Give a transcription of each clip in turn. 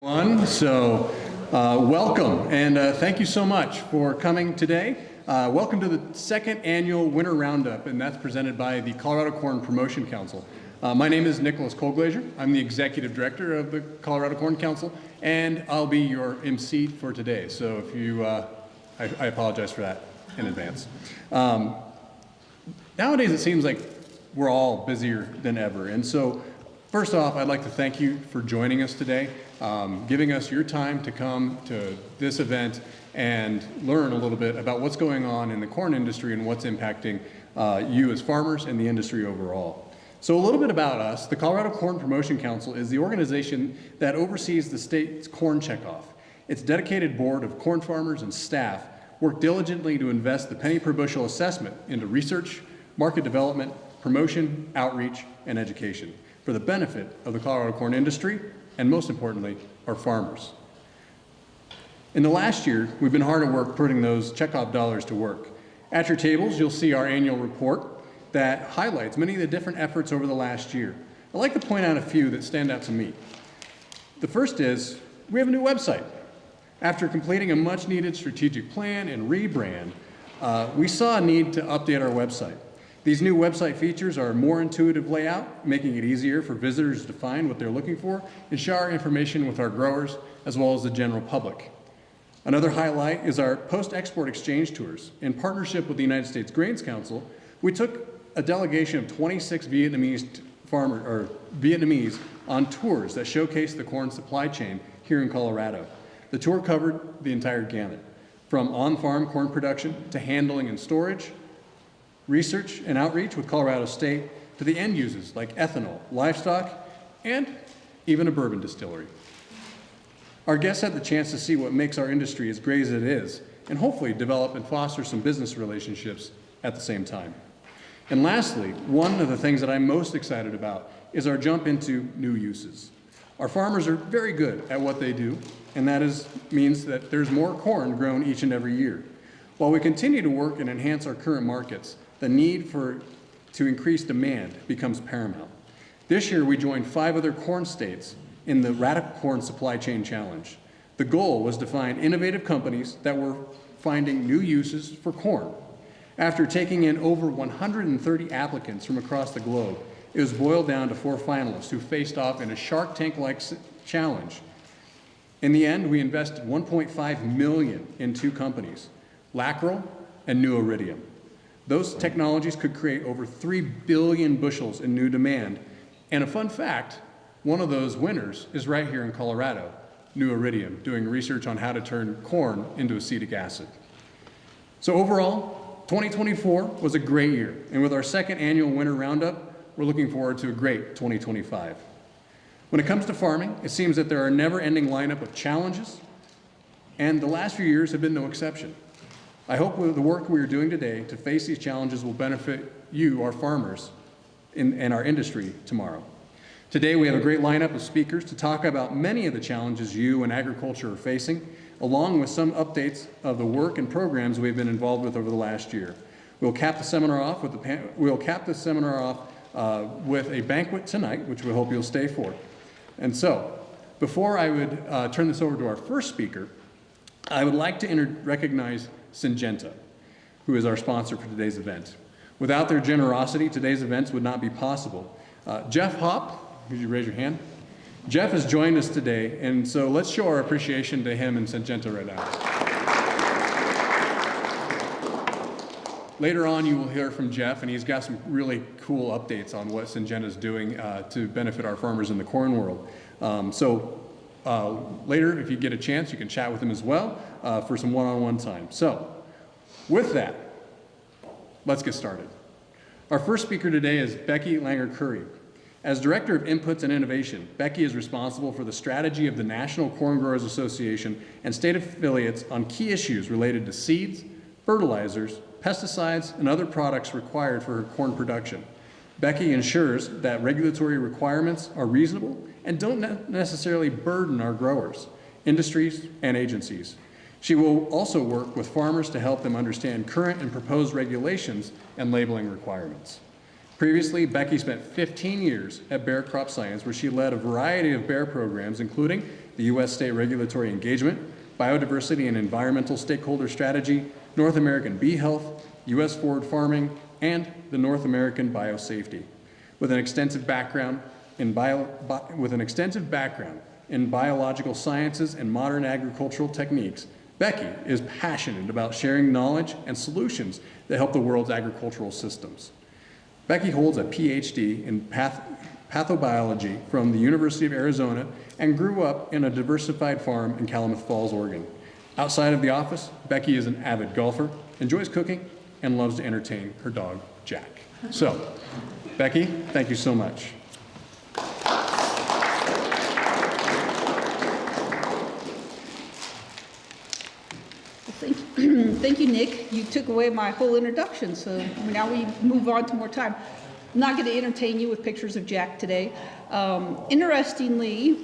Welcome and thank you so much for coming today. Welcome to the second annual Winter Roundup, and that's presented by the Colorado Corn Promotion Council. My name is Nicholas Kohlglazer. I'm the Executive Director of the Colorado Corn Council, and I'll be your MC for today. So if you, I apologize for that in advance. Nowadays it seems like we're all busier than ever, and so first off, I'd like to thank you for joining us today, giving us your time to come to this event and learn a little bit about what's going on in the corn industry and what's impacting you as farmers and the industry overall. So a little bit about us. The Colorado Corn Promotion Council is the organization that oversees the state's corn checkoff. Its dedicated board of corn farmers and staff work diligently to invest the penny per bushel assessment into research, market development, promotion, outreach, and education for the benefit of the Colorado corn industry and, most importantly, our farmers. In the last year, we've been hard at work putting those checkoff dollars to work. At your tables, you'll see our annual report that highlights many of the different efforts over the last year. I'd like to point out a few that stand out to me. The first is we have a new website. After completing a much-needed strategic plan and rebrand, we saw a need to update our website. These new website features are a more intuitive layout, making it easier for visitors to find what they're looking for and share information with our growers as well as the general public. Another highlight is our post-export exchange tours. In partnership with the United States Grains Council, we took a delegation of 26 Vietnamese on tours that showcase the corn supply chain here in Colorado. The tour covered the entire gamut, from on-farm corn production to handling and storage, research and outreach with Colorado State, to the end users like ethanol, livestock, and even a bourbon distillery. Our guests had the chance to see what makes our industry as great as it is, and hopefully develop and foster some business relationships at the same time. And lastly, one of the things that I'm most excited about is our jump into new uses. Our farmers are very good at what they do, and that means that there's more corn grown each and every year. While we continue to work and enhance our current markets, the need to increase demand becomes paramount. This year, we joined 5 other corn states in the Radical Corn Supply Chain Challenge. The goal was to find innovative companies that were finding new uses for corn. After taking in over 130 applicants from across the globe, it was boiled down to 4 finalists who faced off in a Shark Tank-like challenge. In the end, we invested $1.5 million in 2 companies, Lackrell and New Iridium. Those technologies could create over 3 billion bushels in new demand. And a fun fact, one of those winners is right here in Colorado, New Iridium, doing research on how to turn corn into acetic acid. So overall, 2024 was a great year. And with our second annual Winter Roundup, we're looking forward to a great 2025. When it comes to farming, it seems that there are a never-ending lineup of challenges, and the last few years have been no exception. I hope with the work we are doing today to face these challenges will benefit you, our farmers, and our industry tomorrow. Today we have a great lineup of speakers to talk about many of the challenges you and agriculture are facing, along with some updates of the work and programs we've been involved with over the last year. We'll cap the seminar off with a banquet tonight, which we hope you'll stay for. And so, before I would turn this over to our first speaker, I would like to recognize Syngenta, who is our sponsor for today's event. Without their generosity, today's events would not be possible. Jeff Hopp, could you raise your hand? Jeff has joined us today, and so let's show our appreciation to him and Syngenta right now. Later on, you will hear from Jeff, and he's got some really cool updates on what Syngenta is doing to benefit our farmers in the corn world. Later, if you get a chance, you can chat with him as well for some one-on-one time. So, with that, let's get started. Our first speaker today is Becky Langer-Curry. As Director of Inputs and Innovation, Becky is responsible for the strategy of the National Corn Growers Association and state affiliates on key issues related to seeds, fertilizers, pesticides, and other products required for her corn production. Becky ensures that regulatory requirements are reasonable and don't necessarily burden our growers, industries, and agencies. She will also work with farmers to help them understand current and proposed regulations and labeling requirements. Previously, Becky spent 15 years at Bayer Crop Science, where she led a variety of Bayer programs, including the U.S. State Regulatory Engagement, Biodiversity and Environmental Stakeholder Strategy, North American Bee Health, U.S. Forward Farming, and the North American Biosafety. With an extensive background in biological sciences and modern agricultural techniques, Becky is passionate about sharing knowledge and solutions that help the world's agricultural systems. Becky holds a PhD in pathobiology from the University of Arizona and grew up in a diversified farm in Calumet Falls, Oregon. Outside of the office, Becky is an avid golfer, enjoys cooking, and loves to entertain her dog, Jack. So, Becky, thank you so much. Thank you, Nick. You took away my whole introduction, so now we move on to more time. I'm not going to entertain you with pictures of Jack today. Interestingly,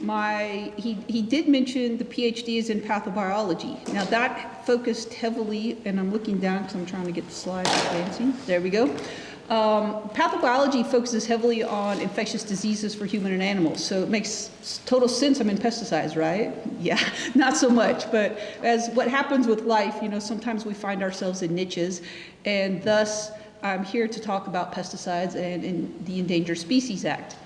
he did mention the PhD is in pathobiology. Now that focused heavily, and I'm looking down because I'm trying to get the slides advancing. There we go. Pathobiology focuses heavily on infectious diseases for human and animals, so it makes total sense I'm in pesticides, right? Yeah, not so much, but as what happens with life, sometimes we find ourselves in niches, and thus I'm here to talk about pesticides and in the Endangered Species Act.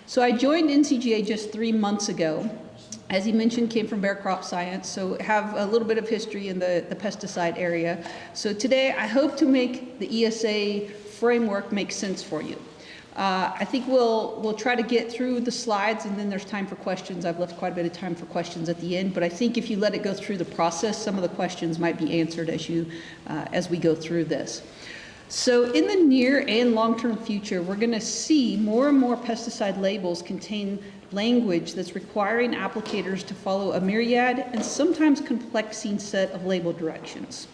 So I joined NCGA just 3 months ago. As he mentioned, came from Bear Crop Science, so have a little bit of history in the pesticide area. So today I hope to make the ESA framework make sense for you. I think we'll try to get through the slides, and then there's time for questions. I've left quite a bit of time for questions at the end, but I think if you let it go through the process, some of the questions might be answered as we go through this. So in the near and long-term future, we're going to see more and more pesticide labels contain language that's requiring applicators to follow a myriad and sometimes complexing set of label directions.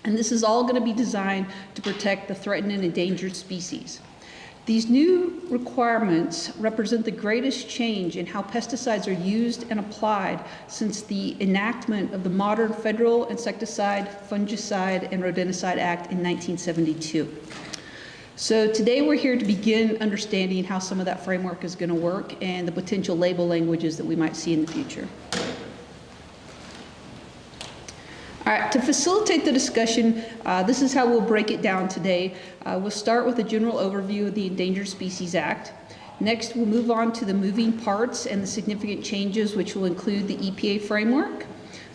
And this is all going to be designed to protect the threatened and endangered species. These new requirements represent the greatest change in how pesticides are used and applied since the enactment of the modern Federal Insecticide, Fungicide, and Rodenticide Act in 1972. So today we're here to begin understanding how some of that framework is going to work and the potential label languages that we might see in the future. All right, to facilitate the discussion, this is how we'll break it down today. We'll start with a general overview of the Endangered Species Act. Next, we'll move on to the moving parts and the significant changes, which will include the EPA framework,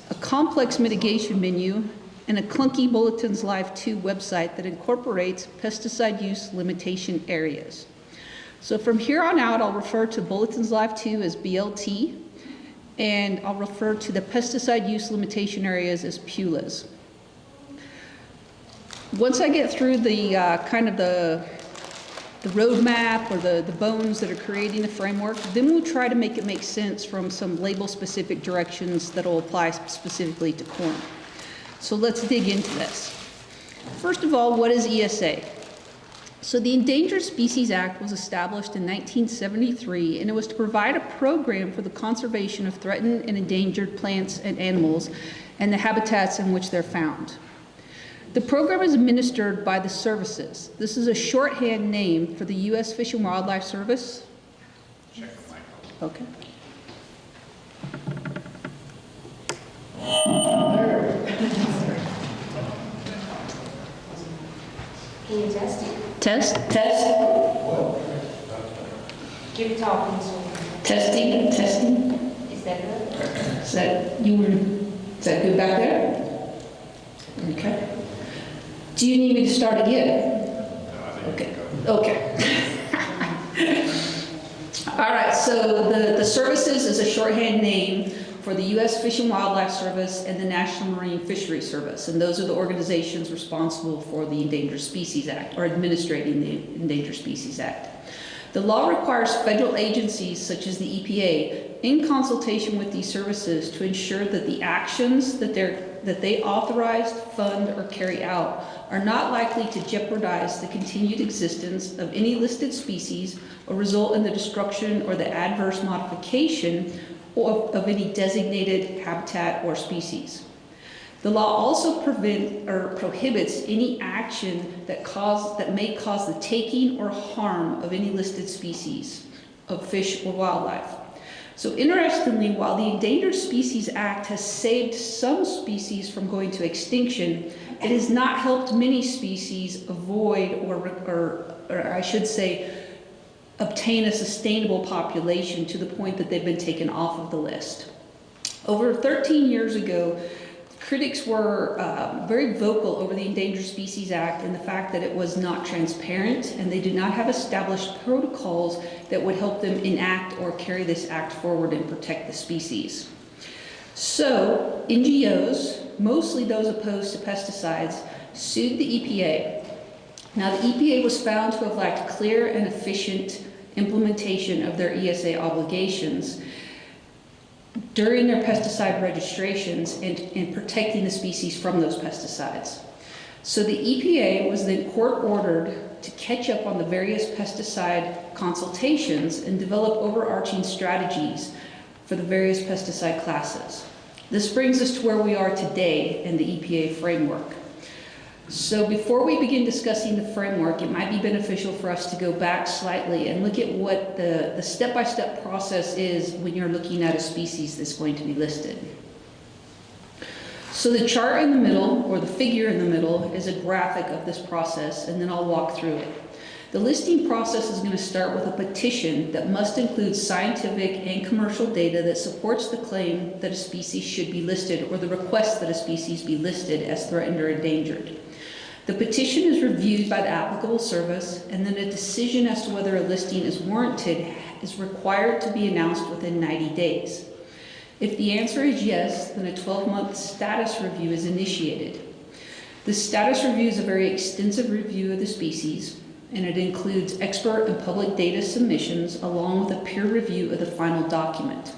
a complex mitigation menu, and a clunky Bulletins Live 2 website that incorporates pesticide use limitation areas. So from here on out, I'll refer to Bulletins Live 2 as BLT, and I'll refer to the pesticide use limitation areas as PULAs. Once I get through the kind of the roadmap or the bones that are creating the framework, then we'll try to make it make sense from some label-specific directions that will apply specifically to corn. So let's dig into this. First of all, what is ESA? So the Endangered Species Act was established in 1973, and it was to provide a program for the conservation of threatened and endangered plants and animals and the habitats in which they're found. The program is administered by the services. This is a shorthand name for the U.S. Fish and Wildlife Service. Check the mic. Okay. Can you test it? Test. Keep talking. Testing. Is that good? Is that good back there? Okay. Do you need me to start again? Okay. All right, so the services is a shorthand name for the U.S. Fish and Wildlife Service and the National Marine Fisheries Service, and those are the organizations responsible for the Endangered Species Act, or administrating the Endangered Species Act. The law requires federal agencies such as the EPA, in consultation with these services, to ensure that the actions that they authorize, fund, or carry out are not likely to jeopardize the continued existence of any listed species or result in the destruction or the adverse modification of any designated habitat or species. The law also prohibits any action that may cause the taking or harm of any listed species of fish or wildlife. So interestingly, while the Endangered Species Act has saved some species from going to extinction, it has not helped many species avoid or I should say, obtain a sustainable population to the point that they've been taken off of the list. Over 13 years ago, critics were very vocal over the Endangered Species Act and the fact that it was not transparent and they did not have established protocols that would help them enact or carry this act forward and protect the species. So NGOs, mostly those opposed to pesticides, sued the EPA. Now the EPA was found to have lacked clear and efficient implementation of their ESA obligations during their pesticide registrations and protecting the species from those pesticides. So the EPA was then court-ordered to catch up on the various pesticide consultations and develop overarching strategies for the various pesticide classes. This brings us to where we are today in the EPA framework. So before we begin discussing the framework, it might be beneficial for us to go back slightly and look at what the step-by-step process is when you're looking at a species that's going to be listed. So the chart in the middle, or the figure in the middle, is a graphic of this process, and then I'll walk through it. The listing process is going to start with a petition that must include scientific and commercial data that supports the claim that a species should be listed or the request that a species be listed as threatened or endangered. The petition is reviewed by the applicable service, and then a decision as to whether a listing is warranted is required to be announced within 90 days. If the answer is yes, then a 12-month status review is initiated. The status review is a very extensive review of the species, and it includes expert and public data submissions along with a peer review of the final document.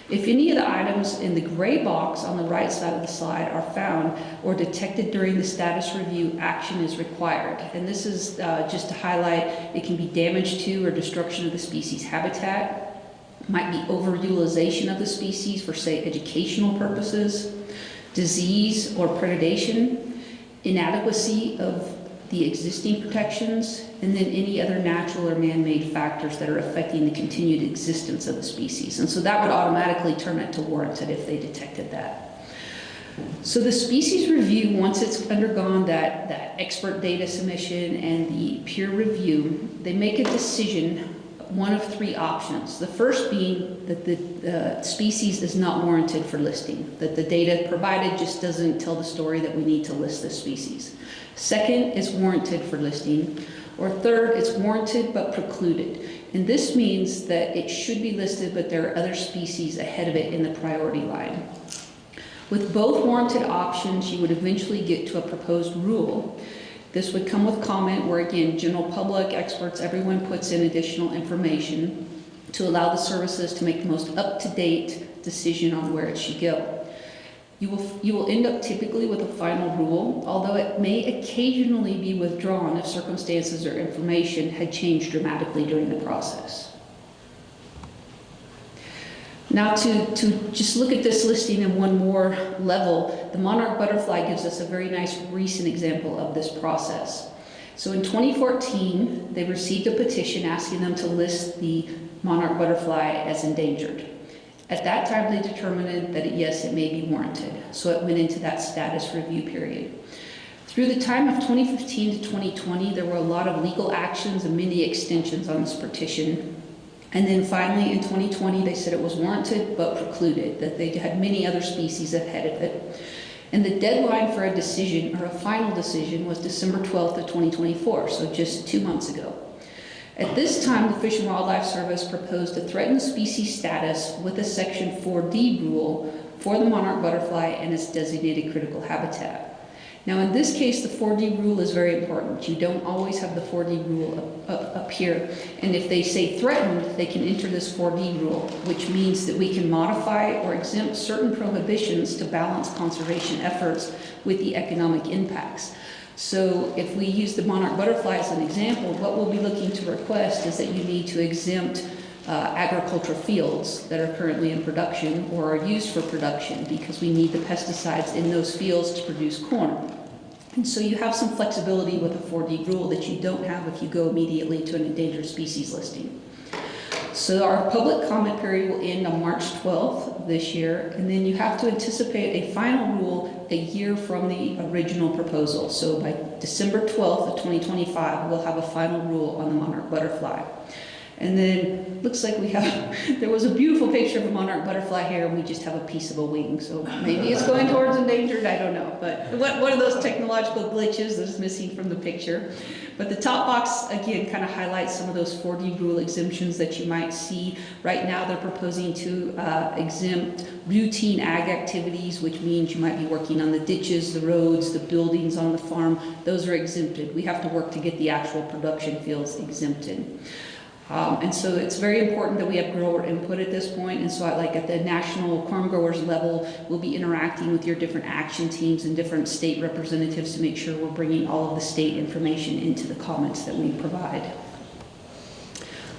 If any of the items in the gray box on the right side of the slide are found or detected during the status review, action is required. And this is just to highlight, it can be damage to or destruction of the species habitat, might be overutilization of the species for, say, educational purposes, disease or predation, inadequacy of the existing protections, and then any other natural or man-made factors that are affecting the continued existence of the species. And so that would automatically turn it to warranted if they detected that. So the species review, once it's undergone that expert data submission and the peer review, they make a decision, one of three options. The first being that the species is not warranted for listing, that the data provided just doesn't tell the story that we need to list this species. Second is warranted for listing, or third, it's warranted but precluded. And this means that it should be listed, but there are other species ahead of it in the priority line. With both warranted options, you would eventually get to a proposed rule. This would come with comment where, again, general public, experts, everyone puts in additional information to allow the services to make the most up-to-date decision on where it should go. You will end up typically with a final rule, although it may occasionally be withdrawn if circumstances or information had changed dramatically during the process. Now to just look at this listing in one more level, the monarch butterfly gives us a very nice recent example of this process. So in 2014, they received a petition asking them to list the monarch butterfly as endangered. At that time, they determined that yes, it may be warranted. So it went into that status review period. Through the time of 2015 to 2020, there were a lot of legal actions and many extensions on this petition. And then finally, in 2020, they said it was warranted but precluded, that they had many other species ahead of it. And the deadline for a decision, or a final decision, was December 12th of 2024, so just 2 months ago. At this time, the Fish and Wildlife Service proposed a threatened species status with a Section 4D rule for the monarch butterfly and its designated critical habitat. Now, in this case, the 4D rule is very important. You don't always have the 4D rule up here. And if they say threatened, they can enter this 4D rule, which means that we can modify or exempt certain prohibitions to balance conservation efforts with the economic impacts. So if we use the monarch butterfly as an example, what we'll be looking to request is that you need to exempt agricultural fields that are currently in production or are used for production because we need the pesticides in those fields to produce corn. And so you have some flexibility with a 4D rule that you don't have if you go immediately to an endangered species listing. So our public comment period will end on March 12th of this year, and then you have to anticipate a final rule a year from the original proposal. So by December 12th of 2025, we'll have a final rule on the monarch butterfly. And then, looks like we have, there was a beautiful picture of a monarch butterfly here, and we just have a piece of a wing. So maybe it's going towards endangered, I don't know. But one of those technological glitches that's missing from the picture. But the top box, again, kind of highlights some of those 4D rule exemptions that you might see. Right now, they're proposing to exempt routine ag activities, which means you might be working on the ditches, the roads, the buildings on the farm. Those are exempted. We have to work to get the actual production fields exempted. And so it's very important that we have grower input at this point. And so like at the national corn growers level, we'll be interacting with your different action teams and different state representatives to make sure we're bringing all of the state information into the comments that we provide.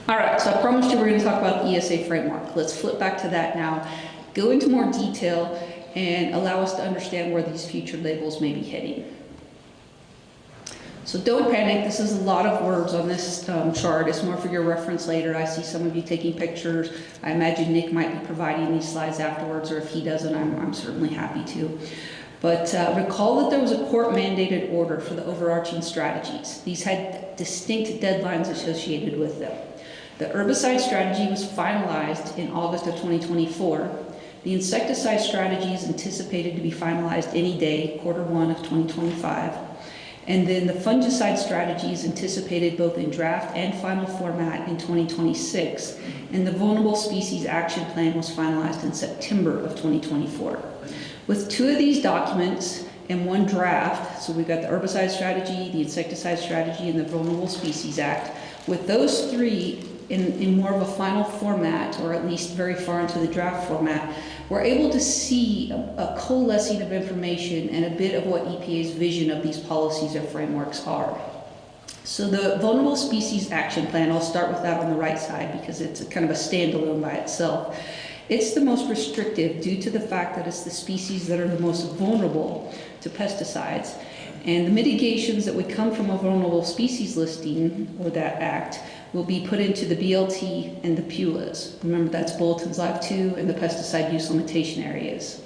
All right, so I promised you we're going to talk about the ESA framework. Let's flip back to that now, go into more detail, and allow us to understand where these future labels may be heading. So don't panic, this is a lot of words on this chart. It's more for your reference later. I see some of you taking pictures. I imagine Nick might be providing these slides afterwards, or if he doesn't, I'm certainly happy to. But recall that there was a court-mandated order for the overarching strategies. These had distinct deadlines associated with them. The herbicide strategy was finalized in August of 2024. The insecticide strategy is anticipated to be finalized any day, Q1 of 2025. And then the fungicide strategy is anticipated both in draft and final format in 2026. And the vulnerable species action plan was finalized in September of 2024. With two of these documents and one draft, so we've got the herbicide strategy, the insecticide strategy, and the Vulnerable Species Act. With those three in more of a final format, or at least very far into the draft format, we're able to see a coalescing of information and a bit of what EPA's vision of these policies or frameworks are. So the Vulnerable Species Action Plan, I'll start with that on the right side because it's kind of a standalone by itself. It's the most restrictive due to the fact that it's the species that are the most vulnerable to pesticides. And the mitigations that would come from a vulnerable species listing, or that act, will be put into the BLT and the PULAs. Remember, that's Bulletin's Live 2 and the pesticide use limitation areas.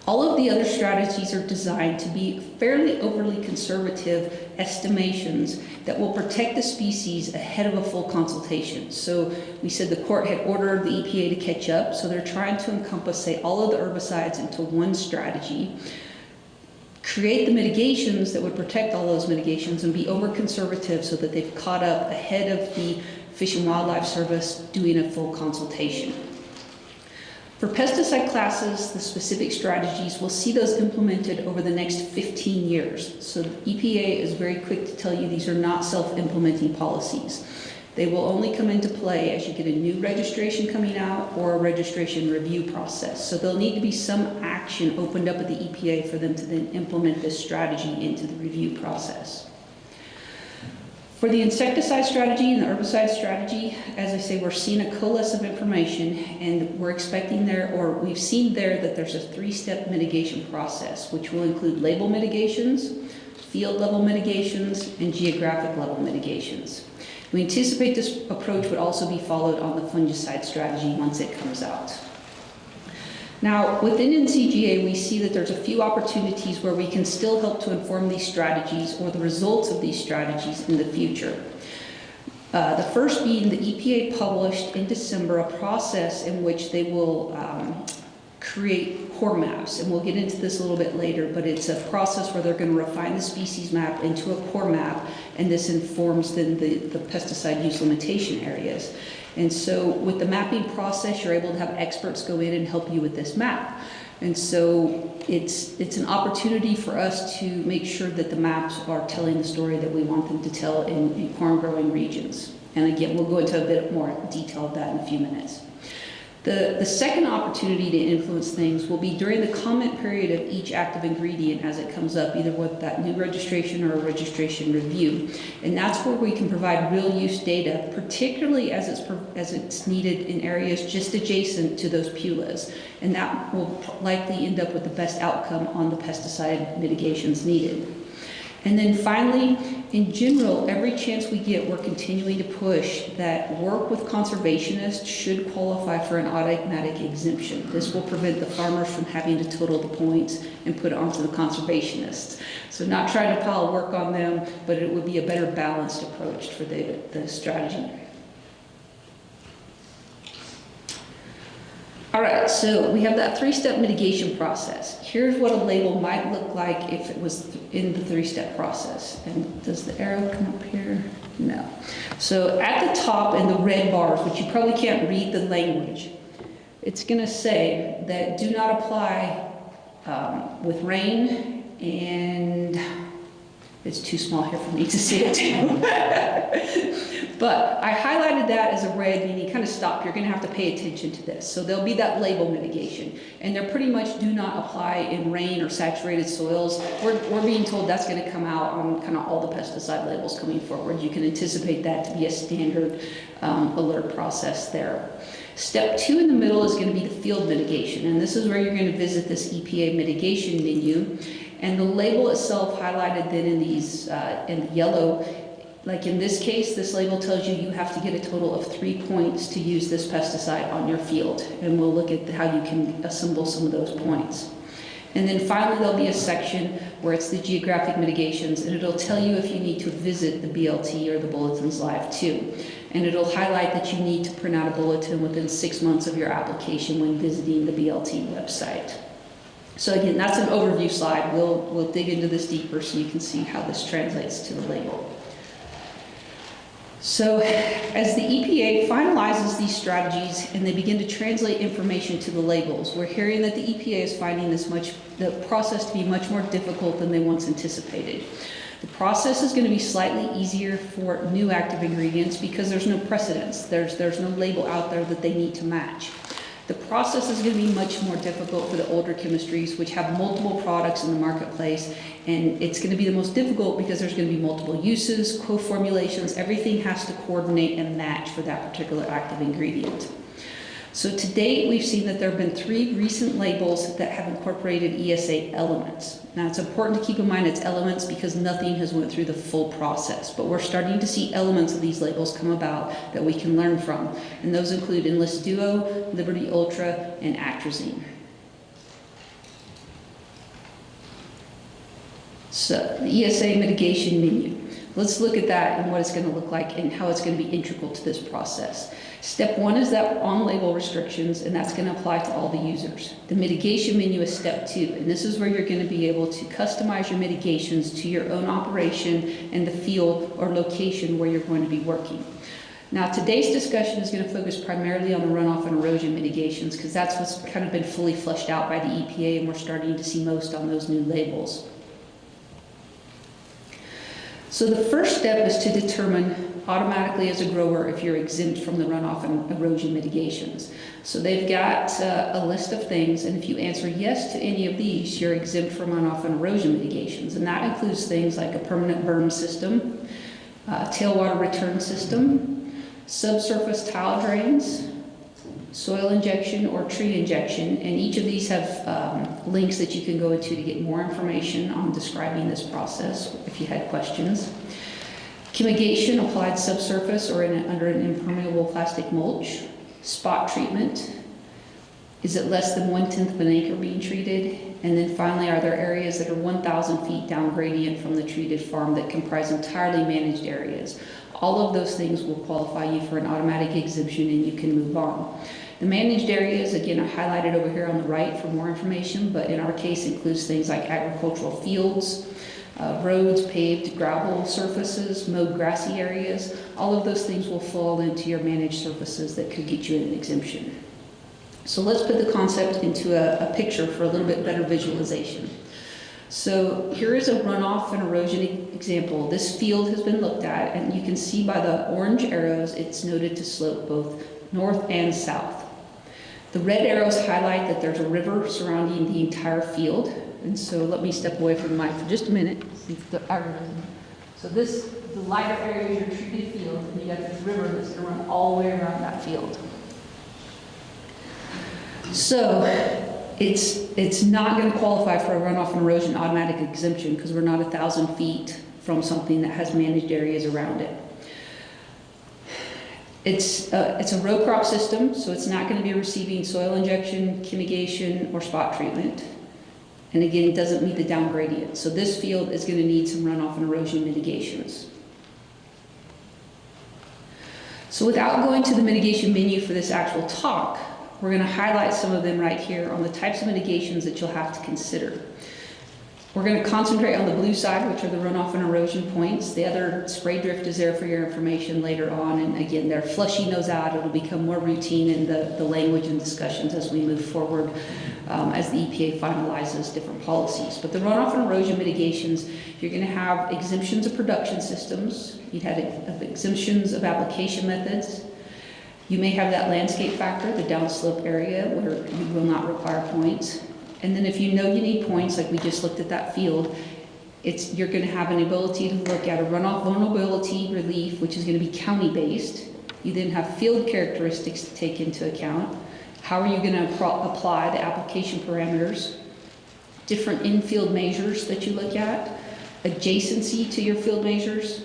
All of the other strategies are designed to be fairly overly conservative estimations that will protect the species ahead of a full consultation. So we said the court had ordered the EPA to catch up, so they're trying to encompass, say, all of the herbicides into one strategy, create the mitigations that would protect all those mitigations, and be over conservative so that they've caught up ahead of the Fish and Wildlife Service doing a full consultation. For pesticide classes, the specific strategies, we'll see those implemented over the next 15 years. So the EPA is very quick to tell you these are not self-implementing policies. They will only come into play as you get a new registration coming out or a registration review process. So there'll need to be some action opened up at the EPA for them to then implement this strategy into the review process. For the insecticide strategy and the herbicide strategy, as I say, we're seeing a coalesce of information, and we're expecting there, or we've seen there, that there's a three-step mitigation process, which will include label mitigations, field level mitigations, and geographic level mitigations. We anticipate this approach would also be followed on the fungicide strategy once it comes out. Now, within NCGA, we see that there's a few opportunities where we can still help to inform these strategies or the results of these strategies in the future. The first being the EPA published in December a process in which they will create core maps, and we'll get into this a little bit later, but it's a process where they're going to refine the species map into a core map, and this informs then the pesticide use limitation areas. And so with the mapping process, you're able to have experts go in and help you with this map. And so it's an opportunity for us to make sure that the maps are telling the story that we want them to tell in corn growing regions. And again, we'll go into a bit more detail of that in a few minutes. The second opportunity to influence things will be during the comment period of each active ingredient as it comes up, either with that new registration or a registration review. And that's where we can provide real use data, particularly as it's needed in areas just adjacent to those PULAs. And that will likely end up with the best outcome on the pesticide mitigations needed. And then finally, In general, every chance we get, we're continuing to push that work with conservationists should qualify for an automatic exemption. This will prevent the farmers from having to total the points and put it onto the conservationists. So not trying to pile work on them, but it would be a better balanced approach for the strategy. All right, so we have that three-step mitigation process. Here's what a label might look like if it was in the three-step process. And does the arrow come up here? No. So at the top in the red bars, which you probably can't read the language, it's going to say that do not apply with rain, and it's too small here for me to see it too. But I highlighted that as a red, meaning kind of stop. You're going to have to pay attention to this. So there'll be that label mitigation. And they're pretty much do not apply in rain or saturated soils. We're being told that's going to come out on kind of all the pesticide labels coming forward. You can anticipate that to be a standard alert process there. Step 2 in the middle is going to be the field mitigation. And this is where you're going to visit this EPA mitigation menu. And the label itself highlighted then in these, in the yellow, like in this case, this label tells you you have to get a total of 3 points to use this pesticide on your field. And we'll look at how you can assemble some of those points. And then finally, there'll be a section where it's the geographic mitigations, and it'll tell you if you need to visit the BLT or the Bulletins Live too. And it'll highlight that you need to print out a bulletin within 6 months of your application when visiting the BLT website. So again, that's an overview slide. We'll dig into this deeper so you can see how this translates to the label. So as the EPA finalizes these strategies and they begin to translate information to the labels, we're hearing that the EPA is finding the process to be much more difficult than they once anticipated. The process is going to be slightly easier for new active ingredients because there's no precedence. There's no label out there that they need to match. The process is going to be much more difficult for the older chemistries, which have multiple products in the marketplace, and it's going to be the most difficult because there's going to be multiple uses, co-formulations, everything has to coordinate and match for that particular active ingredient. So to date, we've seen that there have been 3 recent labels that have incorporated ESA elements. Now it's important to keep in mind it's elements because nothing has went through the full process, but we're starting to see elements of these labels come about that we can learn from. And those include Enlist Duo, Liberty Ultra, and Atrazine. So the ESA mitigation menu. Let's look at that and what it's going to look like and how it's going to be integral to this process. Step 1 is that on-label restrictions, and that's going to apply to all the users. The mitigation menu is step 2, and this is where you're going to be able to customize your mitigations to your own operation and the field or location where you're going to be working. Now, today's discussion is going to focus primarily on the runoff and erosion mitigations because that's what's kind of been fully fleshed out by the EPA, and we're starting to see most on those new labels. So the first step is to determine automatically as a grower if you're exempt from the runoff and erosion mitigations. So they've got a list of things, and if you answer yes to any of these, you're exempt from runoff and erosion mitigations. And that includes things like a permanent berm system, tailwater return system, subsurface tile drains, soil injection or tree injection, and each of these have links that you can go into to get more information on describing this process if you had questions. Chemigation applied subsurface or under an impermeable plastic mulch. Spot treatment. Is it less than 1/10 of an acre being treated? And then finally, are there areas that are 1,000 feet down gradient from the treated farm that comprise entirely managed areas? All of those things will qualify you for an automatic exemption and you can move on. The managed areas, again, are highlighted over here on the right for more information, but in our case includes things like agricultural fields, roads, paved gravel surfaces, mowed grassy areas. All of those things will fall into your managed surfaces that could get you an exemption. So let's put the concept into a picture for a little bit better visualization. So here is a runoff and erosion example. This field has been looked at, and you can see by the orange arrows, it's noted to slope both north and south. The red arrows highlight that there's a river surrounding the entire field. And so let me step away from the mic for just a minute. So the lighter area is your treated field, and you got this river that's going to run all the way around that field. So it's not going to qualify for a runoff and erosion automatic exemption because we're not 1,000 feet from something that has managed areas around it. It's a row crop system, so it's not going to be receiving soil injection, fumigation, or spot treatment. And again, it doesn't meet the down gradient. So this field is going to need some runoff and erosion mitigations. So without going to the mitigation menu for this actual talk, we're going to highlight some of them right here on the types of mitigations that you'll have to consider. We're going to concentrate on the blue side, which are the runoff and erosion points. The other spray drift is there for your information later on. And again, they're flushing those out. It'll become more routine in the language and discussions as we move forward, as the EPA finalizes different policies. But the runoff and erosion mitigations, you're going to have exemptions of production systems. You'd have exemptions of application methods. You may have that landscape factor, the downslope area, where you will not require points. And then if you know you need points, like we just looked at that field, you're going to have an ability to look at a runoff vulnerability relief, which is going to be county-based. You then have field characteristics to take into account. How are you going to apply the application parameters? Different in-field measures that you look at, adjacency to your field measures,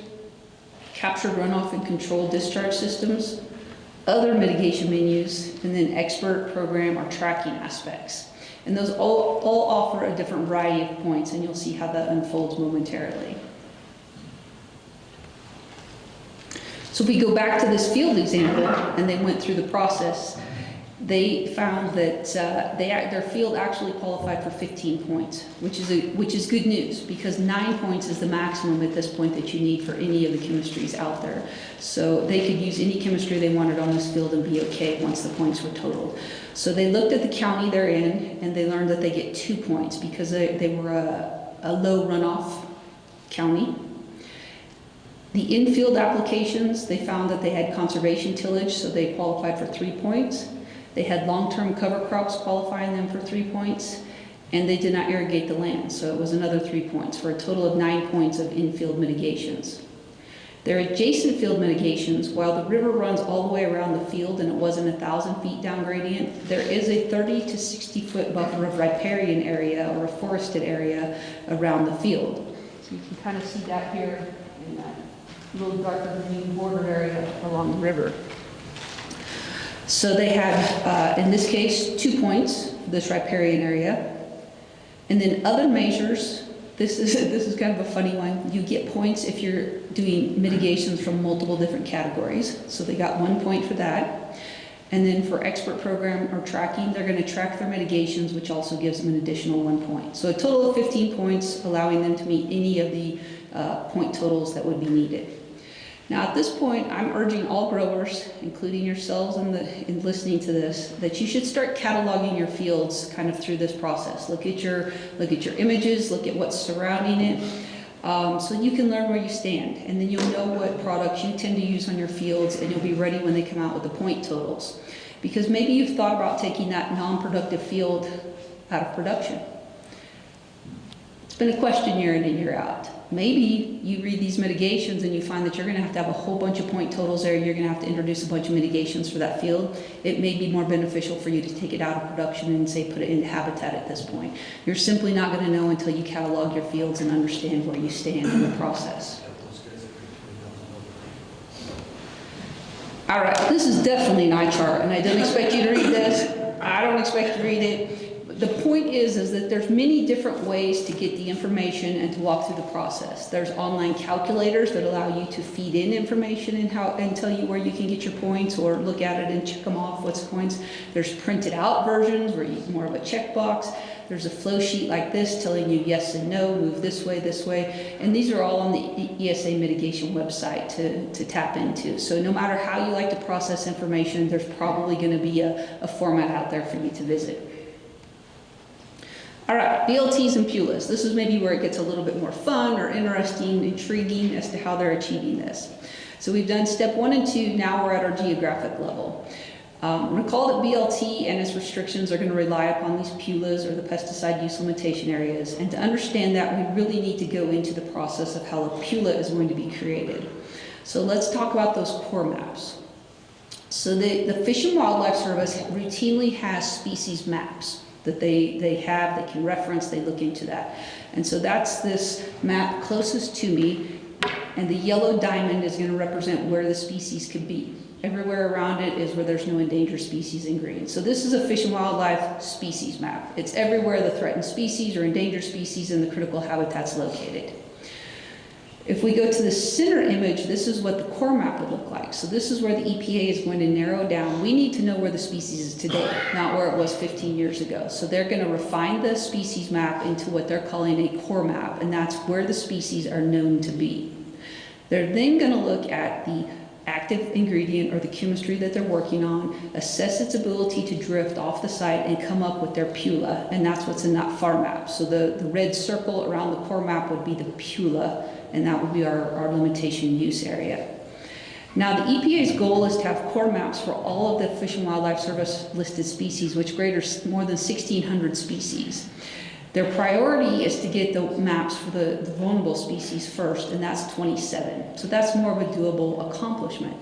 captured runoff and controlled discharge systems, other mitigation menus, and then expert program or tracking aspects. And those all offer a different variety of points, and you'll see how that unfolds momentarily. So if we go back to this field example, and they went through the process, they found that their field actually qualified for 15 points, which is good news, because 9 points is the maximum at this point that you need for any of the chemistries out there. So they could use any chemistry they wanted on this field and be okay once the points were totaled. So they looked at the county they're in, and they learned that they get 2 points because they were a low runoff county. The infield applications, they found that they had conservation tillage, so they qualified for 3 points. They had long-term cover crops qualifying them for 3 points, and they did not irrigate the land, so it was another 3 points, for a total of 9 points of infield mitigations. Their adjacent field mitigations, while the river runs all the way around the field and it wasn't 1,000 feet down gradient, there is a 30 to 60 foot buffer of riparian area or a forested area around the field. So you can kind of see that here in that little darker green border area along the river. So they had, in this case, 2 points, this riparian area. And then other measures, this is kind of a funny one. You get points if you're doing mitigations from multiple different categories. So they got 1 point for that. And then for expert program or tracking, they're going to track their mitigations, which also gives them an additional 1 point. So a total of 15 points, allowing them to meet any of the point totals that would be needed. Now at this point, I'm urging all growers, including yourselves in listening to this, that you should start cataloging your fields kind of through this process. Look at your images, look at what's surrounding it, so you can learn where you stand, and then you'll know what products you tend to use on your fields, and you'll be ready when they come out with the point totals. Because maybe you've thought about taking that non-productive field out of production. It's been a question year in and year out. Maybe you read these mitigations and you find that you're going to have a whole bunch of point totals there. You're going to have to introduce a bunch of mitigations for that field. It may be more beneficial for you to take it out of production and say put it into habitat at this point. You're simply not going to know until you catalog your fields and understand where you stand in the process. All right, this is definitely an eye chart, and I don't expect you to read this. I don't expect you to read it. The point is that there's many different ways to get the information and to walk through the process. There's online calculators that allow you to feed in information and tell you where you can get your points or look at it and check them off, what's points. There's printed out versions where you more of a checkbox. There's a flow sheet like this telling you yes and no, move this way. And these are all on the ESA mitigation website to tap into. So no matter how you like to process information, there's probably going to be a format out there for you to visit. All right, BLTs and PULAs. This is maybe where it gets a little bit more fun or interesting, intriguing as to how they're achieving this. So we've done step 1 and 2, now we're at our geographic level. Recall that BLT and its restrictions are going to rely upon these PULAs or the pesticide use limitation areas. And to understand that, we really need to go into the process of how a PULA is going to be created. So let's talk about those core maps. So the Fish and Wildlife Service routinely has species maps. that they have, they can reference, they look into that. And so that's this map closest to me, and the yellow diamond is gonna represent where the species could be. Everywhere around it is where there's no endangered species in green. So this is a Fish and Wildlife species map. It's everywhere the threatened species or endangered species and the critical habitats located. If we go to the center image, this is what the core map would look like. So this is where the EPA is going to narrow down. We need to know where the species is today, not where it was 15 years ago. So they're going to refine the species map into what they're calling a core map, and that's where the species are known to be. They're then going to look at the active ingredient or the chemistry that they're working on, assess its ability to drift off the site and come up with their PULA, and that's what's in that FAR map. So the red circle around the core map would be the PULA, and that would be our limitation use area. Now, the EPA's goal is to have core maps for all of the Fish and Wildlife Service listed species, which greater more than 1,600 species. Their priority is to get the maps for the vulnerable species first, and that's 27. So that's more of a doable accomplishment.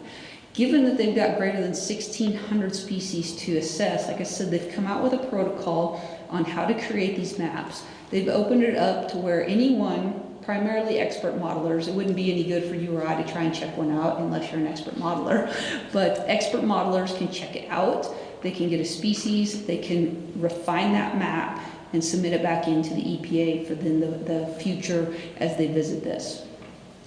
Given that they've got greater than 1,600 species to assess, like I said, they've come out with a protocol on how to create these maps. They've opened it up to where anyone, primarily expert modelers, it wouldn't be any good for you or I to try and check one out unless you're an expert modeler, but expert modelers can check it out. They can get a species, they can refine that map, and submit it back into the EPA for then the future as they visit this.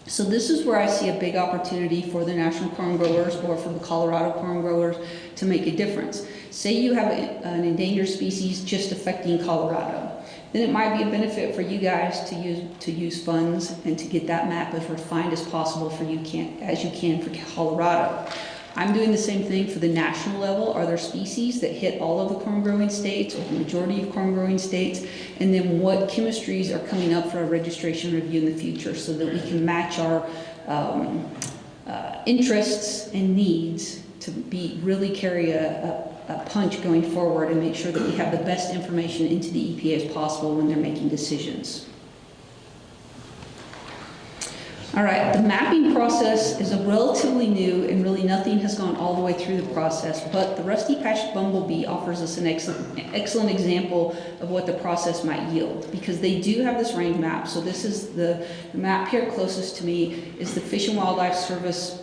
So this is where I see a big opportunity for the national corn growers or for the Colorado corn growers to make a difference. Say you have an endangered species just affecting Colorado. Then it might be a benefit for you guys to use funds and to get that map as refined as possible for you as you can for Colorado. I'm doing the same thing for the national level. Are there species that hit all of the corn growing states or the majority of corn growing states? And then what chemistries are coming up for a registration review in the future so that we can match our interests and needs to really carry a punch going forward and make sure that we have the best information into the EPA as possible when they're making decisions. All right, the mapping process is a relatively new, and really nothing has gone all the way through the process, but the rusty-patched bumblebee offers us an excellent example of what the process might yield, because they do have this range map. So this is the map here closest to me is the Fish and Wildlife Service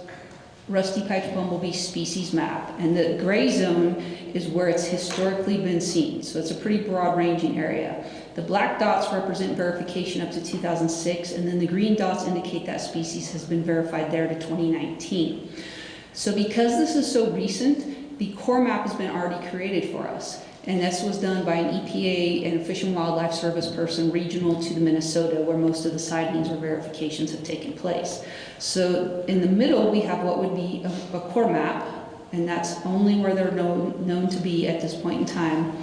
rusty-patched bumblebee species map, and the gray zone is where it's historically been seen. So it's a pretty broad-ranging area. The black dots represent verification up to 2006, and then the green dots indicate that species has been verified there to 2019. So because this is so recent, the core map has been already created for us. And this was done by an EPA and a Fish and Wildlife Service person regional to the Minnesota, where most of the sightings or verifications have taken place. So in the middle, we have what would be a core map, and that's only where they're known to be at this point in time.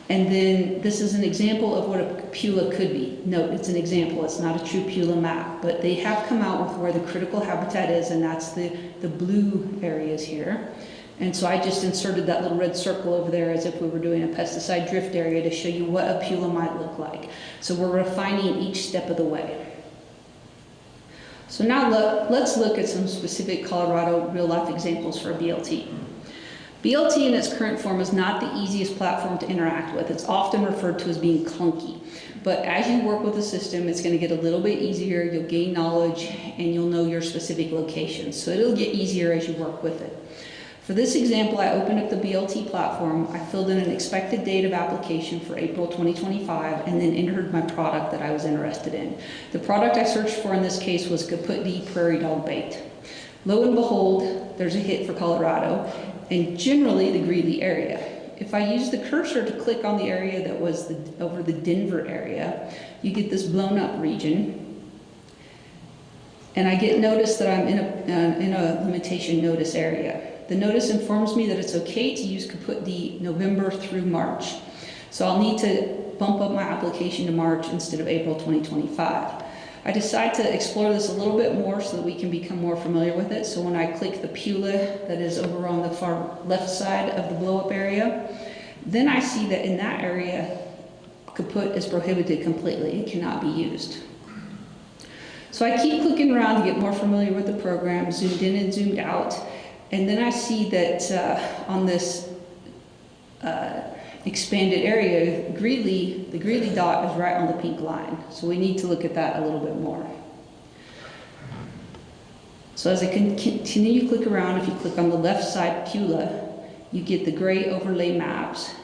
And then this is an example of what a PULA could be. Note, it's an example, it's not a true PULA map, but they have come out with where the critical habitat is, and that's the blue areas here. And so I just inserted that little red circle over there as if we were doing a pesticide drift area to show you what a PULA might look like. So we're refining each step of the way. So now let's look at some specific Colorado real-life examples for a BLT. BLT in its current form is not the easiest platform to interact with. It's often referred to as being clunky. But as you work with the system, it's going to get a little bit easier. You'll gain knowledge, and you'll know your specific locations. So it'll get easier as you work with it. For this example, I opened up the BLT platform. I filled in an expected date of application for April 2025 and then entered my product that I was interested in. The product I searched for in this case was Kaput D Prairie Dog Bait. Lo and behold, there's a hit for Colorado, and generally the Greeley area. If I use the cursor to click on the area that was over the Denver area, you get this blown up region. And I get notice that I'm in a limitation notice area. The notice informs me that it's okay to use Kaput D November through March. So I'll need to bump up my application to March instead of April 2025. I decide to explore this a little bit more so that we can become more familiar with it. So when I click the PULA that is over on the far left side of the blow up area, then I see that in that area, Kaput is prohibited completely. It cannot be used. So I keep clicking around to get more familiar with the program, zoomed in and zoomed out. And then I see that on this expanded area, the Greeley dot is right on the pink line. So we need to look at that a little bit more. So as I continue to click around, if you click on the left side, Pula, you get the gray overlay maps.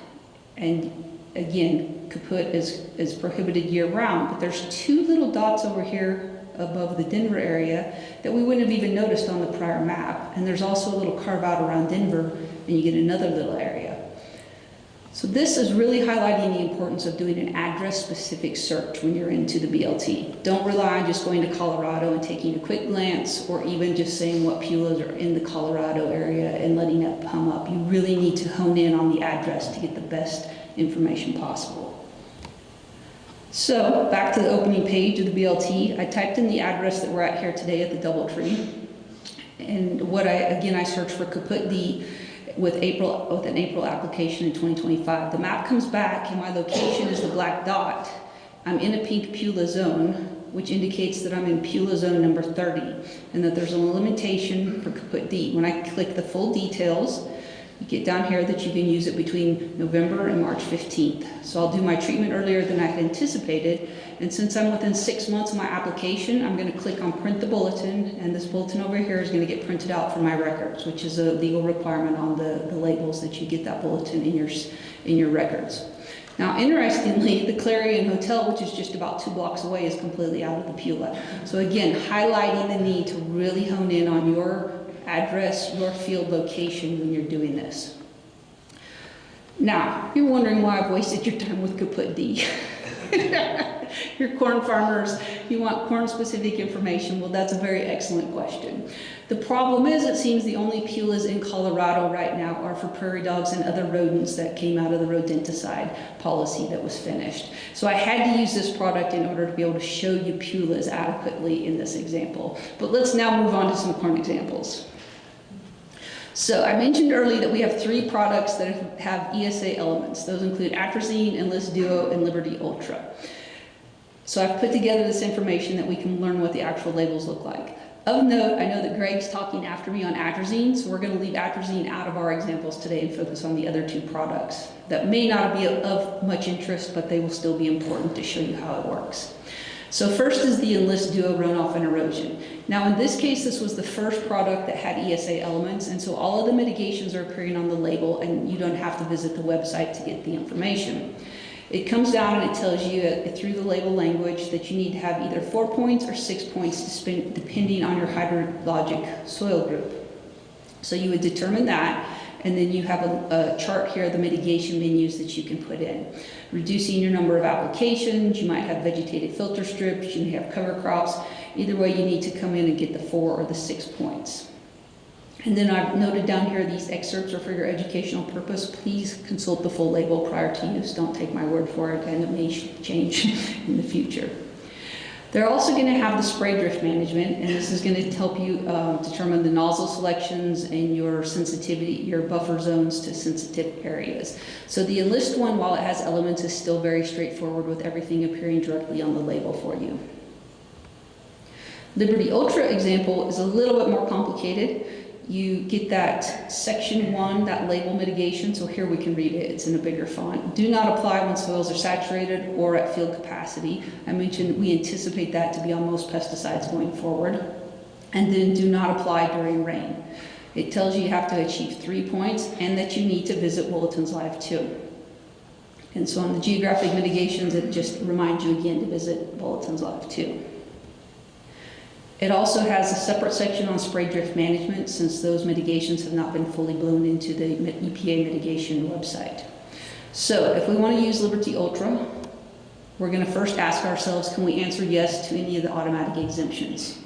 And again, kaput is prohibited year-round, but there's two little dots over here above the Denver area that we wouldn't have even noticed on the prior map. And there's also a little carve out around Denver, and you get another little area. So this is really highlighting the importance of doing an address-specific search when you're into the BLT. Don't rely on just going to Colorado and taking a quick glance, or even just saying what PULAs are in the Colorado area and letting that come up. You really need to hone in on the address to get the best information possible. So back to the opening page of the BLT, I typed in the address that we're at here today at the DoubleTree. And I searched for Kaput D with an April application in 2025. The map comes back and my location is the black dot. I'm in a pink PULA zone, which indicates that I'm in PULA zone number 30 and that there's a limitation for Kaput D. When I click the full details, you get down here that you can use it between November and March 15th. So I'll do my treatment earlier than I had anticipated. And since I'm within 6 months of my application, I'm going to click on print the bulletin, and this bulletin over here is going to get printed out for my records, which is a legal requirement on the labels that you get that bulletin in your records. Now, interestingly, the Clarion Hotel, which is just about 2 blocks away, is completely out of the PULA. So again, highlighting the need to really hone in on your address, your field location when you're doing this. Now, you're wondering why I've wasted your time with Kaput D. You're corn farmers, you want corn-specific information. Well, that's a very excellent question. The problem is, it seems the only PULAs in Colorado right now are for prairie dogs and other rodents that came out of the rodenticide policy that was finished. So I had to use this product in order to be able to show you PULAs adequately in this example. But let's now move on to some corn examples. So I mentioned earlier that we have 3 products that have ESA elements. Those include Atrazine, Enlist Duo, and Liberty Ultra. So I've put together this information that we can learn what the actual labels look like. Of note, I know that Greg's talking after me on Atrazine, so we're going to leave Atrazine out of our examples today and focus on the other 2 products that may not be of much interest, but they will still be important to show you how it works. So first is the Enlist Duo runoff and erosion. Now in this case, this was the first product that had ESA elements, and so all of the mitigations are appearing on the label, and you don't have to visit the website to get the information. It comes down and it tells you through the label language that you need to have either 4 points or 6 points to spend, depending on your hydrologic soil group. So you would determine that, and then you have a chart here of the mitigation menus that you can put in. Reducing your number of applications, you might have vegetated filter strips, you may have cover crops. Either way, you need to come in and get the 4 or the 6 points. And then I've noted down here, these excerpts are for your educational purpose. Please consult the full label prior to use. Don't take my word for it, and it may change in the future. They're also going to have the spray drift management, and this is going to help you determine the nozzle selections and your sensitivity, your buffer zones to sensitive areas. So the Enlist one, while it has elements, is still very straightforward with everything appearing directly on the label for you. Liberty Ultra example is a little bit more complicated. You get that section 1, that label mitigation, so here we can read it, it's in a bigger font. Do not apply when soils are saturated or at field capacity. I mentioned we anticipate that to be on most pesticides going forward. And then do not apply during rain. It tells you have to achieve 3 points and that you need to visit Bulletins Live 2. And so on the geographic mitigations, it just reminds you again to visit Bulletins Live 2. It also has a separate section on spray drift management, since those mitigations have not been fully blown into the EPA mitigation website. So if we want to use Liberty Ultra, we're going to first ask ourselves, can we answer yes to any of the automatic exemptions?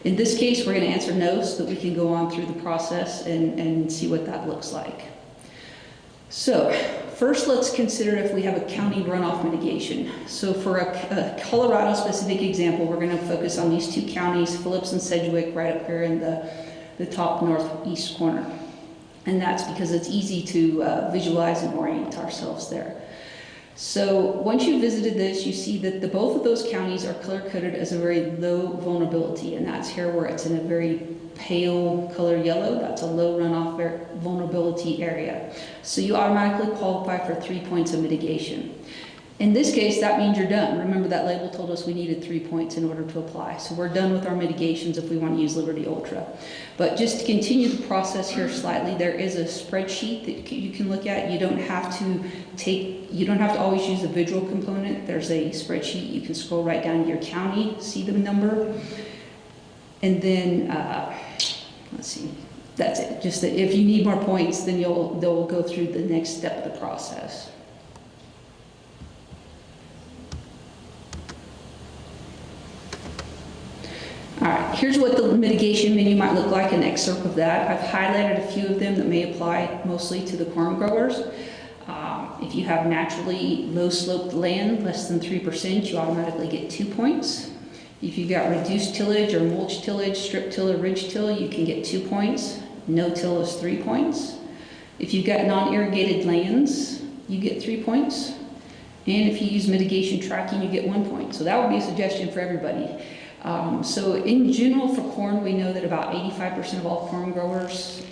In this case, we're going to answer no, so that we can go on through the process and see what that looks like. So first, let's consider if we have a county runoff mitigation. So for a Colorado-specific example, we're going to focus on these 2 counties, Phillips and Sedgwick, right up here in the top northeast corner. And that's because it's easy to visualize and orient ourselves there. So once you've visited this, you see that both of those counties are color-coded as a very low vulnerability, and that's here where it's in a very pale color yellow, that's a low runoff vulnerability area. So you automatically qualify for 3 points of mitigation. In this case, that means you're done. Remember that label told us we needed 3 points in order to apply. So we're done with our mitigations if we want to use Liberty Ultra. But just to continue the process here slightly, there is a spreadsheet that you can look at. You don't have to always use the visual component. There's a spreadsheet. You can scroll right down to your county, see the number. And then, let's see, that's it. Just that if you need more points, then they'll go through the next step of the process. All right, here's what the mitigation menu might look like, an excerpt of that. I've highlighted a few of them that may apply mostly to the corn growers. If you have naturally low sloped land, less than 3%, you automatically get 2 points. If you've got reduced tillage or mulch tillage, strip till or ridge till, you can get 2 points. No till is 3 points. If you've got non-irrigated lands, you get 3 points. And if you use mitigation tracking, you get 1 point. So that would be a suggestion for everybody. So in general for corn, we know that about 85% of all corn growers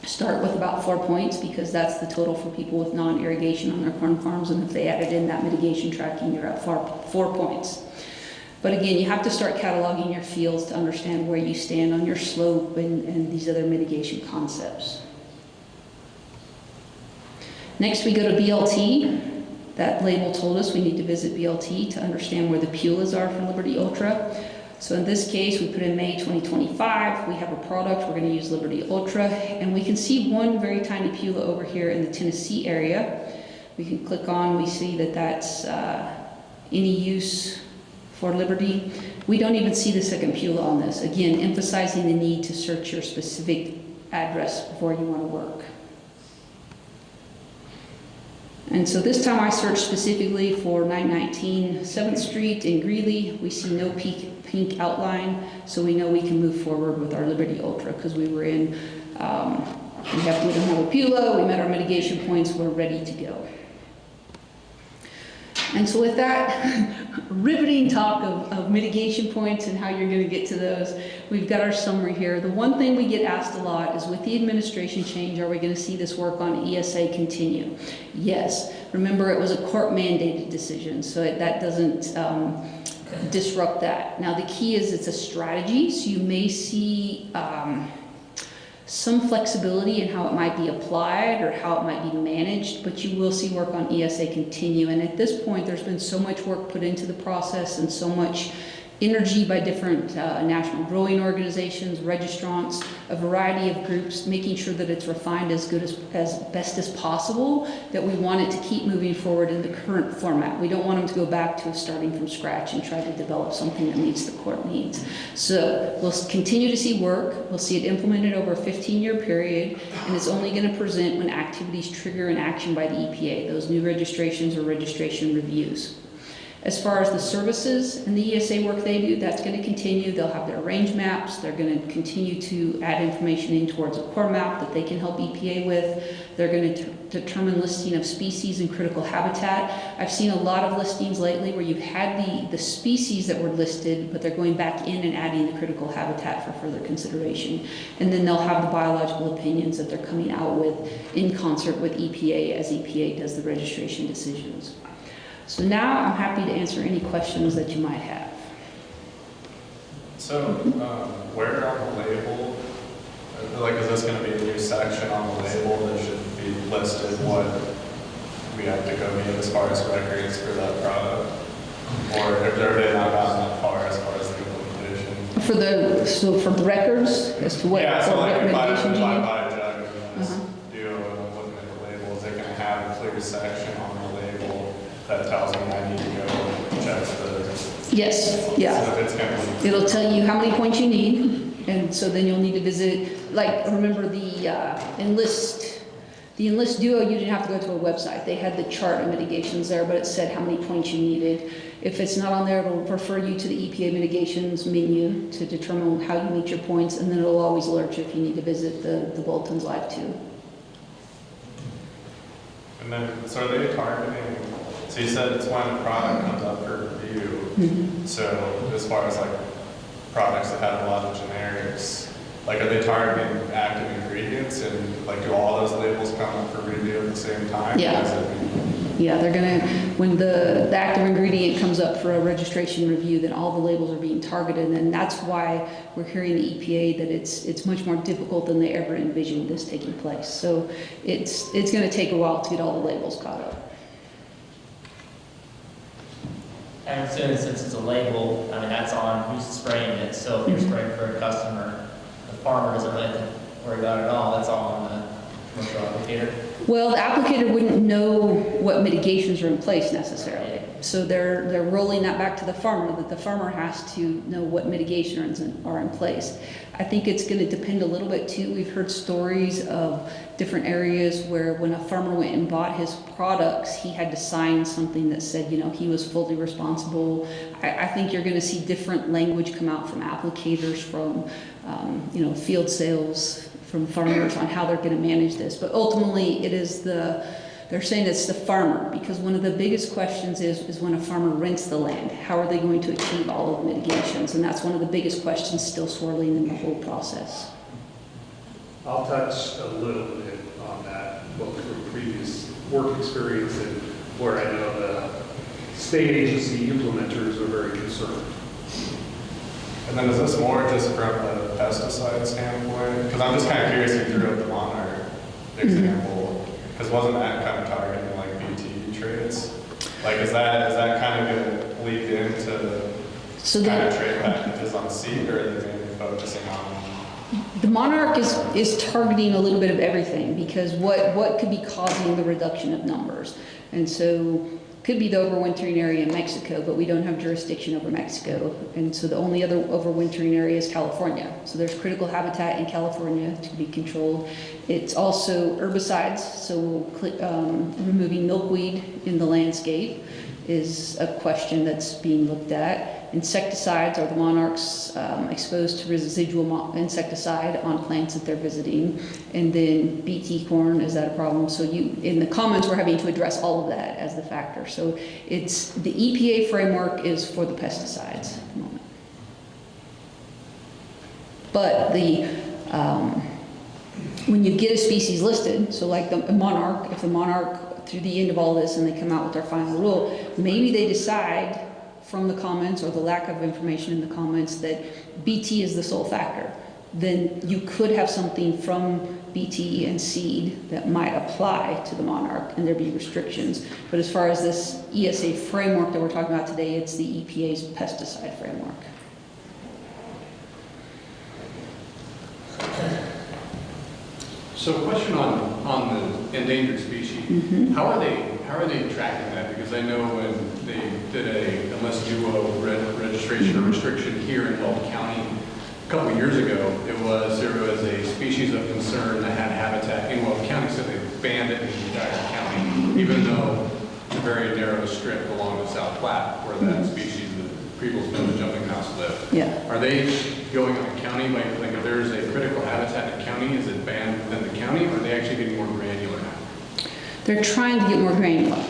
start with about 4 points because that's the total for people with non-irrigation on their corn farms. And if they added in that mitigation tracking, you're at 4 points. But again, you have to start cataloging your fields to understand where you stand on your slope and these other mitigation concepts. Next, we go to BLT. That label told us we need to visit BLT to understand where the PULAs are for Liberty Ultra. So in this case, we put in May 2025. We have a product, we're going to use Liberty Ultra, and we can see one very tiny PULA over here in the Tennessee area. We can click on, we see that that's any use for Liberty. We don't even see the second PULA on this. Again, emphasizing the need to search your specific address before you want to work. And so this time I searched specifically for 919 7th Street in Greeley. We see no pink outline, so we know we can move forward with our Liberty Ultra because we were in, we don't have a PULA, we met our mitigation points, we're ready to go. And so with that riveting talk of mitigation points and how you're going to get to those, we've got our summary here. The one thing we get asked a lot is with the administration change, are we going to see this work on ESA continue? Yes. Remember, it was a court mandated decision, so that doesn't disrupt that. Now the key is it's a strategy, so you may see some flexibility in how it might be applied or how it might be managed, but you will see work on ESA continue. And at this point, there's been so much work put into the process and so much energy by different national growing organizations, registrants, a variety of groups, making sure that it's refined as good as best as possible, that we want it to keep moving forward in the current format. We don't want them to go back to starting from scratch and try to develop something that meets the court needs. So we'll continue to see work. We'll see it implemented over a 15-year period, and it's only going to present when activities trigger an action by the EPA, those new registrations or registration reviews. As far as the services and the ESA work they do, that's going to continue. They'll have their range maps. They're going to continue to add information in towards a core map that they can help EPA with. They're going to determine listing of species and critical habitat. I've seen a lot of listings lately where you've had the species that were listed, but they're going back in and adding the critical habitat for further consideration. And then they'll have the biological opinions that they're coming out with in concert with EPA as EPA does the registration decisions. So now I'm happy to answer any questions that you might have. So, where on the label, like, is this going to be a new section on the label that should be listed what we have to go get as far as records for that product? Or have they not gotten that far as the implementation? For the records as to what, yeah, so like if I recommendations you need? buy a jug of this duo and I'm looking at the label, is it going to have a clear section on the label that tells me I need to go check the... Yes, yeah. So it's going to... It'll tell you how many points you need, and so then you'll need to visit, like, remember the Enlist Duo, you didn't have to go to a website. They had the chart of mitigations there, but it said how many points you needed. If it's not on there, it'll refer you to the EPA mitigations menu to determine how you meet your points, and then it'll always alert you if you need to visit the bulletins live too. And then, so are they targeting... So you said it's when a product comes up for review. So as far as like products that have a lot of generics? Like, are they targeting active ingredients, and like, do all those labels come up for review at the same time? Yeah. Does it- Yeah, they're gonna, when the active ingredient comes up for a registration review, then all the labels are being targeted, and that's why we're hearing the EPA that it's much more difficult than they ever envisioned this taking place. So it's gonna take a while to get all the labels caught up. And assuming since it's a label, I mean, that's on who's spraying it, so if you're spraying for a customer, the farmer doesn't really have to worry about it at all, that's all on the commercial applicator. Well, the applicator wouldn't know what mitigations are in place necessarily. So they're rolling that back to the farmer, that the farmer has to know what mitigations are in place. I think it's gonna depend a little bit too. We've heard stories of different areas where when a farmer went and bought his products, he had to sign something that said, he was fully responsible. I think you're gonna see different language come out from applicators, from, field sales, from farmers on how they're going to manage this. But ultimately, they're saying it's the farmer, because one of the biggest questions is when a farmer rents the land, how are they going to achieve all of the mitigations? And that's one of the biggest questions still swirling in the whole process. I'll touch a little bit on that, both from previous work experience and where I know the state agency implementers are very concerned. And then is this more just from a pesticide standpoint? Because I'm just kind of curious, you threw up the Monarch example, because wasn't that kind of targeting like BT traits? Like, is that kind of going to lead into So kind of the, trade packages on seed, or are they mainly focusing on? the Monarch is targeting a little bit of everything, because what could be causing the reduction of numbers? And so could be the overwintering area in Mexico, but we don't have jurisdiction over Mexico. And so the only other overwintering area is California. So there's critical habitat in California to be controlled. It's also herbicides, so removing milkweed in the landscape is a question that's being looked at. Insecticides, are the monarchs exposed to residual insecticide on plants that they're visiting? And then BT corn, is that a problem? So in the comments, we're having to address all of that as the factor. So it's, the EPA framework is for the pesticides at the moment. But when you get a species listed, so like the monarch, if the monarch through the end of all this and they come out with their final rule, maybe they decide from the comments or the lack of information in the comments that BT is the sole factor. Then you could have something from BT and seed that might apply to the monarch and there'd be restrictions. But as far as this ESA framework that we're talking about today, it's the EPA's pesticide framework. So question on the endangered species. How are they tracking that? Because I know when they did a unless duo registration or restriction here in Weld County a couple of years ago, there was a species of concern that had habitat in Weld County, so they banned it in the entire county, even though it's a very narrow strip along the South Platte where that species, the Prebles Village Jumping Mouse lived. Yeah. Are they going on county, like if there's a critical habitat in a county, is it banned within the county, or are they actually getting more granular now? They're trying to get more granular.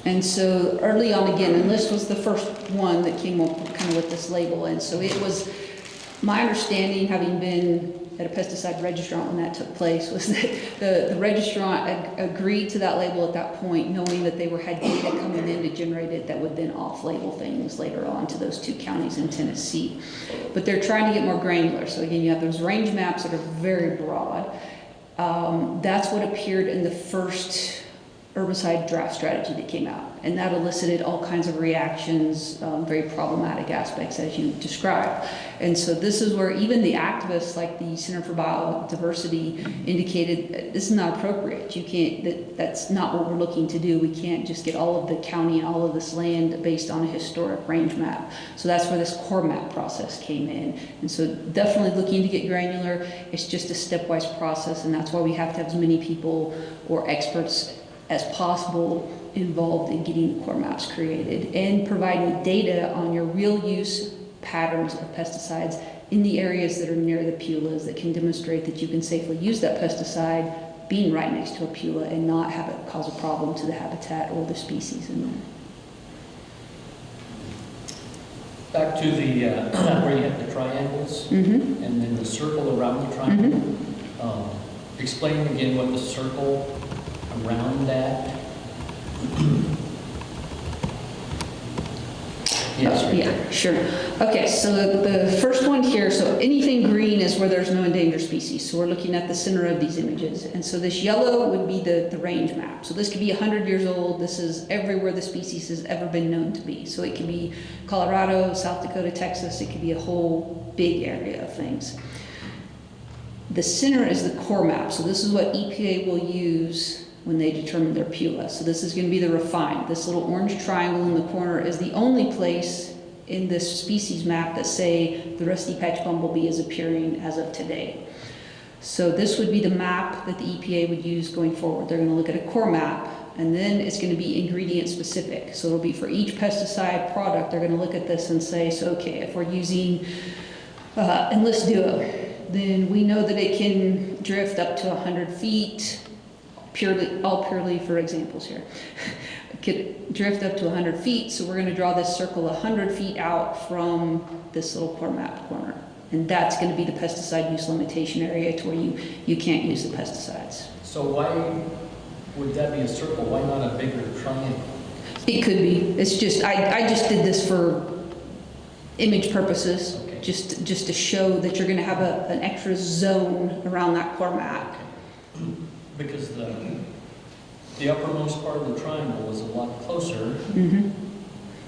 And so early on, again, Enlist was the first one that came up kind of with this label. And so it was, my understanding, having been at a pesticide registrant when that took place, was that the registrant agreed to that label at that point, knowing that they had data coming in to generate it that would then off-label things later on to those two counties in Tennessee. But they're trying to get more granular. So again, you have those range maps that are very broad. That's what appeared in the first herbicide draft strategy that came out. And that elicited all kinds of reactions, very problematic aspects as you described. And so this is where even the activists like the Center for Biodiversity indicated this is not appropriate. You can't, that's not what we're looking to do. We can't just get all of the county and all of this land based on a historic range map. So that's where this core map process came in. And so definitely looking to get granular. It's just a stepwise process, and that's why we have to have as many people or experts as possible involved in getting the core maps created and providing data on your real use patterns of pesticides in the areas that are near the PULAs that can demonstrate that you can safely use that pesticide being right next to a PULA and not have it cause a problem to the habitat or the species in there. Back to the, where you have the triangles, Mm-hmm. and then the circle around the triangle. Explain again what the circle around that. Yes, right there. Yeah, sure. Okay, so the first one here, so anything green is where there's no endangered species. So we're looking at the center of these images. And so this yellow would be the range map. So this could be 100 years old. This is everywhere the species has ever been known to be. So it could be Colorado, South Dakota, Texas. It could be a whole big area of things. The center is the core map. So this is what EPA will use when they determine their PUA. So this is going to be the refined. This little orange triangle in the corner is the only place in this species map that say the rusty patch bumblebee is appearing as of today. So this would be the map that the EPA would use going forward. They're going to look at a core map, and then it's going to be ingredient specific. So it'll be for each pesticide product, they're going to look at this and say, so okay, if we're using Enlist Duo, then we know that it can drift up to 100 feet, all purely for examples here. It could drift up to 100 feet, so we're going to draw this circle 100 feet out from this little core map corner. And that's going to be the pesticide use limitation area to where you can't use the pesticides. So why would that be a circle? Why not a bigger triangle? It could be. It's just, I just did this for image purposes, Okay. just to show that you're going to have an extra zone around that core map. Because the uppermost part of the triangle is a lot closer Mm-hmm.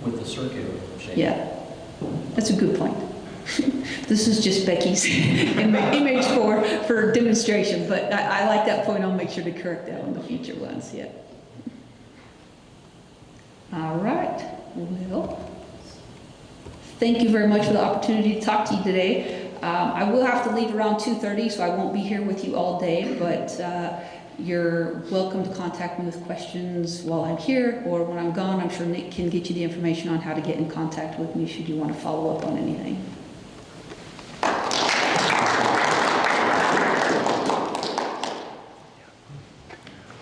with the circular shape. Yeah, that's a good point. This is just Becky's image for demonstration, but I like that point. I'll make sure to correct that on the future ones, yeah. All right, well, thank you very much for the opportunity to talk to you today. I will have to leave around 2:30, so I won't be here with you all day, but you're welcome to contact me with questions while I'm here or when I'm gone. I'm sure Nick can get you the information on how to get in contact with me should you want to follow up on anything.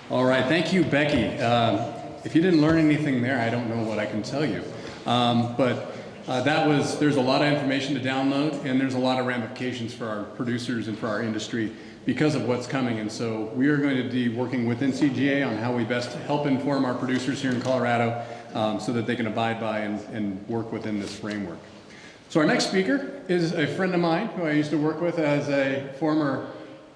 All right, thank you, Becky. If you didn't learn anything there, I don't know what I can tell you. There's a lot of information to download, and there's a lot of ramifications for our producers and for our industry because of what's coming. And so we are going to be working with NCGA on how we best help inform our producers here in Colorado so that they can abide by and work within this framework. So our next speaker is a friend of mine who I used to work with as a former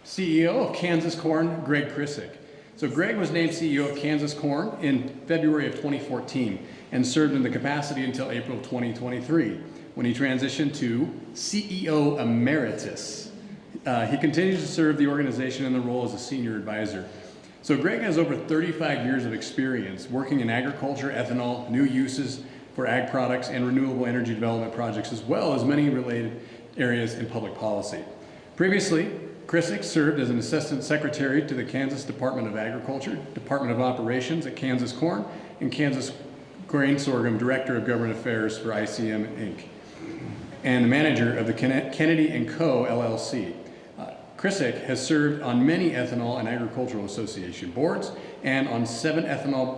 CEO of Kansas Corn, Greg Krisick. So Greg was named CEO of Kansas Corn in February of 2014 and served in the capacity until April of 2023 when he transitioned to CEO Emeritus. He continues to serve the organization in the role as a senior advisor. So Greg has over 35 years of experience working in agriculture, ethanol, new uses for ag products, and renewable energy development projects, as well as many related areas in public policy. Previously, Krisick served as an assistant secretary to the Kansas Department of Agriculture, Department of Operations at Kansas Corn, and Kansas Grain Sorghum Director of Government Affairs for ICM Inc., and the manager of the Kennedy & Co. LLC. Krisick has served on many ethanol and agricultural association boards and on 7 ethanol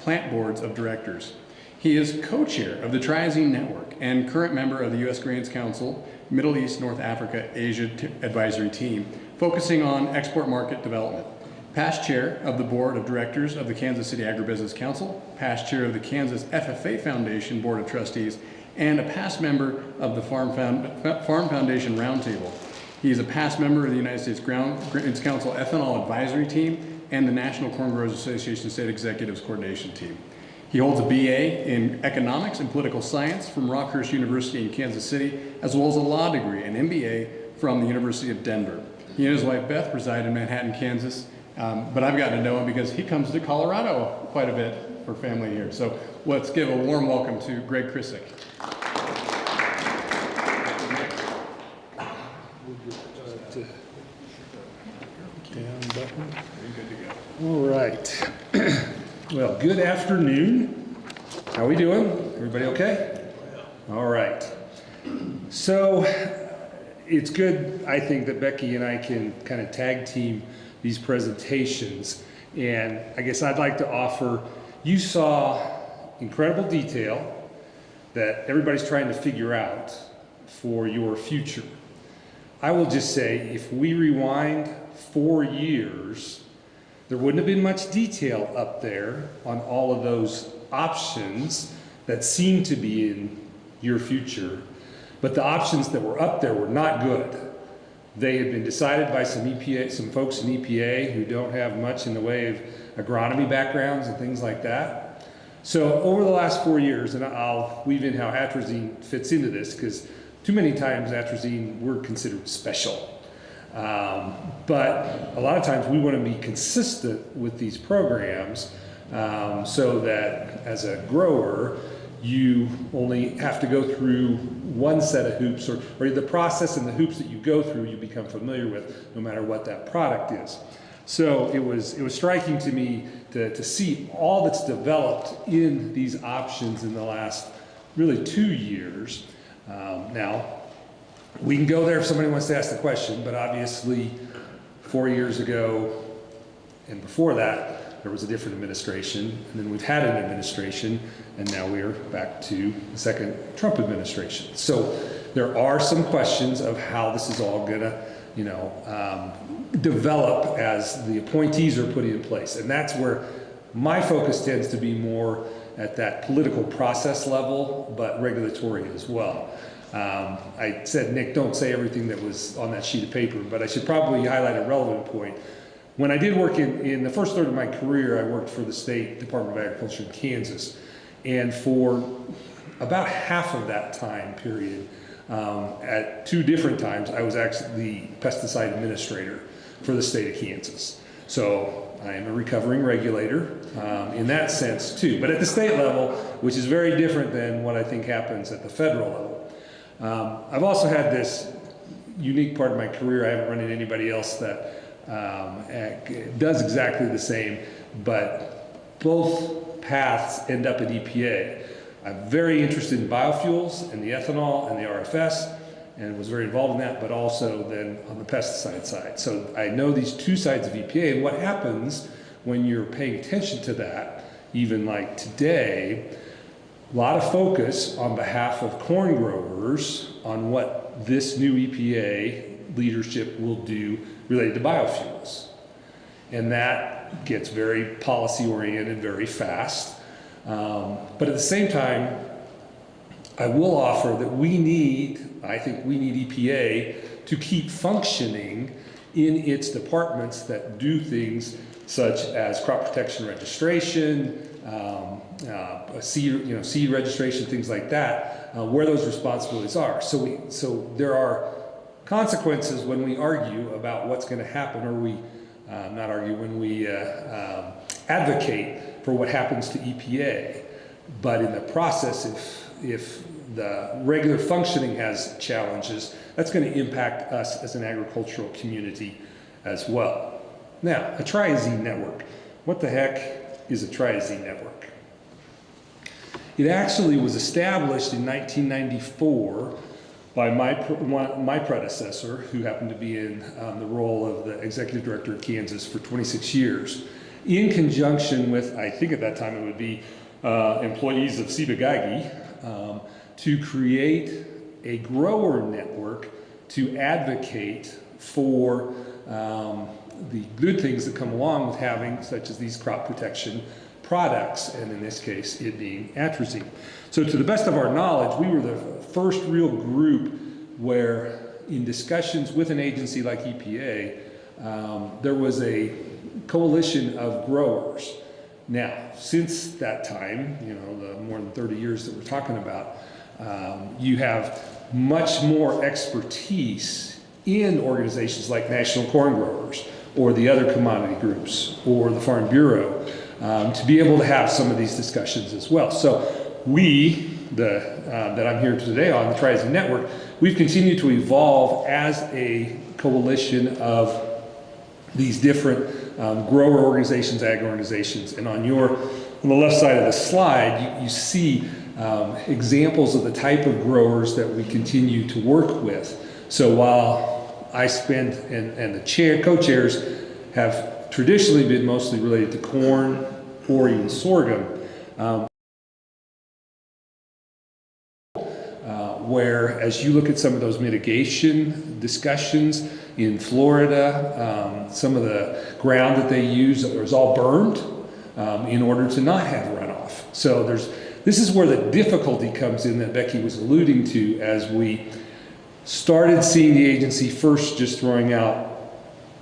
plant boards of directors. He is co-chair of the Triazine Network and current member of the U.S. Grains Council Middle East, North Africa, Asia Advisory Team, focusing on export market development. Past chair of the board of directors of the Kansas City Agribusiness Council, past chair of the Kansas FFA Foundation Board of Trustees, and a past member of the Farm Foundation Roundtable. He is a past member of the United States Grains Council Ethanol Advisory Team and the National Corn Growers Association State Executives Coordination Team. He holds a BA in Economics and Political Science from Rockhurst University in Kansas City, as well as a law degree, an MBA from the University of Denver. He and his wife Beth reside in Manhattan, Kansas, but I've gotten to know him because he comes to Colorado quite a bit for family here. So let's give a warm welcome to Greg Krisick. All right. Well, good afternoon. How we doing? Everybody okay? All right. So it's good, I think, that Becky and I can kind of tag team these presentations. And I guess I'd like to offer, you saw incredible detail that everybody's trying to figure out for your future. I will just say, if we rewind 4 years, there wouldn't have been much detail up there on all of those options that seem to be in your future, but the options that were up there were not good. They had been decided by some folks in EPA who don't have much in the way of agronomy backgrounds and things like that. So over the last 4 years, and I'll weave in how atrazine fits into this, because too many times atrazine, we're considered special. But a lot of times we want to be consistent with these programs, so that as a grower, you only have to go through one set of hoops, or the process and the hoops that you go through you become familiar with, no matter what that product is. So it was striking to me to see all that's developed in these options in the last really 2 years. Now, we can go there if somebody wants to ask the question, but obviously 4 years ago and before that, there was a different administration, and then we've had an administration, and now we're back to the second Trump administration. So there are some questions of how this is all gonna, develop as the appointees are put in place. And that's where my focus tends to be more at that political process level, but regulatory as well. I said, Nick, don't say everything that was on that sheet of paper, but I should probably highlight a relevant point. When I did work in the first third of my career, I worked for the State Department of Agriculture in Kansas. And for about half of that time period, at 2 different times, I was actually the pesticide administrator for the state of Kansas. So I am a recovering regulator in that sense too, but at the state level, which is very different than what I think happens at the federal level. I've also had this unique part of my career. I haven't run into anybody else that does exactly the same, but both paths end up at EPA. I'm very interested in biofuels and the ethanol and the RFS, and was very involved in that, but also then on the pesticide side. So I know these 2 sides of EPA, and what happens when you're paying attention to that, even like today, a lot of focus on behalf of corn growers on what this new EPA leadership will do related to biofuels. And that gets very policy oriented very fast. But at the same time, I will offer that I think we need EPA to keep functioning in its departments that do things such as crop protection registration, seed registration, things like that, where those responsibilities are. So there are consequences when we argue about what's going to happen, or when we advocate for what happens to EPA. But in the process, if the regular functioning has challenges, that's going to impact us as an agricultural community as well. Now, a triazine network. What the heck is a triazine network? It actually was established in 1994 by my predecessor, who happened to be in the role of the executive director of Kansas for 26 years, in conjunction with, I think at that time it would be employees of Ciba-Geigy, to create a grower network to advocate for the good things that come along with having, such as these crop protection products, and in this case, it being atrazine. So to the best of our knowledge, we were the first real group where, in discussions with an agency like EPA, there was a coalition of growers. Now, since that time, the more than 30 years that we're talking about, you have much more expertise in organizations like National Corn Growers, or the other commodity groups, or the Farm Bureau, to be able to have some of these discussions as well. So we, that I'm here today on, the Triazine Network, we've continued to evolve as a coalition of these different grower organizations, ag organizations. And on the left side of the slide, you see examples of the type of growers that we continue to work with. So while I spend, and the co-chairs have traditionally been mostly related to corn or even sorghum, where as you look at some of those mitigation discussions in Florida, some of the ground that they use is all burned in order to not have runoff. So this is where the difficulty comes in that Becky was alluding to as we started seeing the agency first just throwing out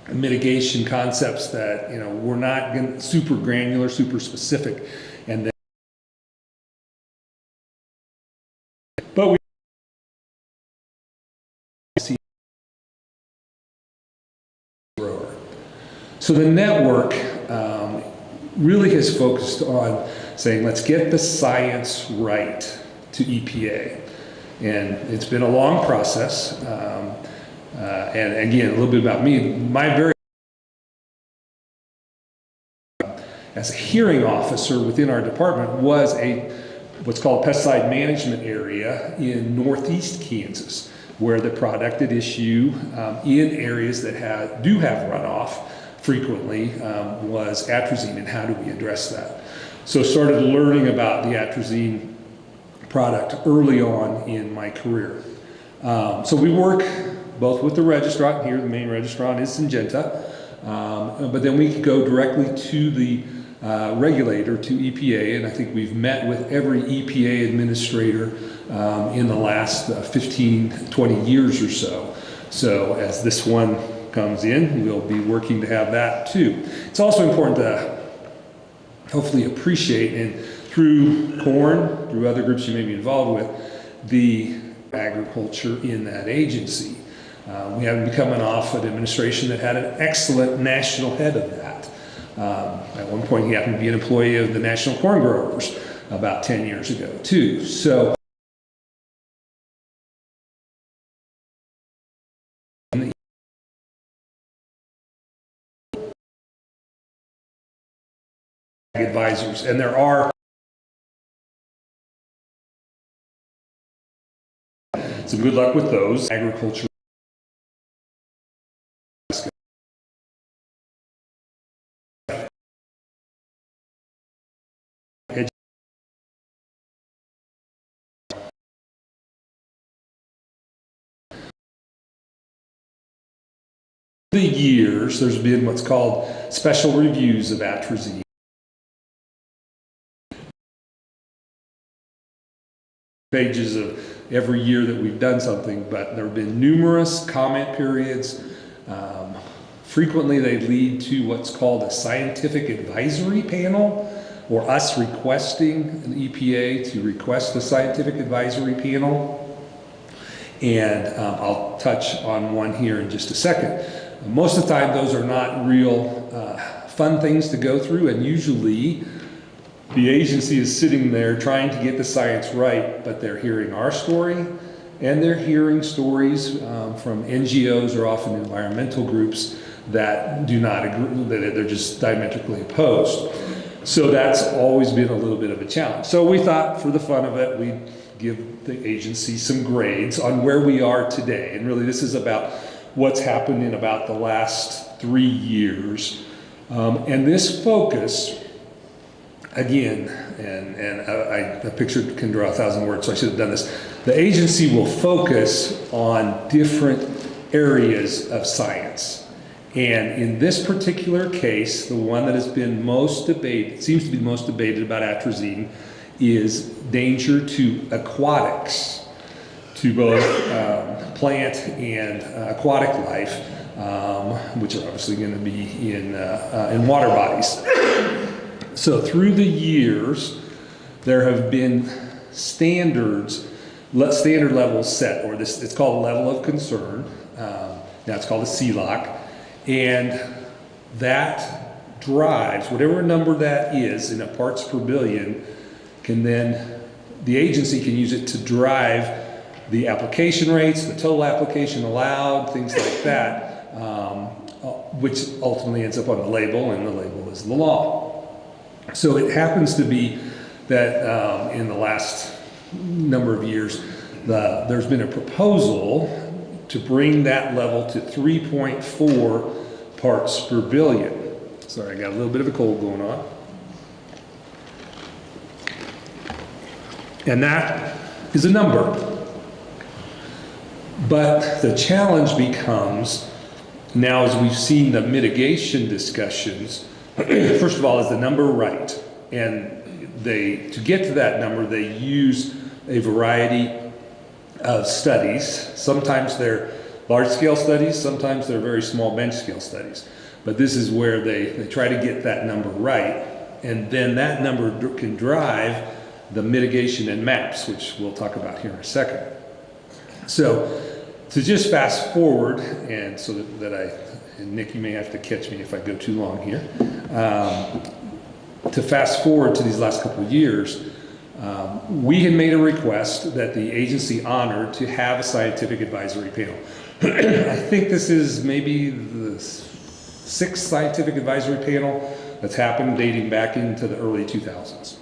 mitigation concepts that, you know, we're not going super granular, super specific, and then but we see grower. So the network really has focused on saying, let's get the science right to EPA. And it's been a long process. And again, a little bit about me. As a hearing officer within our department was what's called a pesticide management area in northeast Kansas, where the product at issue in areas that do have runoff frequently was atrazine, and how do we address that? So started learning about the atrazine product early on in my career. So we work both with the registrant here, the main registrant is Syngenta, but then we could go directly to the regulator, to EPA, and I think we've met with every EPA administrator in the last 15, 20 years or so. So as this one comes in, we'll be working to have that too. It's also important to hopefully appreciate, and through corn, through other groups you may be involved with, the agriculture in that agency. We haven't been coming off an administration that had an excellent national head of that. At one point, he happened to be an employee of the National Corn Growers about 10 years ago, too. So, advisors, and there are so good luck with those. Agriculture. The years, there's been what's called special reviews of atrazine. Pages of every year that we've done something, but there have been numerous comment periods. Frequently they lead to what's called a scientific advisory panel, or us requesting an EPA to request a scientific advisory panel. And I'll touch on one here in just a second. Most of the time those are not real fun things to go through, and usually the agency is sitting there trying to get the science right, but they're hearing our story, and they're hearing stories from NGOs or often environmental groups that do not agree, that they're just diametrically opposed. So that's always been a little bit of a challenge. So we thought, for the fun of it, we'd give the agency some grades on where we are today. And really this is about what's happened in about the last 3 years. And this focus, again, and a picture can draw 1,000 words, so I should have done this. The agency will focus on different areas of science. And in this particular case, the one that has been most debated, seems to be the most debated about atrazine, is danger to aquatics, to both plant and aquatic life, which are obviously going to be in water bodies. So through the years, there have been standard levels set, or this, it's called a level of concern. Now it's called a CLOC, and that drives, whatever number that is in a parts per billion, the agency can use it to drive the application rates, the total application allowed, things like that, which ultimately ends up on the label, and the label is the law. So it happens to be that in the last number of years, there's been a proposal to bring that level to 3.4 parts per billion. Sorry, I got a little bit of a cold going on. And that is a number. But the challenge becomes, now as we've seen the mitigation discussions, first of all, is the number right? And to get to that number, they use a variety of studies. Sometimes they're large-scale studies, sometimes they're very small bench-scale studies. But this is where they try to get that number right, and then that number can drive the mitigation and maps, which we'll talk about here in a second. So to just fast forward, and so and Nick, you may have to catch me if I go too long here. To fast forward to these last couple of years, we had made a request that the agency honor to have a scientific advisory panel. I think this is maybe the 6th scientific advisory panel that's happened dating back into the early 2000s.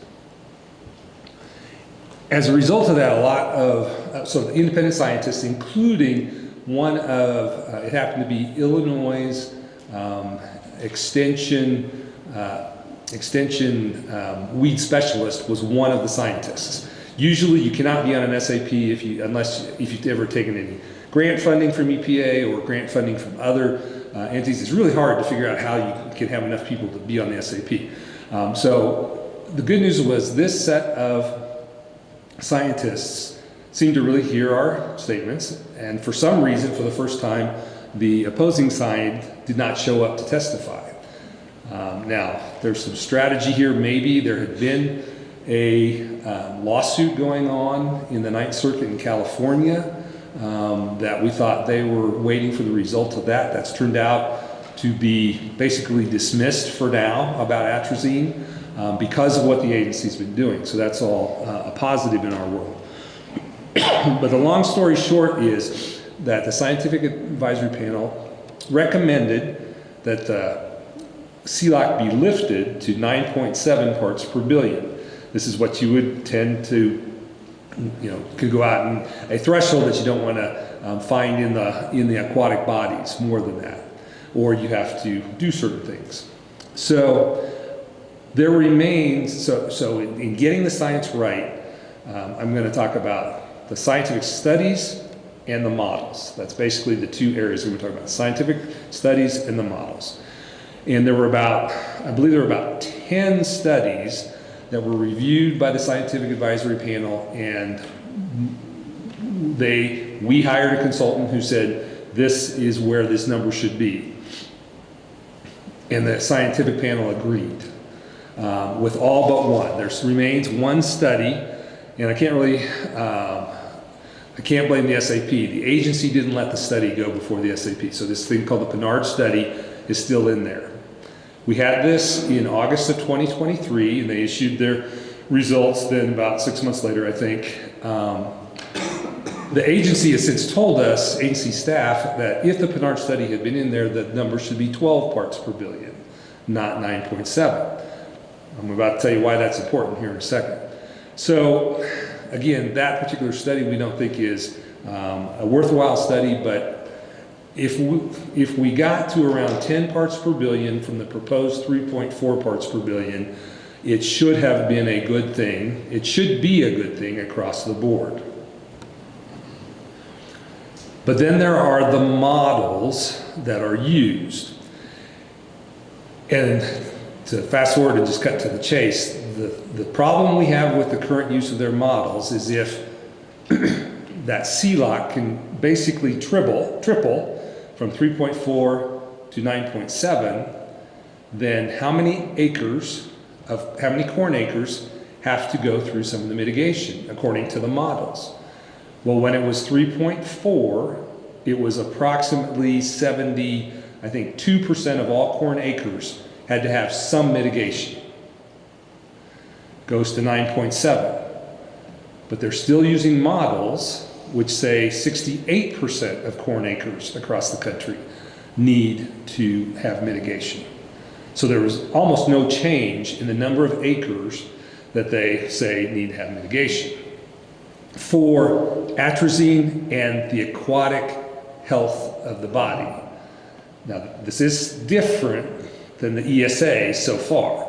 As a result of that, a lot of the independent scientists, including one of, it happened to be Illinois' extension weed specialist, was one of the scientists. Usually you cannot be on an SAP if you've ever taken any grant funding from EPA or grant funding from other entities. It's really hard to figure out how you can have enough people to be on the SAP. So the good news was this set of scientists seemed to really hear our statements, and for some reason, for the first time, the opposing side did not show up to testify. Now, there's some strategy here. Maybe there had been a lawsuit going on in the Ninth Circuit in California that we thought they were waiting for the result of that. That's turned out to be basically dismissed for now about atrazine because of what the agency's been doing. So that's all a positive in our world. But the long story short is that the scientific advisory panel recommended that the CLOC be lifted to 9.7 parts per billion. This is what you would tend to, could go out and a threshold that you don't want to find in the aquatic bodies, more than that, or you have to do certain things. So there remains, so in getting the science right, I'm going to talk about the scientific studies and the models. That's basically the two areas we're talking about: scientific studies and the models. And there were I believe there were about 10 studies that were reviewed by the scientific advisory panel, and we hired a consultant who said this is where this number should be. And the scientific panel agreed with all but one. There remains one study, and I can't blame the SAP. The agency didn't let the study go before the SAP. So this thing called the PNARD study is still in there. We had this in August of 2023, and they issued their results then about 6 months later, I think. The agency has since told us, agency staff, that if the PNARD study had been in there, the number should be 12 parts per billion, not 9.7. I'm about to tell you why that's important here in a second. So again, that particular study we don't think is a worthwhile study, but if we got to around 10 parts per billion from the proposed 3.4 parts per billion, it should have been a good thing. It should be a good thing across the board. But then there are the models that are used. And to fast forward and just cut to the chase, the problem we have with the current use of their models is if that CLOC can basically triple from 3.4 to 9.7, then how many corn acres have to go through some of the mitigation according to the models? Well, when it was 3.4, it was approximately 2% of all corn acres had to have some mitigation. Goes to 9.7. But they're still using models which say 68% of corn acres across the country need to have mitigation. So there was almost no change in the number of acres that they say need to have mitigation for atrazine and the aquatic health of the body. Now, this is different than the ESA so far.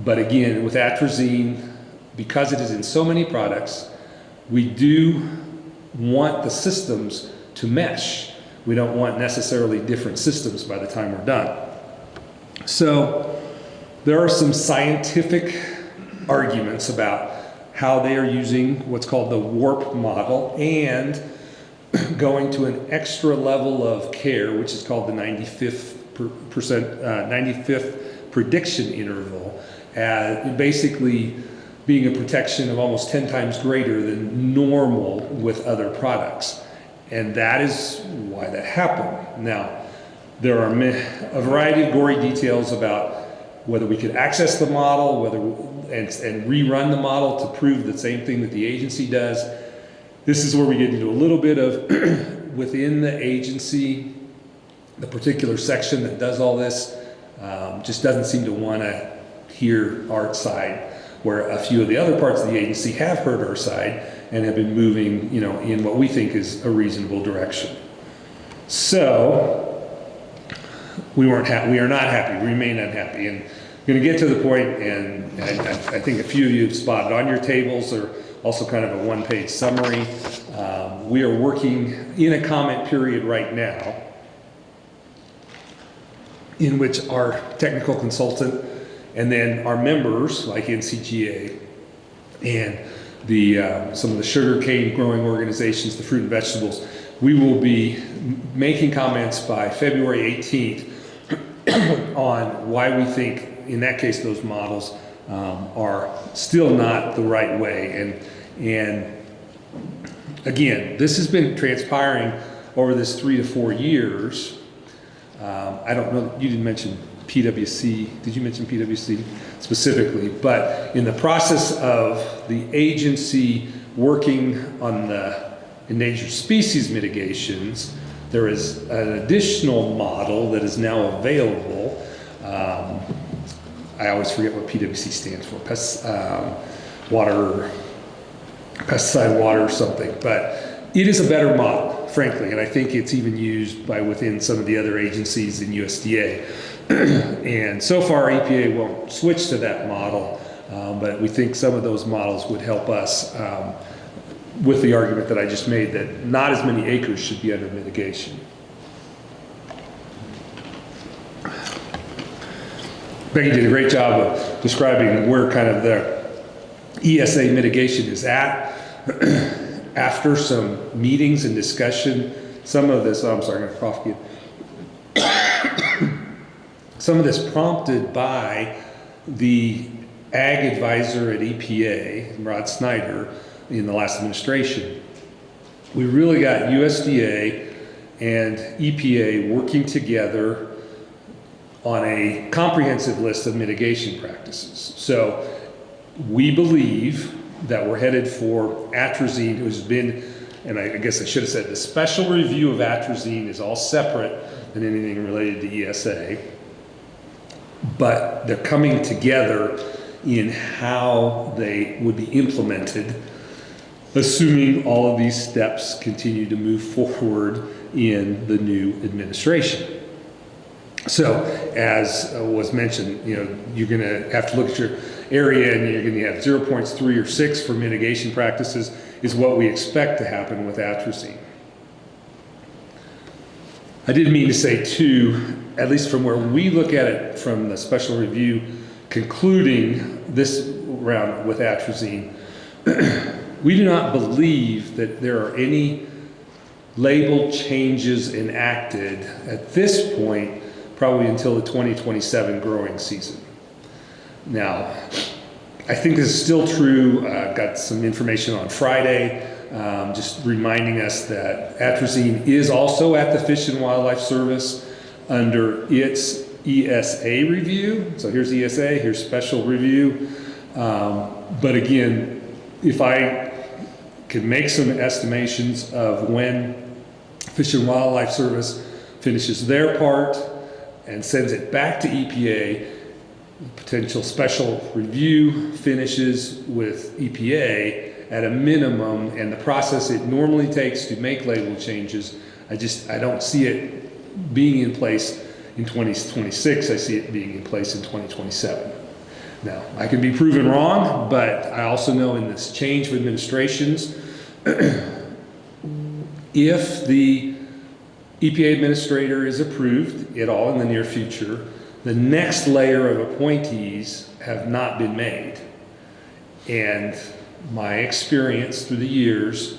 But again, with atrazine, because it is in so many products, we do want the systems to mesh. We don't want necessarily different systems by the time we're done. So there are some scientific arguments about how they are using what's called the warp model and going to an extra level of care, which is called the 95th prediction interval, basically being a protection of almost 10 times greater than normal with other products. And that is why that happened. Now, there are a variety of gory details about whether we could access the model, and rerun the model to prove the same thing that the agency does. This is where we get into a little bit of within the agency, the particular section that does all this just doesn't seem to want to hear our side, where a few of the other parts of the agency have heard our side and have been moving, in what we think is a reasonable direction. So we are not happy, we remain unhappy, and I'm going to get to the point, and I think a few of you have spotted on your tables, or also kind of a one-page summary. We are working in a comment period right now in which our technical consultant and then our members, like NCGA, and some of the sugar cane growing organizations, the fruit and vegetables, we will be making comments by February 18th on why we think, in that case, those models are still not the right way. And again, this has been transpiring over this 3 to 4 years. I don't know, you didn't mention PwC. Did you mention PwC specifically? But in the process of the agency working on the endangered species mitigations, there is an additional model that is now available. I always forget what PwC stands for, pesticide water something, but it is a better model, frankly, and I think it's even used within some of the other agencies in USDA. And so far, EPA won't switch to that model, but we think some of those models would help us with the argument that I just made, that not as many acres should be under mitigation. Becky did a great job of describing where kind of the ESA mitigation is at. After some meetings and discussion, some of this, I'm sorry, I'm gonna cough again. Some of this prompted by the ag advisor at EPA, Rod Snyder, in the last administration. We really got USDA and EPA working together on a comprehensive list of mitigation practices. So we believe that we're headed for atrazine, who's been, and I guess I should have said, the special review of atrazine is all separate than anything related to ESA, but they're coming together in how they would be implemented, assuming all of these steps continue to move forward in the new administration. So, as was mentioned, you're going to have to look at your area, and you're going to have 0.3 or 6 for mitigation practices is what we expect to happen with atrazine. I didn't mean to say too, at least from where we look at it from the special review concluding this round with atrazine, we do not believe that there are any label changes enacted at this point, probably until the 2027 growing season. Now, I think this is still true. I've got some information on Friday, just reminding us that atrazine is also at the Fish and Wildlife Service under its ESA review. So here's ESA, here's special review. But again, if I could make some estimations of when Fish and Wildlife Service finishes their part and sends it back to EPA, potential special review finishes with EPA at a minimum, and the process it normally takes to make label changes, I don't see it being in place in 2026. I see it being in place in 2027. Now, I can be proven wrong, but I also know in this change of administrations, If the EPA administrator is approved at all in the near future, the next layer of appointees have not been made. And my experience through the years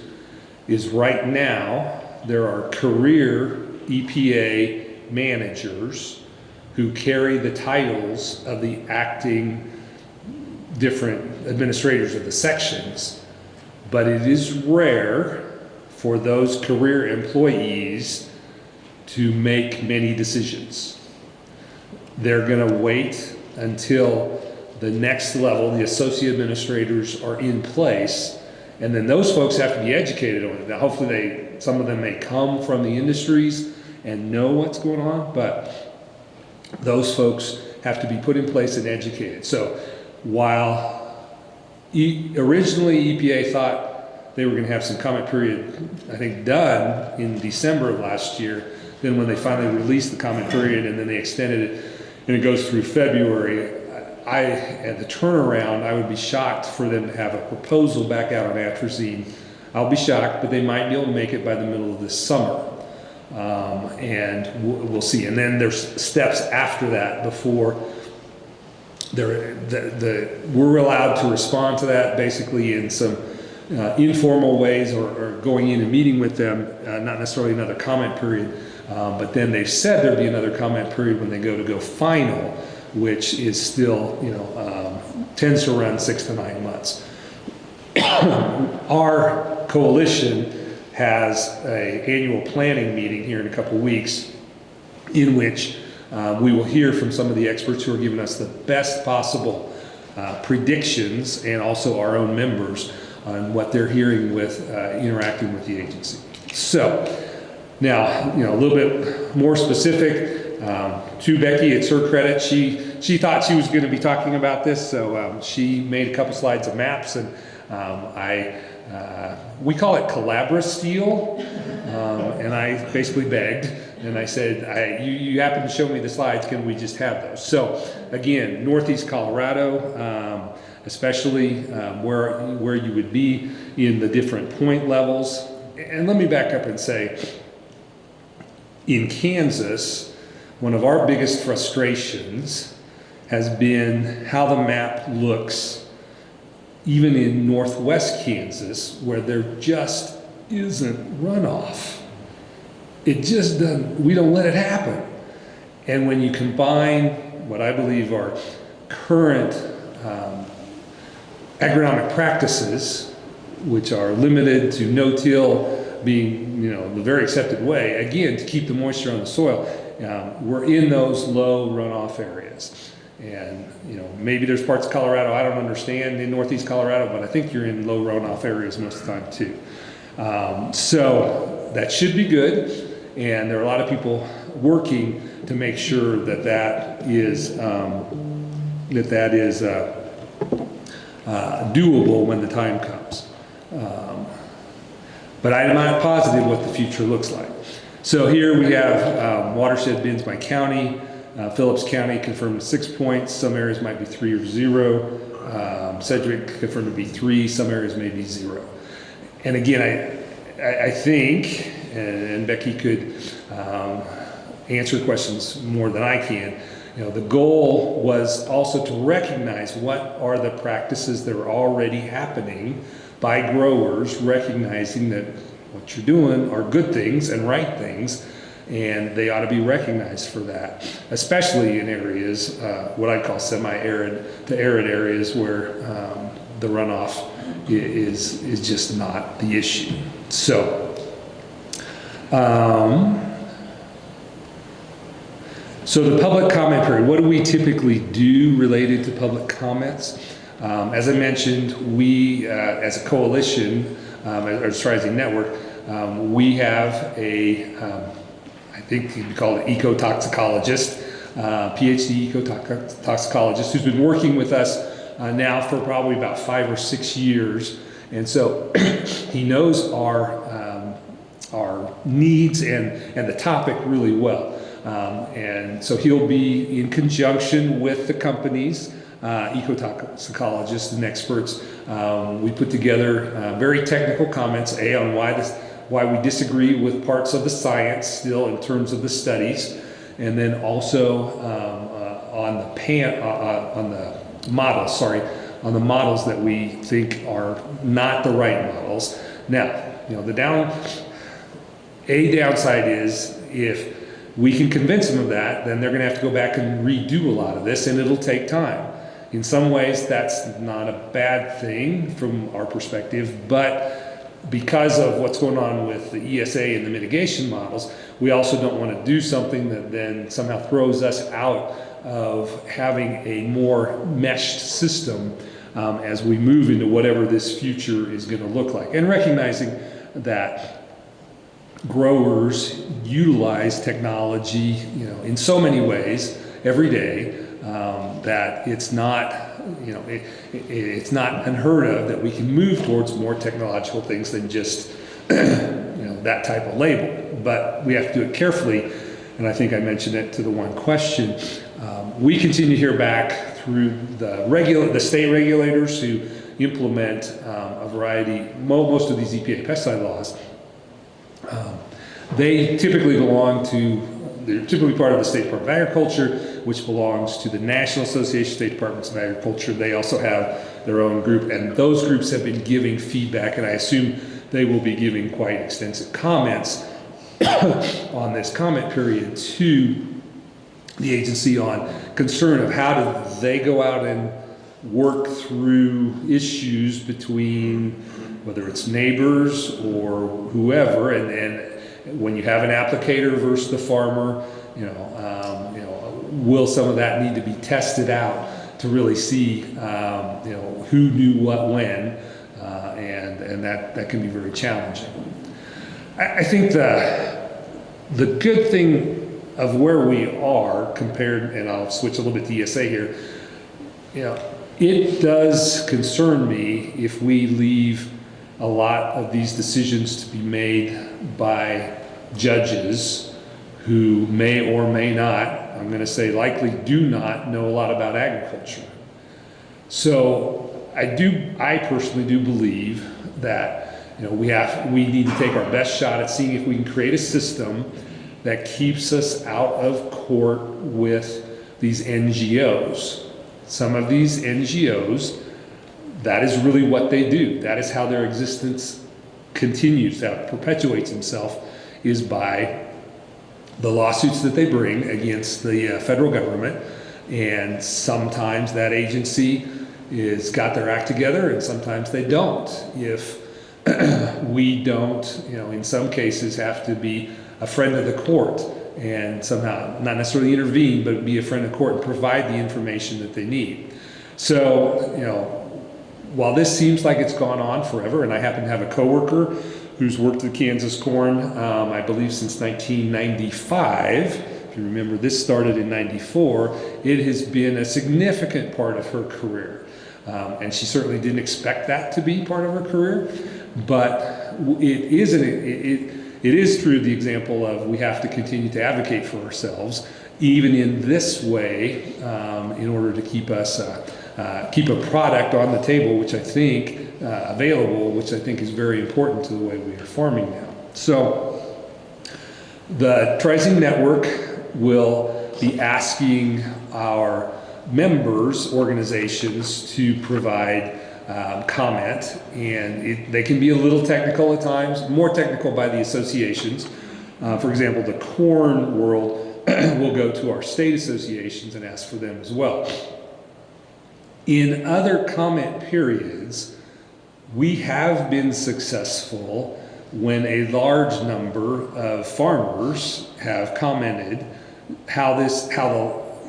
is right now, there are career EPA managers who carry the titles of the acting different administrators of the sections, but it is rare for those career employees to make many decisions. They're gonna wait until the next level, the associate administrators are in place, and then those folks have to be educated on it. Now, hopefully some of them may come from the industries and know what's going on, but those folks have to be put in place and educated. So while originally EPA thought they were gonna have some comment period, I think, done in December of last year, then when they finally released the comment period and then they extended it and it goes through February, at the turnaround, I would be shocked for them to have a proposal back out on atrazine. I'll be shocked, but they might be able to make it by the middle of this summer. And we'll see. And then there's steps after that before we're allowed to respond to that basically in some informal ways or going in and meeting with them, not necessarily another comment period, but then they've said there'd be another comment period when they go final, which is still, tends to run 6 to 9 months. Our coalition has an annual planning meeting here in a couple weeks in which we will hear from some of the experts who are giving us the best possible predictions, and also our own members on what they're hearing with interacting with the agency. So now, a little bit more specific, to Becky, it's her credit. She thought she was going to be talking about this, so she made a couple slides of maps, and we call it Calabrasteel, and I basically begged, and I said, you happen to show me the slides, can we just have those? So again, Northeast Colorado, especially where you would be in the different point levels. And let me back up and say, in Kansas, one of our biggest frustrations has been how the map looks even in northwest Kansas, where there just isn't runoff. It just doesn't, we don't let it happen. And when you combine what I believe are current agronomic practices, which are limited to no-till being, the very accepted way, again, to keep the moisture on the soil, we're in those low runoff areas. And, maybe there's parts of Colorado I don't understand in Northeast Colorado, but I think you're in low runoff areas most of the time too. So that should be good. And there are a lot of people working to make sure that that is doable when the time comes. But I'm not positive what the future looks like. So here we have watershed bins by county. Phillips County confirmed 6 points. Some areas might be 3 or 0. Sedgwick confirmed to be 3. Some areas may be 0. And again, I think, and Becky could answer questions more than I can, the goal was also to recognize what are the practices that are already happening by growers, recognizing that what you're doing are good things and right things, and they ought to be recognized for that, especially in areas, what I call semi-arid to arid areas where the runoff is just not the issue. So, so the public comment period, what do we typically do related to public comments? As I mentioned, we, as a coalition, as Rising Network, we have a, I think you'd call it ecotoxicologist, PhD ecotoxicologist, who's been working with us now for probably about 5 or 6 years. And so he knows our needs and the topic really well. And so he'll be in conjunction with the companies, ecotoxicologists and experts. We put together very technical comments, on why why we disagree with parts of the science still in terms of the studies, and then also on the models that we think are not the right models. Now, the downside is if we can convince them of that, then they're going to have to go back and redo a lot of this, and it'll take time. In some ways, that's not a bad thing from our perspective, but because of what's going on with the ESA and the mitigation models, we also don't want to do something that then somehow throws us out of having a more meshed system as we move into whatever this future is going to look like. And recognizing that growers utilize technology, in so many ways every day, that it's not, it's not unheard of that we can move towards more technological things than just, that type of label. But we have to do it carefully, and I think I mentioned it to the one question. We continue to hear back through the state regulators who implement a variety, most of these EPA pesticide laws. They typically they're typically part of the State Department of Agriculture, which belongs to the National Association of State Departments of Agriculture. They also have their own group, and those groups have been giving feedback, and I assume they will be giving quite extensive comments on this comment period to the agency on concern of how do they go out and work through issues between whether it's neighbors or whoever, and when you have an applicator versus the farmer, will some of that need to be tested out to really see, who knew what when, and that can be very challenging. I think the good thing of where we are compared, and I'll switch a little bit to ESA here, it does concern me if we leave a lot of these decisions to be made by judges who may or may not, I'm going to say likely do not know a lot about agriculture. So I personally do believe that we need to take our best shot at seeing if we can create a system that keeps us out of court with these NGOs. Some of these NGOs, that is really what they do. That is how their existence continues, that perpetuates itself, is by the lawsuits that they bring against the federal government. And sometimes that agency is got their act together, and sometimes they don't. If we don't, in some cases have to be a friend of the court and somehow not necessarily intervene, but be a friend of the court and provide the information that they need. So, while this seems like it's gone on forever, and I happen to have a coworker who's worked at Kansas Corn, I believe since 1995. If you remember, this started in 94. It has been a significant part of her career. And she certainly didn't expect that to be part of her career, but it is through the example of we have to continue to advocate for ourselves, even in this way, in order to keep us keep a product on the table, which I think available, which I think is very important to the way we are farming now. So the Tri-Zinc Network will be asking our members organizations to provide comment, and they can be a little technical at times, more technical by the associations. For example, the corn world will go to our state associations and ask for them as well. In other comment periods, we have been successful when a large number of farmers have commented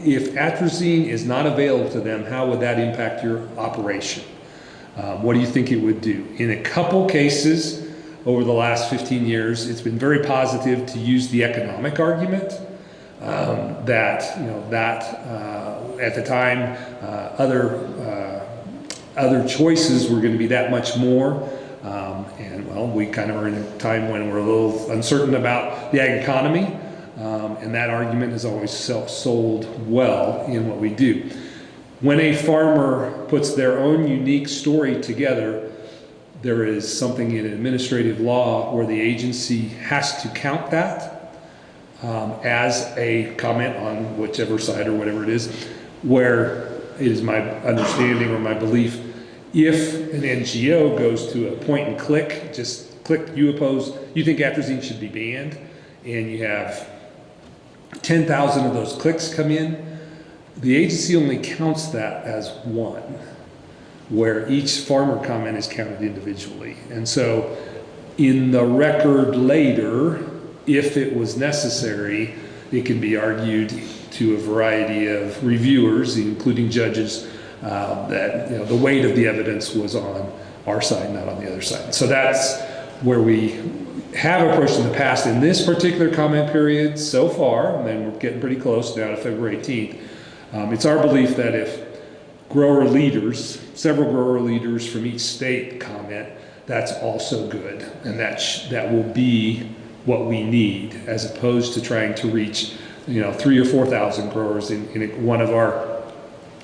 if atrazine is not available to them, how would that impact your operation? What do you think it would do? In a couple cases over the last 15 years, it's been very positive to use the economic argument that at the time other choices were going to be that much more. We kind of are in a time when we're a little uncertain about the ag economy, and that argument is always sold well in what we do. When a farmer puts their own unique story together, there is something in administrative law where the agency has to count that as a comment on whichever side or whatever it is, where it is my understanding or my belief, if an NGO goes to a point and click, just click, you oppose, you think atrazine should be banned, and you have 10,000 of those clicks come in, the agency only counts that as one, where each farmer comment is counted individually. And so in the record later, if it was necessary, it can be argued to a variety of reviewers, including judges, that the weight of the evidence was on our side, not on the other side. So that's where we have approached in the past. In this particular comment period so far, and then we're getting pretty close now to February 18th, it's our belief that if grower leaders, several grower leaders from each state comment, that's also good. And that will be what we need, as opposed to trying to reach 3,000 or 4,000 growers in one of our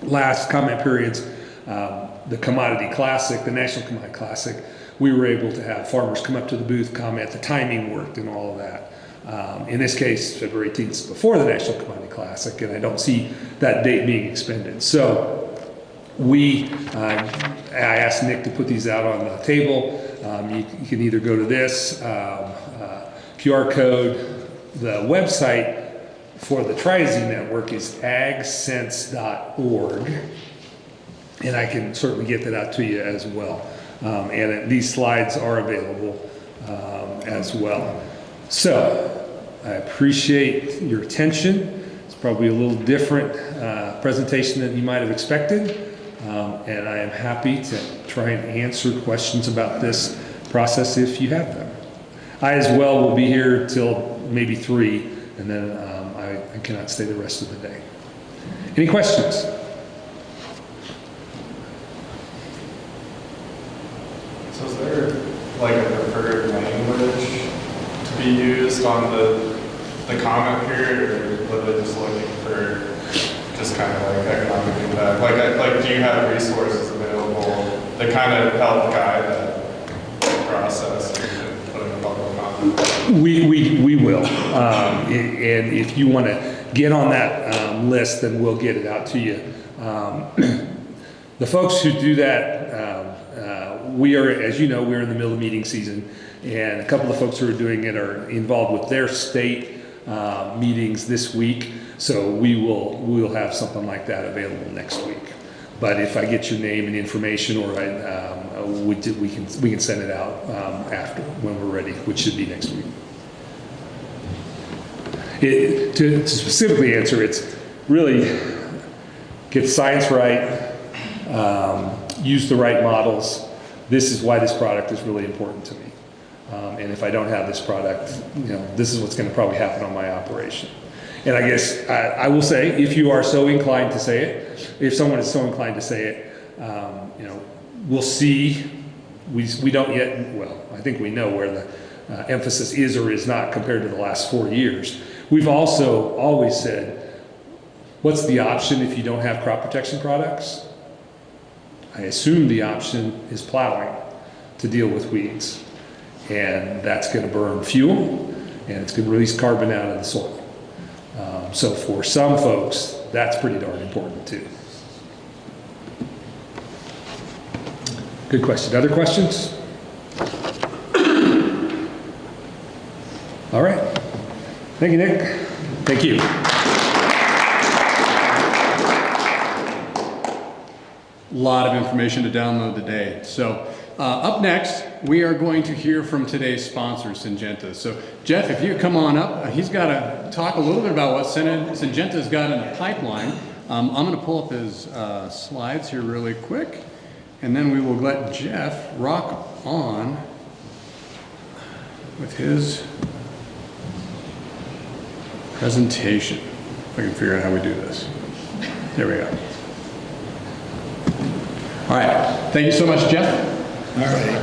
last comment periods, the Commodity Classic, the National Commodity Classic. We were able to have farmers come up to the booth, comment, the timing worked and all of that. In this case, February 18th is before the National Commodity Classic, and I don't see that date being expended. So I asked Nick to put these out on the table. You can either go to this QR code. The website for the Triazine Network is agsense.org, and I can certainly get that out to you as well. And these slides are available as well. So I appreciate your attention. It's probably a little different presentation than you might have expected. And I am happy to try and answer questions about this process if you have them. I as well will be here till maybe 3, and then I cannot stay the rest of the day. Any questions? So is there like a preferred language to be used on the comment period, or are they just looking for just kind of like economic impact? Like do you have resources available that kind of help guide that process and put in a public comment? We will. And if you want to get on that list, then we'll get it out to you. The folks who do that, we are, as you know, we're in the middle of meeting season, and a couple of folks who are doing it are involved with their state meetings this week. So we will have something like that available next week. But if I get your name and information, or we can send it out after, when we're ready, which should be next week. To specifically answer, it's really get the science right, use the right models. This is why this product is really important to me. And if I don't have this product, this is what's going to probably happen on my operation. And I guess I will say, if you are so inclined to say it, if someone is so inclined to say it, we'll see. We don't yet, well, I think we know where the emphasis is or is not compared to the last 4 years. We've also always said, what's the option if you don't have crop protection products? I assume the option is plowing to deal with weeds. And that's going to burn fuel, and it's going to release carbon out of the soil. So for some folks, that's pretty darn important too. Good question. Other questions? All right. Thank you, Nick. Thank you. A lot of information to download today. So up next, we are going to hear from today's sponsor, Syngenta. So Jeff, if you come on up, he's got to talk a little bit about what Syngenta's got in the pipeline. I'm going to pull up his slides here really quick, and then we will let Jeff rock on with his presentation. If I can figure out how we do this. There we go. All right. Thank you so much, Jeff. All right.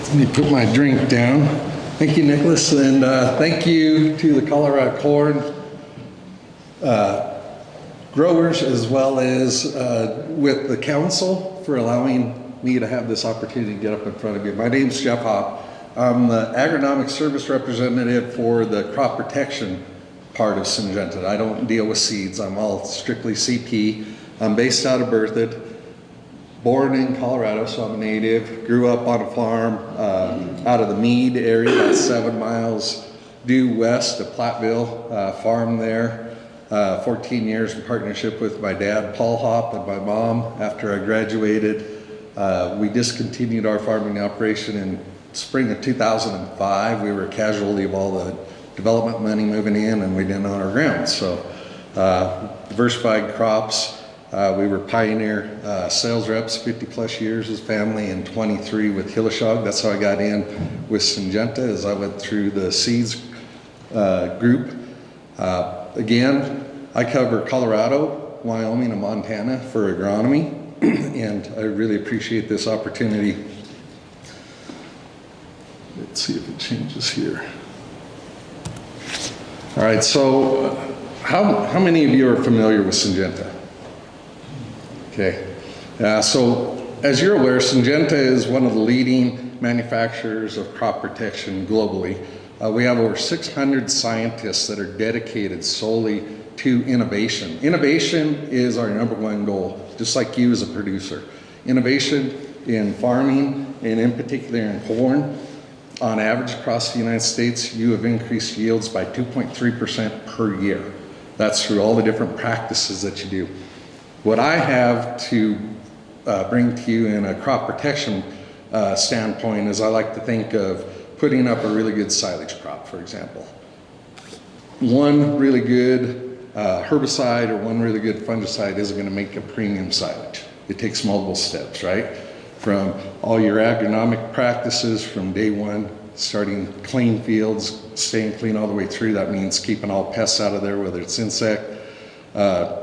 Let me put my drink down. Thank you, Nicholas, and thank you to the Colorado corn growers, as well as with the council for allowing me to have this opportunity to get up in front of you. My name's Jeff Hopp. I'm the agronomic service representative for the crop protection part of Syngenta. I don't deal with seeds. I'm all strictly CP. I'm based out of Berthoud, born in Colorado, so I'm a native. Grew up on a farm out of the Meade area, about 7 miles due west of Platteville. Farmed there 14 years in partnership with my dad, Paul Hopp, and my mom. After I graduated, we discontinued our farming operation in spring of 2005. We were a casualty of all the development money moving in, and we didn't own our ground. So diversified crops. We were pioneer sales reps, 50 plus years as family, and 23 with Hilleshog. That's how I got in with Syngenta, as I went through the seeds group. Again, I cover Colorado, Wyoming, and Montana for agronomy, and I really appreciate this opportunity. Let's see if it changes here. All right, so how many of you are familiar with Syngenta? Okay, so as you're aware, Syngenta is one of the leading manufacturers of crop protection globally. We have over 600 scientists that are dedicated solely to innovation. Innovation is our #1 goal, just like you as a producer. Innovation in farming, and in particular in corn. On average across the United States, you have increased yields by 2.3% per year. That's through all the different practices that you do. What I have to bring to you in a crop protection standpoint is I like to think of putting up a really good silage crop, for example. One really good herbicide or one really good fungicide isn't going to make a premium silage. It takes multiple steps, right? From all your agronomic practices from day one, starting clean fields, staying clean all the way through. That means keeping all pests out of there, whether it's insect,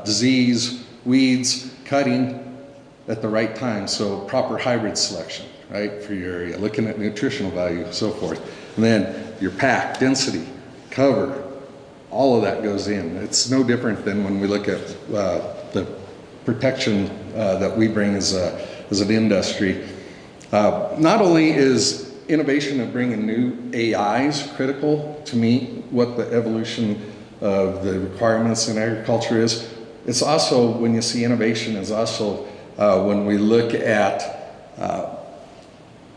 disease, weeds, cutting at the right time. So proper hybrid selection, right, for your area, looking at nutritional value, so forth. And then your pack, density, cover, all of that goes in. It's no different than when we look at the protection that we bring as an industry. Not only is innovation of bringing new AIs critical to meet what the evolution of the requirements in agriculture is, it's also, when you see innovation, is also when we look at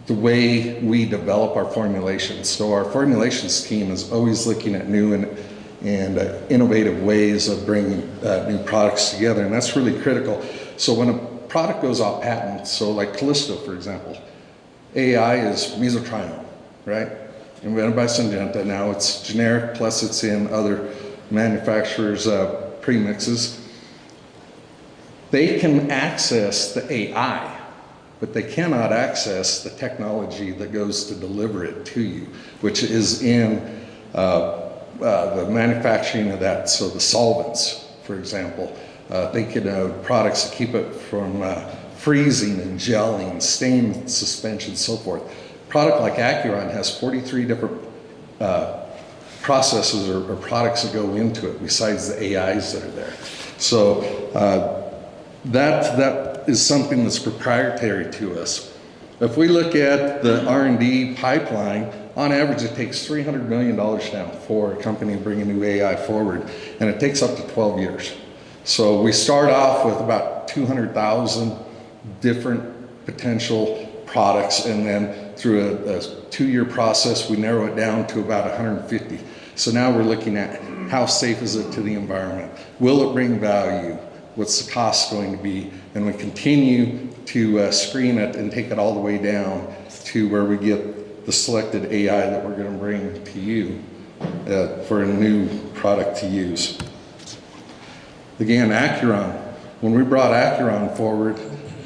the way we develop our formulations. So our formulations team is always looking at new and innovative ways of bringing new products together, and that's really critical. So when a product goes off patent, so like Callisto, for example, AI is mesotrione, right? Invented by Syngenta. Now it's generic, plus it's in other manufacturers' premixes. They can access the AI, but they cannot access the technology that goes to deliver it to you, which is in the manufacturing of that. So the solvents, for example, they could products that keep it from freezing and gelling, stain suspension, so forth. A product like Acuron has 43 different processes or products that go into it besides the AIs that are there. So that is something that's proprietary to us. If we look at the R&D pipeline, on average it takes $300 million now for a company to bring a new AI forward, and it takes up to 12 years. So we start off with about 200,000 different potential products, and then through a 2-year process we narrow it down to about 150. So now we're looking at how safe is it to the environment? Will it bring value? What's the cost going to be? And we continue to screen it and take it all the way down to where we get the selected AI that we're going to bring to you for a new product to use. Again, Acuron. When we brought Acuron forward,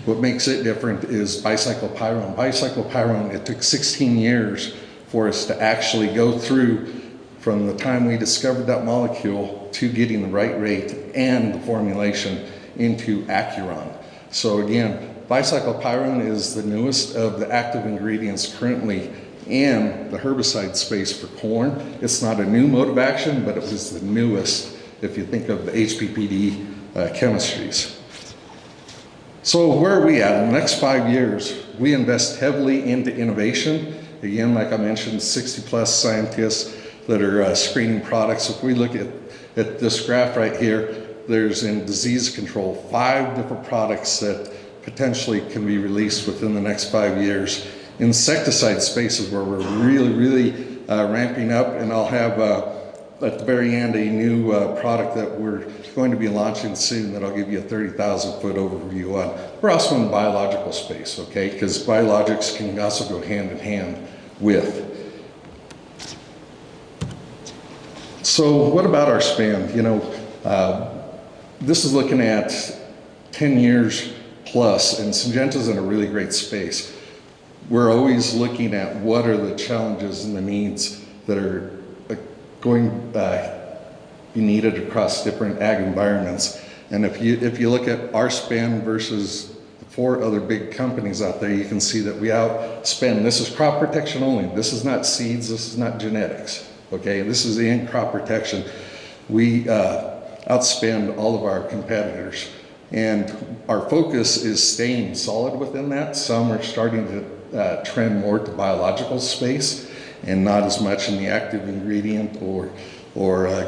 what makes it different is bicyclopyrone. Bicyclopyrone, it took 16 years for us to actually go through from the time we discovered that molecule to getting the right rate and the formulation into Acuron. So again, bicyclopyrone is the newest of the active ingredients currently in the herbicide space for corn. It's not a new mode of action, but it was the newest if you think of the HPPD chemistries. So where are we at? In the next 5 years, we invest heavily into innovation. Again, like I mentioned, 60 plus scientists that are screening products. If we look at this graph right here, there's in disease control, 5 different products that potentially can be released within the next 5 years. Insecticide spaces where we're really ramping up, and I'll have at the very end a new product that we're going to be launching soon that I'll give you a 30,000 foot overview on. We're also in the biological space, okay? Because biologics can also go hand in hand with. So what about our spend? You know, this is looking at 10 years plus, and Syngenta's in a really great space. We're always looking at what are the challenges and the needs that are going be needed across different ag environments. And if you look at our spend versus the 4 other big companies out there, you can see that we outspend. This is crop protection only. This is not seeds. This is not genetics. Okay, this is in crop protection. We outspend all of our competitors, and our focus is staying solid within that. Some are starting to trend more to biological space, and not as much in the active ingredient or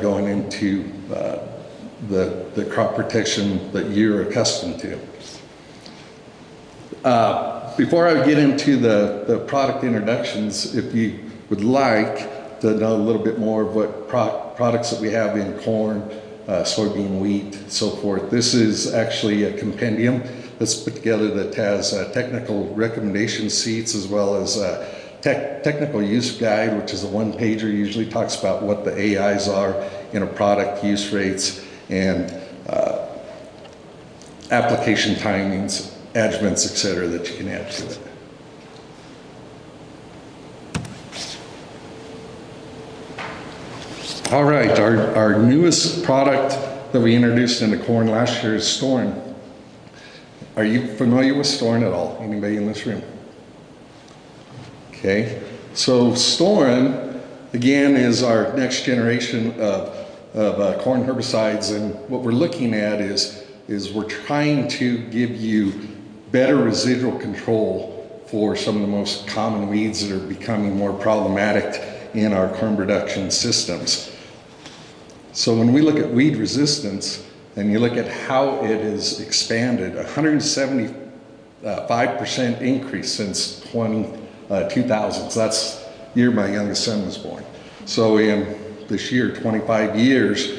going into the crop protection that you're accustomed to. Before I get into the product introductions, if you would like to know a little bit more of what products that we have in corn, soybean, wheat, so forth, this is actually a compendium that's put together that has technical recommendation sheets as well as technical use guide, which is a one-pager, usually talks about what the AIs are in a product, use rates, and application timings, adjuvants, etc., that you can add to it. All right, our newest product that we introduced into corn last year is Storin. Are you familiar with Storin at all? Anybody in this room? Okay, so Storin, again, is our next generation of corn herbicides, and what we're looking at is we're trying to give you better residual control for some of the most common weeds that are becoming more problematic in our corn production systems. So when we look at weed resistance, and you look at how it has expanded, 175% increase since 2000. So that's the year my youngest son was born. So in this year, 25 years,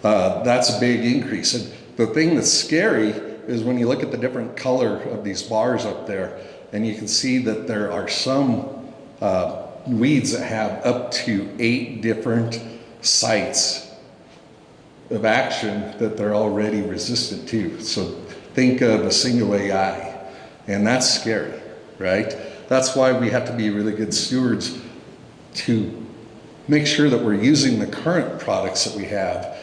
that's a big increase. And the thing that's scary is when you look at the different color of these bars up there, and you can see that there are some weeds that have up to 8 different sites of action that they're already resistant to. So think of a single AI, and that's scary, right? That's why we have to be really good stewards to make sure that we're using the current products that we have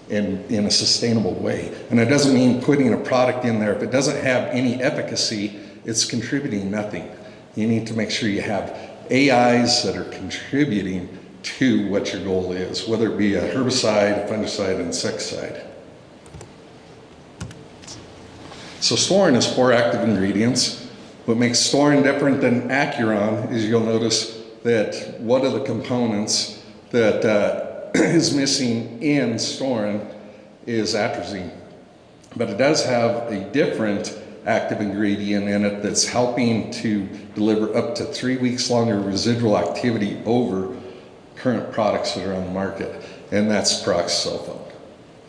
in a sustainable way. And it doesn't mean putting a product in there. If it doesn't have any efficacy, it's contributing nothing. You need to make sure you have AIs that are contributing to what your goal is, whether it be a herbicide, a fungicide, insecticide. So Storin is 4 active ingredients. What makes Storin different than Acuron is you'll notice that one of the components that is missing in Storin is atrazine. But it does have a different active ingredient in it that's helping to deliver up to 3 weeks longer residual activity over current products that are on the market, and that's peroxysulfone.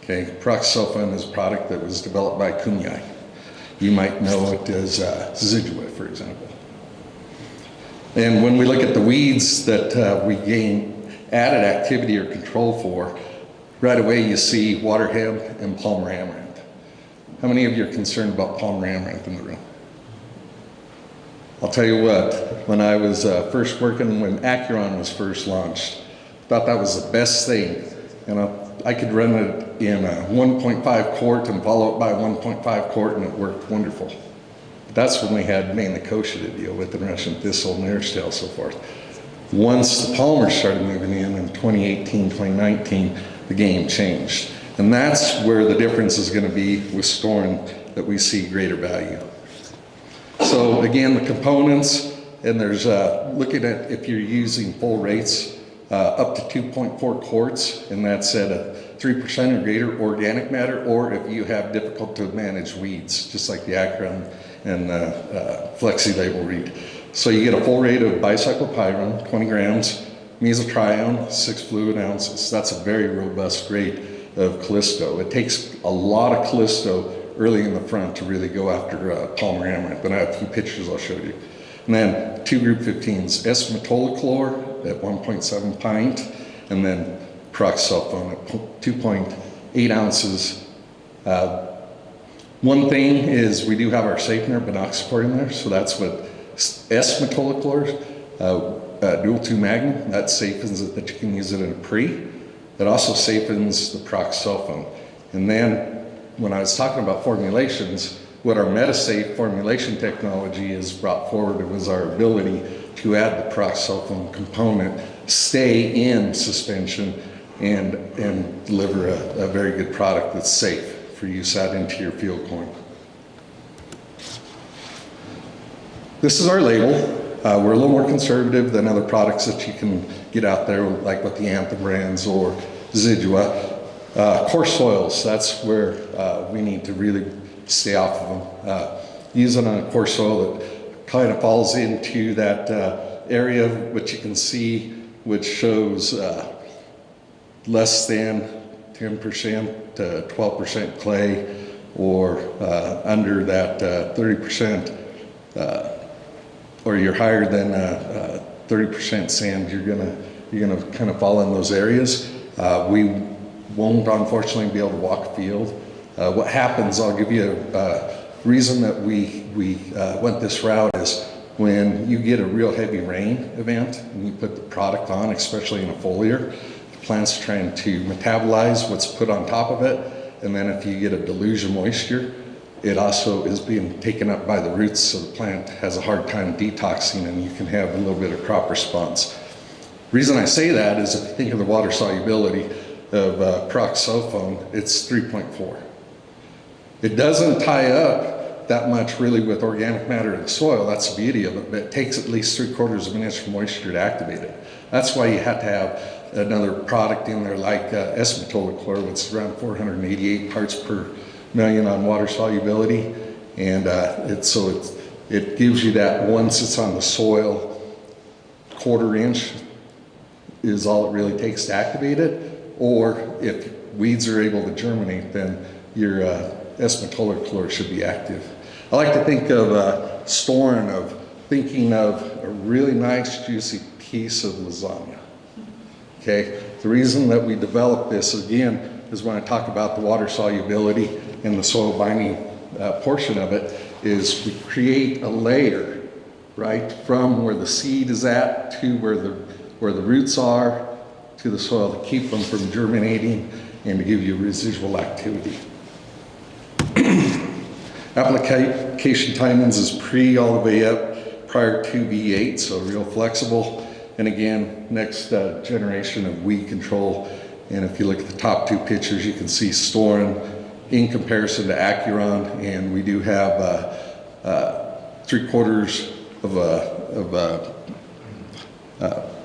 Okay, peroxysulfone is a product that was developed by Kumeyaay. You might know it as Zidua, for example. And when we look at the weeds that we gain added activity or control for, right away you see water hemp and Palmer amaranth. How many of you are concerned about Palmer amaranth in the room? I'll tell you what, when I was first working, when Acuron was first launched, I thought that was the best thing. And I could run it in a 1.5 quart and follow it by 1.5 quart, and it worked wonderful. But that's when we had mainly kochia to deal with, and Russian thistle and airstale, so forth. Once the Palmers started moving in 2018, 2019, the game changed. And that's where the difference is going to be with Storin that we see greater value. So again, the components, and there's looking at if you're using full rates, up to 2.4 quarts, and that's at a 3% or greater organic matter, or if you have difficult to manage weeds, just like the Acuron and Flexi Label reed. So you get a full rate of bicyclopyron, 20 grams, mesotrione, 6 fluid ounces. That's a very robust rate of Callisto. It takes a lot of Callisto early in the front to really go after Palmer amaranth, and I have a few pictures I'll show you. And then 2 group 15s, S-metolachlor at 1.7 pint, and then pyroxsulfone at 2.8 ounces. One thing is we do have our Safener Binoxiport in there, so that's what S-metolachlor, dual 2 magnum, that safens it that you can use it in a pre. It also safens the pyroxsulfone. And then when I was talking about formulations, what our Metasafe formulation technology has brought forward was our ability to add the pyroxsulfone component, stay in suspension, and deliver a very good product that's safe for use out into your field corn. This is our label. We're a little more conservative than other products that you can get out there, like with the Anthem brands or Zidua. Coarse soils, that's where we need to really stay off of them. Using a coarse soil that kind of falls into that area, which you can see, which shows less than 10% to 12% clay, or under that 30%, or you're higher than 30% sand, you're gonna kind of fall in those areas. We won't unfortunately be able to walk a field. What happens, I'll give you a reason that we went this route is when you get a real heavy rain event and you put the product on, especially in a foliar, the plant's trying to metabolize what's put on top of it, and then if you get a deluge of moisture, it also is being taken up by the roots, so the plant has a hard time detoxing and you can have a little bit of crop response. Reason I say that is if you think of the water solubility of pyroxsulfone, it's 3.4. It doesn't tie up that much really with organic matter in the soil, that's the beauty of it, but it takes at least 3/4 of an inch of moisture to activate it. That's why you have to have another product in there like S-metolachlor, which is around 488 parts per million on water solubility, and it gives you that once it's on the soil, 1/4 inch is all it really takes to activate it. Or if weeds are able to germinate, then your S-metolachlor should be active. I like to think of Storen of thinking of a really nice juicy piece of lasagna. Okay, the reason that we developed this again is when I talk about the water solubility and the soil binding portion of it, is we create a layer, right, from where the seed is at to where the roots are to the soil to keep them from germinating and to give you residual activity. Application timings is pre all the way up prior to V8, so real flexible. And again, next generation of weed control. And if you look at the top 2 pictures, you can see Storen in comparison to Acuron, and we do have 3/4 of a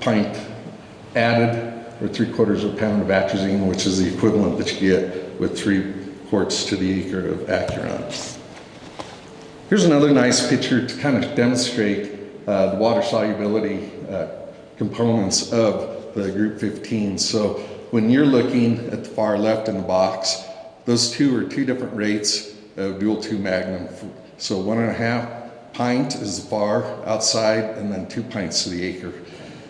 pint added, or 3/4 of a pound of atrazine, which is the equivalent that you get with 3 quarts to the acre of Acuron. Here's another nice picture to kind of demonstrate the water solubility components of the group 15. So when you're looking at the far left in the box, those two are 2 different rates of dual 2 magnum. So 1.5 pint is the far outside, and then 2 pints to the acre.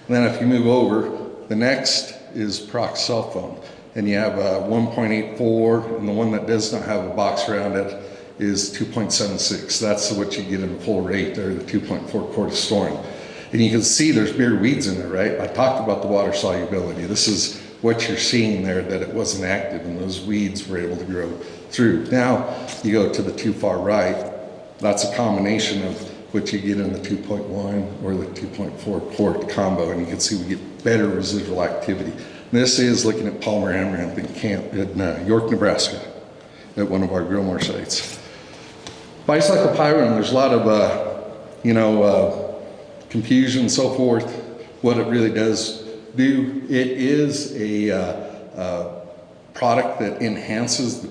And then if you move over, the next is pyroxsulfone, and you have a 1.84, and the one that does not have a box around it is 2.76. That's what you get in the full rate, or the 2.4 quart of Storen. And you can see there's bare weeds in there, right? I talked about the water solubility. This is what you're seeing there, that it wasn't active and those weeds were able to grow through. Now you go to the 2 far right, that's a combination of what you get in the 2.1 or the 2.4 quart combo, and you can see we get better residual activity. And this is looking at Palmer amaranth in York, Nebraska, at one of our Grillmore sites. Bicyclopyron, there's a lot of, confusion and so forth, what it really does do. It is a product that enhances the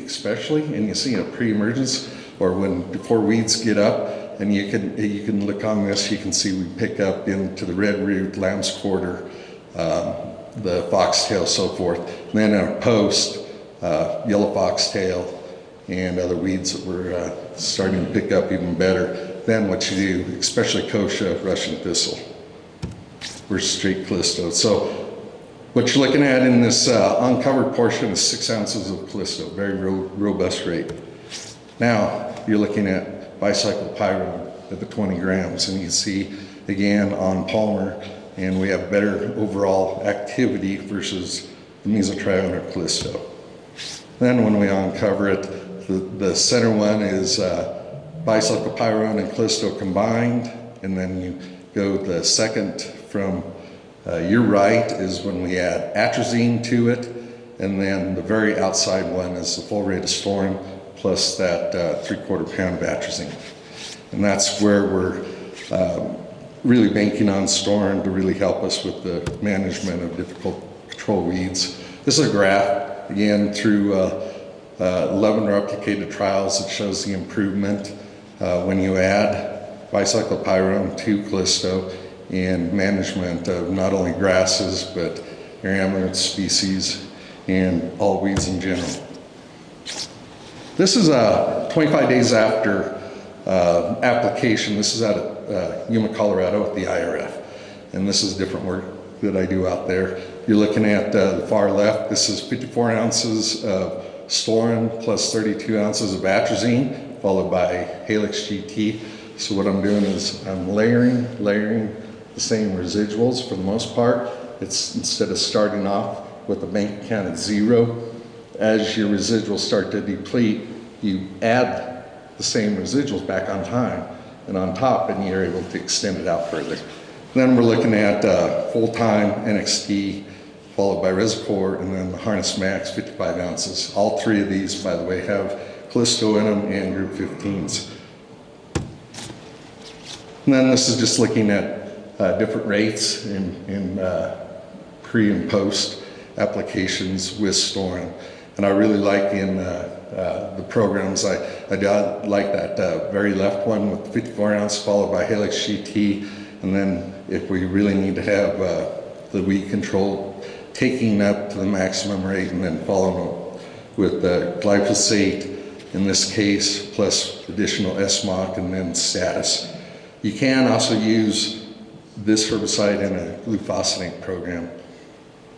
especially, and you see a pre-emergence or before weeds get up, and you can look on this, you can see we pick up into the red root, lamb's quarter, the foxtail, so forth. And then in a post, yellow foxtail and other weeds that we're starting to pick up even better than what you do, especially kochia, Russian thistle, versus straight Callisto. So what you're looking at in this uncovered portion is 6 ounces of Callisto, very robust rate. Now you're looking at bicyclopyron at the 20 grams, and you can see again on Palmer, and we have better overall activity versus the mesotrione or Callisto. Then when we uncover it, the center one is bicyclopyron and Callisto combined, and then you go the second from your right is when we add atrazine to it, and then the very outside one is the full rate of storing plus that 3/4 pound of atrazine. And that's where we're really banking on storing to really help us with the management of difficult control weeds. This is a graph, again, through 11 replicated trials that shows the improvement when you add bicyclopyron to Callisto in management of not only grasses, but your amaranth species and all weeds in general. This is 25 days after application. This is out of Yuma, Colorado at the IRF. And this is different work that I do out there. You're looking at the far left. This is 54 ounces of Storin plus 32 ounces of atrazine, followed by Halix GT. So what I'm doing is I'm layering the same residuals for the most part. It's instead of starting off with a bank count at 0, as your residuals start to deplete, you add the same residuals back on time and on top, and you're able to extend it out further. Then we're looking at full-time NXT, followed by Resicor, and then the Harness Max 55 ounces. All 3 of these, by the way, have Callisto in them and group 15s. And then this is just looking at different rates in pre and post applications with Storin. And I really like in the programs, I like that very left one with 54 ounce followed by Halix GT. And then if we really need to have the weed control, taking up to the maximum rate and then following up with glyphosate in this case, plus additional SMOC and then status. You can also use this herbicide in a glufosinate program.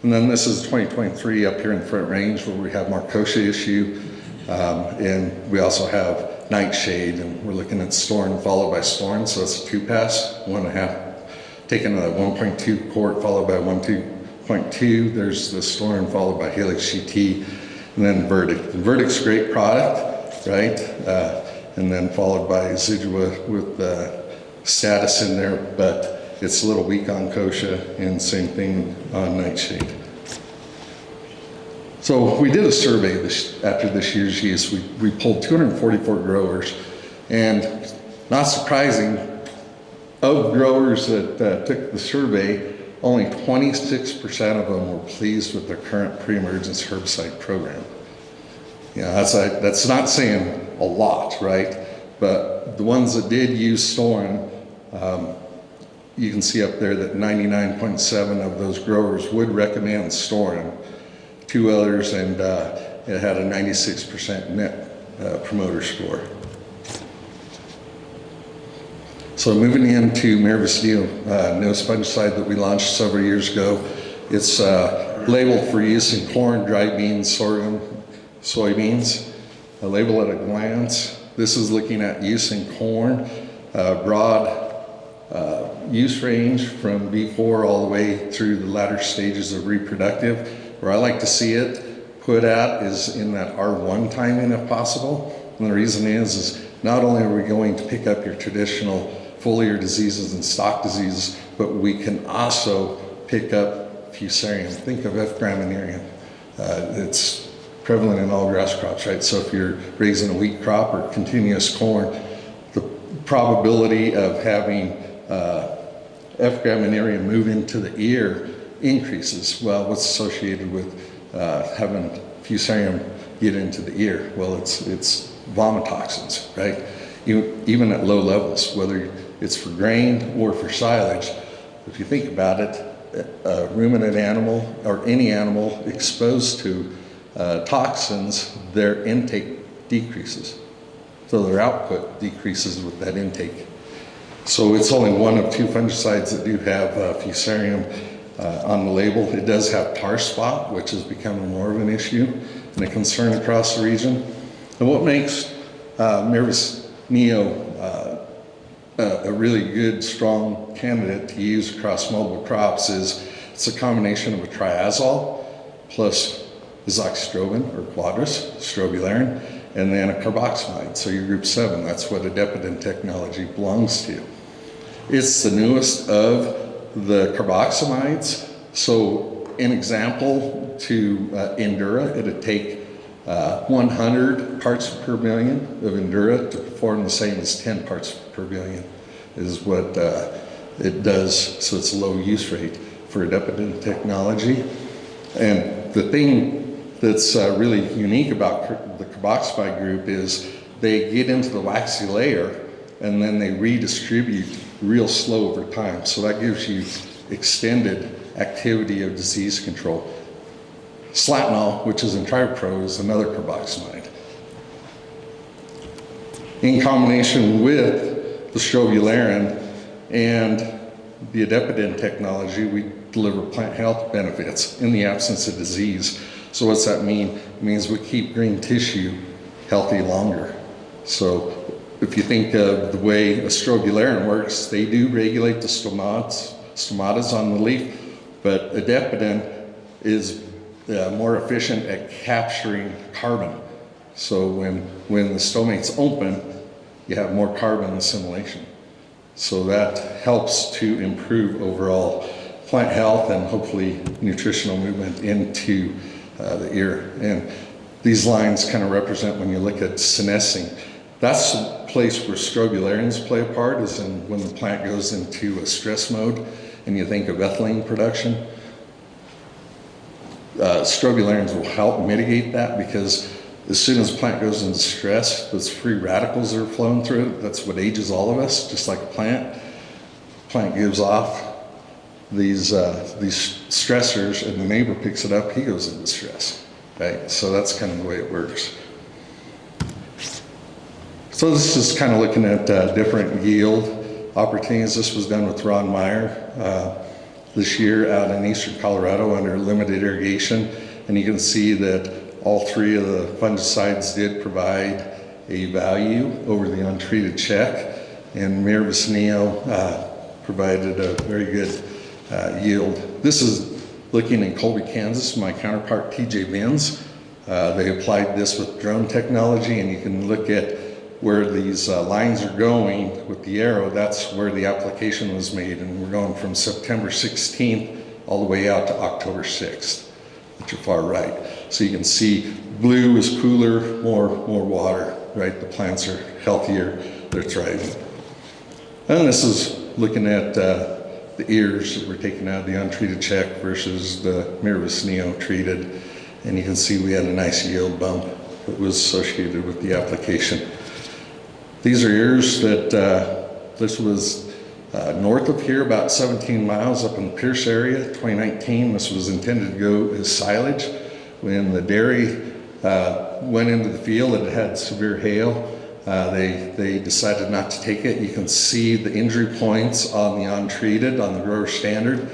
And then this is 2023 up here in the Front Range where we have more kochia issue. And we also have nightshade, and we're looking at Storin followed by Storin. So it's a 2-pass, 1.5, taking a 1.2 quart followed by 1.2. There's the Storin followed by Halix GT, and then Verdict. And Verdict's a great product, right? And then followed by Zidua with status in there, but it's a little weak on kochia, and same thing on nightshade. So we did a survey after this year's use. We pulled 244 growers, and not surprising, of growers that took the survey, only 26% of them were pleased with their current pre-emergence herbicide program. Yeah, that's not saying a lot, right? But the ones that did use Storin, you can see up there that 99.7 of those growers would recommend Storin. 2 others, and it had a 96% net promoter score. So moving into Miravis-Steel, nose fungicide that we launched several years ago. It's labeled for use in corn, dry beans, sorghum, soybeans. A label at a glance. This is looking at use in corn, broad use range from B4 all the way through the latter stages of reproductive. Where I like to see it put at is in that R1 timing if possible. And the reason is not only are we going to pick up your traditional foliar diseases and stalk diseases, but we can also pick up Fusarium. Think of F. graminearum. It's prevalent in all grass crops, right? So if you're raising a wheat crop or continuous corn, the probability of having F-gramineria move into the ear increases. Well, what's associated with having Fusarium get into the ear? Well, it's vomitoxins, right? Even at low levels, whether it's for grain or for silage. If you think about it, a ruminant animal or any animal exposed to toxins, their intake decreases. So their output decreases with that intake. So it's only one of 2 fungicides that do have Fusarium on the label. It does have tar spot, which is becoming more of an issue and a concern across the region. And what makes Mirvis Neo a really good, strong candidate to use across multiple crops is it's a combination of a triazole plus azoxystrobin or Quadris, strobularin, and then a carboxamide. So your group 7, that's what Adepidin technology belongs to. It's the newest of the carboxamides. So an example to Endura, it'd take 100 parts per million of Endura to perform the same as 10 parts per billion is what it does. So it's a low use rate for Adepidin technology. And the thing that's really unique about the carboxamide group is they get into the waxy layer and then they redistribute real slow over time. So that gives you extended activity of disease control. Slatinol, which is in TriPro, is another carboxamide. In combination with the strobularin and the Adepidin technology, we deliver plant health benefits in the absence of disease. So what's that mean? It means we keep green tissue healthy longer. So if you think of the way a strobularin works, they do regulate the stomatas on the leaf, but Adepidin is more efficient at capturing carbon. So when the stomate's open, you have more carbon assimilation. So that helps to improve overall plant health and hopefully nutritional movement into the ear. And these lines kind of represent when you look at senescing. That's the place where strobularins play a part, is in when the plant goes into a stress mode and you think of ethylene production. Strobularins will help mitigate that, because as soon as the plant goes into stress, those free radicals that are flowing through it, that's what ages all of us, just like a plant. Plant gives off these stressors, and the neighbor picks it up, he goes into stress, right? So that's kind of the way it works. So this is kind of looking at different yield opportunities. This was done with Ron Meyer this year out in eastern Colorado under limited irrigation, and you can see that all 3 of the fungicides did provide a value over the untreated check, and Mirvis Neo provided a very good yield. This is looking in Colby, Kansas. My counterpart, TJ Benz, they applied this with drone technology, and you can look at where these lines are going with the arrow. That's where the application was made, and we're going from September 16th all the way out to October 6th at your far right. So you can see blue is cooler, more water, right? The plants are healthier, they're thriving. And this is looking at the ears that were taken out of the untreated check versus the Mirvis Neo treated. And you can see we had a nice yield bump that was associated with the application. These are ears that, this was north of here, about 17 miles up in the Pierce area, 2019. This was intended to go as silage. When the dairy went into the field, it had severe hail. They decided not to take it. You can see the injury points on the untreated, on the grower standard.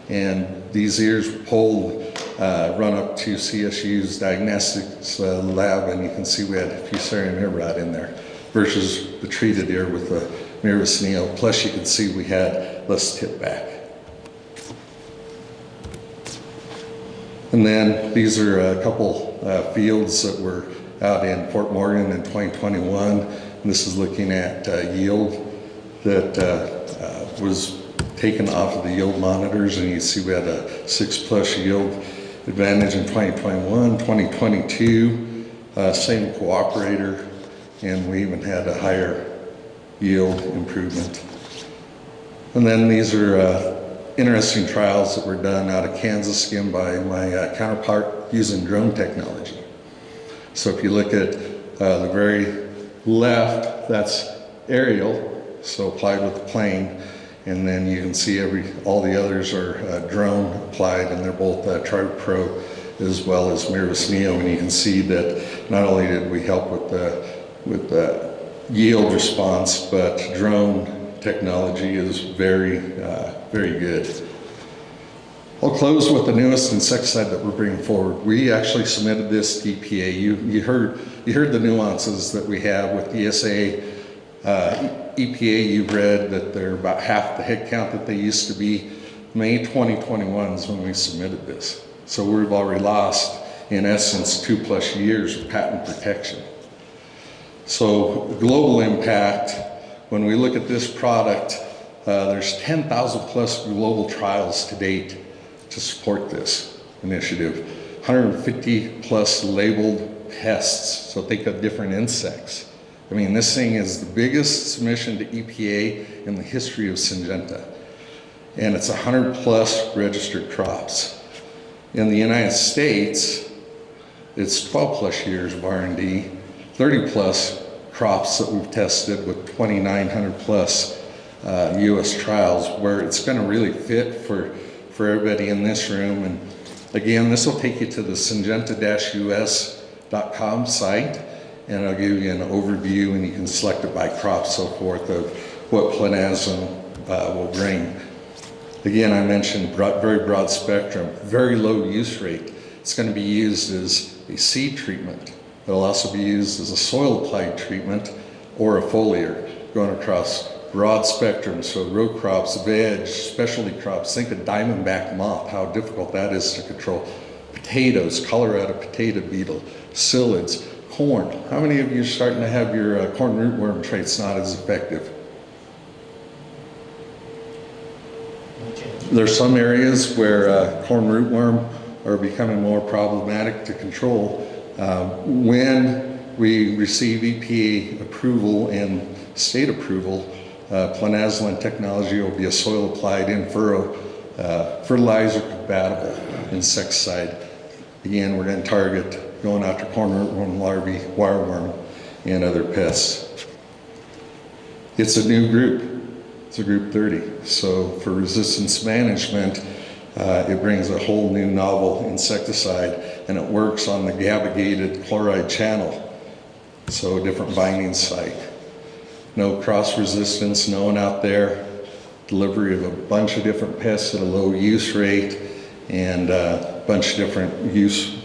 And these ears were pulled, run up to CSU's diagnostics lab, and you can see we had Fusarium ear rot in there versus the treated ear with the Mirvis Neo. Plus you can see we had less tip back. And then these are a couple fields that were out in Fort Morgan in 2021. And this is looking at yield that was taken off of the yield monitors, and you see we had a 6+ yield Advantage in 2021, 2022, same cooperator, and we even had a higher yield improvement. And then these are interesting trials that were done out of Kansas, again by my counterpart using drone technology. So if you look at the very left, that's aerial, so applied with the plane, and then you can see all the others are drone applied, and they're both Tri Pro as well as Mirrorless Neo, and you can see that not only did we help with the yield response, but drone technology is very good. I'll close with the newest insecticide that we're bringing forward. We actually submitted this to EPA. You heard the nuances that we have with ESA. EPA, you've read that they're about half the head count that they used to be. May 2021 is when we submitted this. So we've already lost, in essence, 2+ years of patent protection. So global impact, when we look at this product, there's 10,000 plus global trials to date to support this initiative. 150 plus labeled pests, so think of different insects. I mean, this thing is the biggest submission to EPA in the history of Syngenta. And it's 100 plus registered crops. In the United States, it's 12 plus years of R&D, 30 plus crops that we've tested with 2,900 plus US trials, where it's gonna really fit for everybody in this room. And again, this will take you to the syngenta-us.com site, and I'll give you an overview, and you can select it by crop, so forth, of what Plinazin will bring. Again, I mentioned very broad spectrum, very low use rate. It's going to be used as a seed treatment. It'll also be used as a soil applied treatment or a foliar, going across broad spectrum. So row crops, veg, specialty crops. Think of diamondback moth, how difficult that is to control. Potatoes, Colorado potato beetle, psyllids, corn. How many of you are starting to have your corn rootworm traits not as effective? There's some areas where corn rootworm are becoming more problematic to control. When we receive EPA approval and state approval, Plinazin technology will be a soil applied in furrow, fertilizer compatible insecticide. Again, we're going to target going after corn rootworm larvae, wireworm, and other pests. It's a new group. It's a group 30. So for resistance management, it brings a whole new novel insecticide, and it works on the GABA-gated chloride channel. So a different binding site. No cross resistance known out there. Delivery of a bunch of different pests at a low use rate, and a bunch of different use.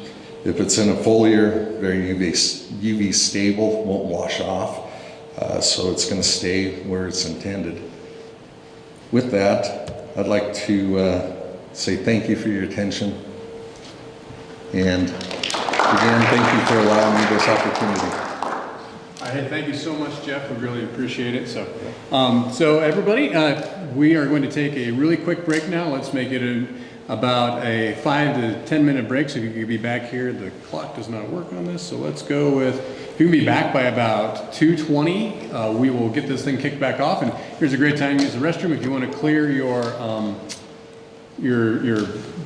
If it's in a foliar, very UV stable, won't wash off, so it's going to stay where it's intended. With that, I'd like to say thank you for your attention, and again, thank you for allowing me this opportunity. Hey, thank you so much, Jeff. We really appreciate it. So, everybody, we are going to take a really quick break now. Let's make it about a 5 to 10 minute break, so you can be back here. The clock does not work on this, so let's go with, if you can be back by about 2:20, we will get this thing kicked back off. And here's a great time to use the restroom if you want to clear your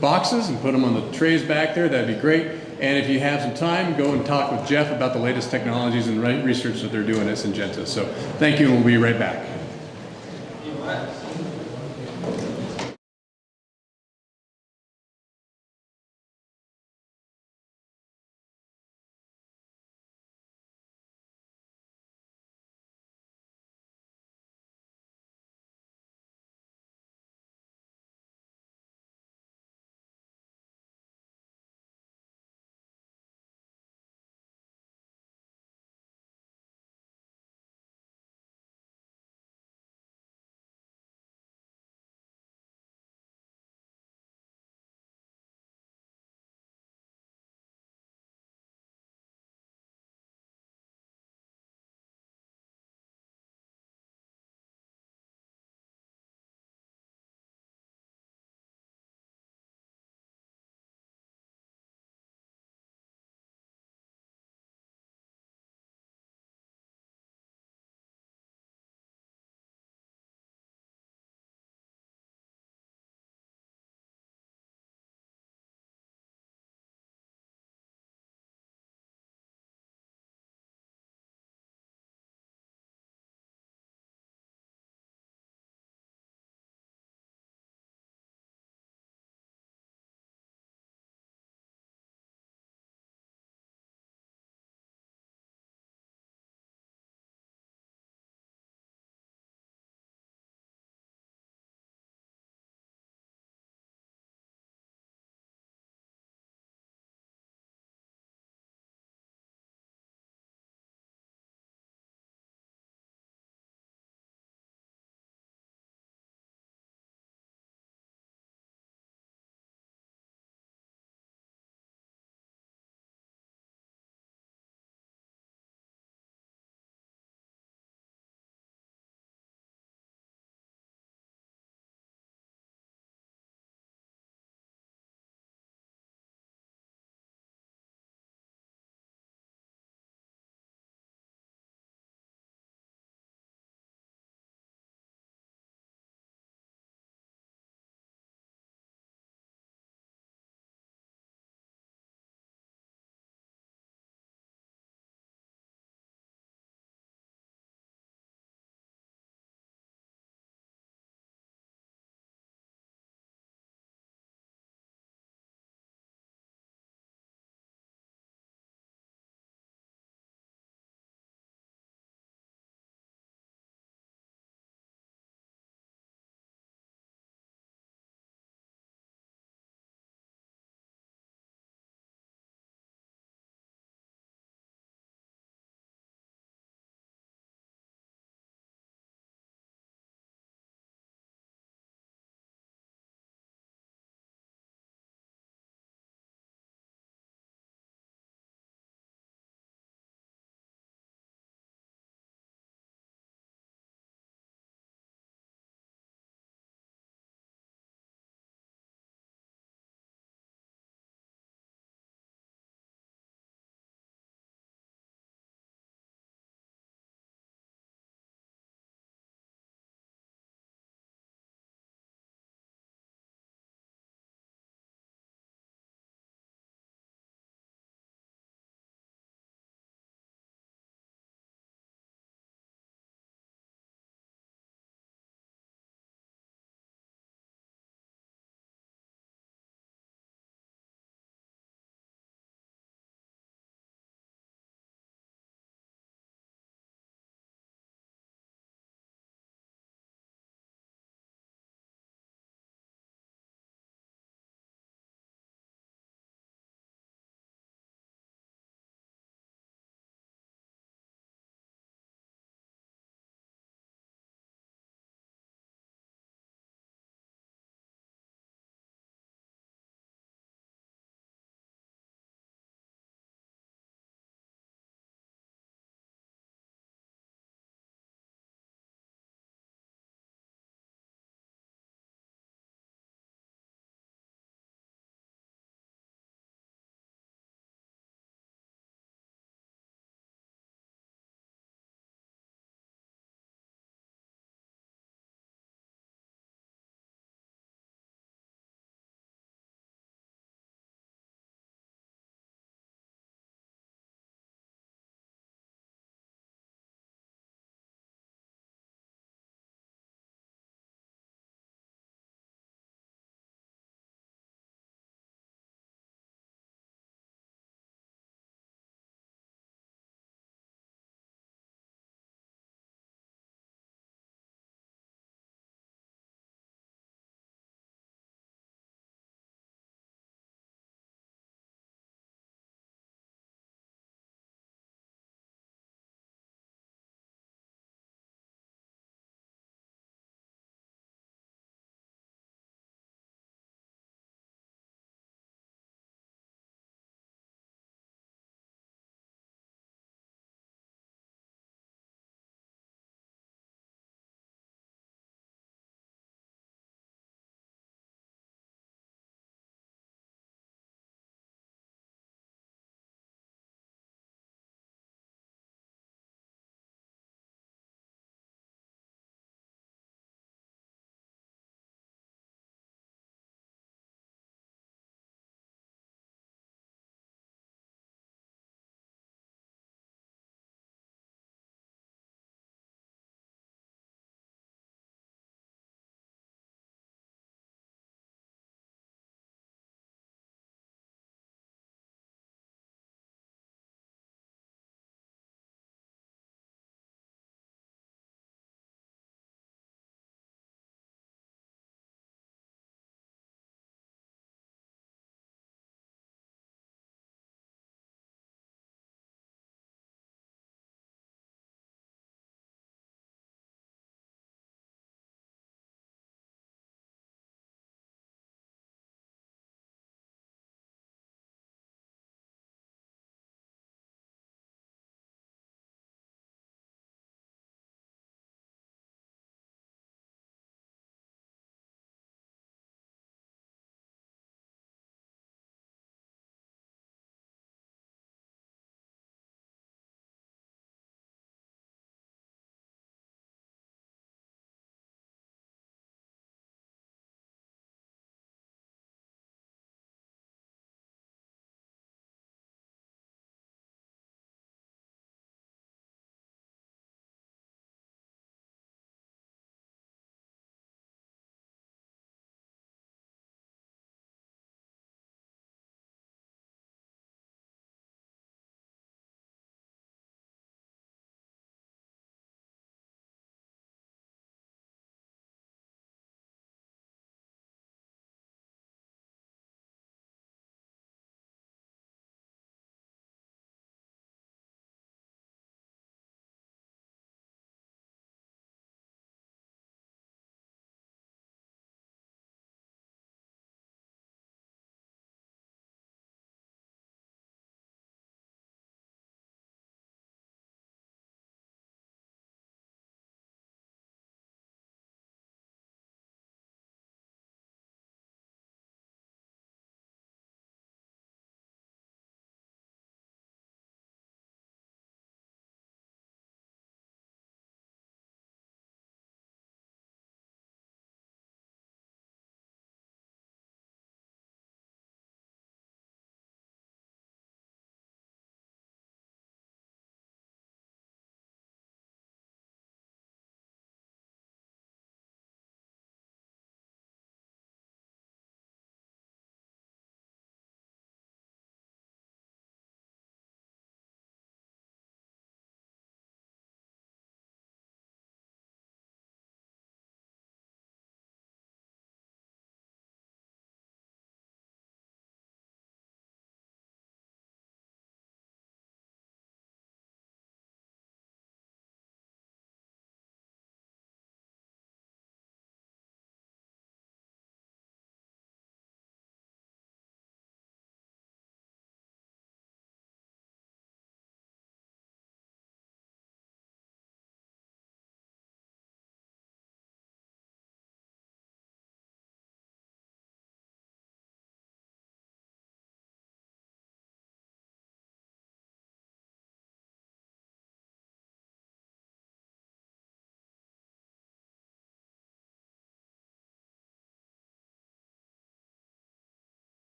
boxes and put them on the trays back there. That'd be great. And if you have some time, go and talk with Jeff about the latest technologies and research that they're doing at Syngenta. So thank you, and we'll be right back.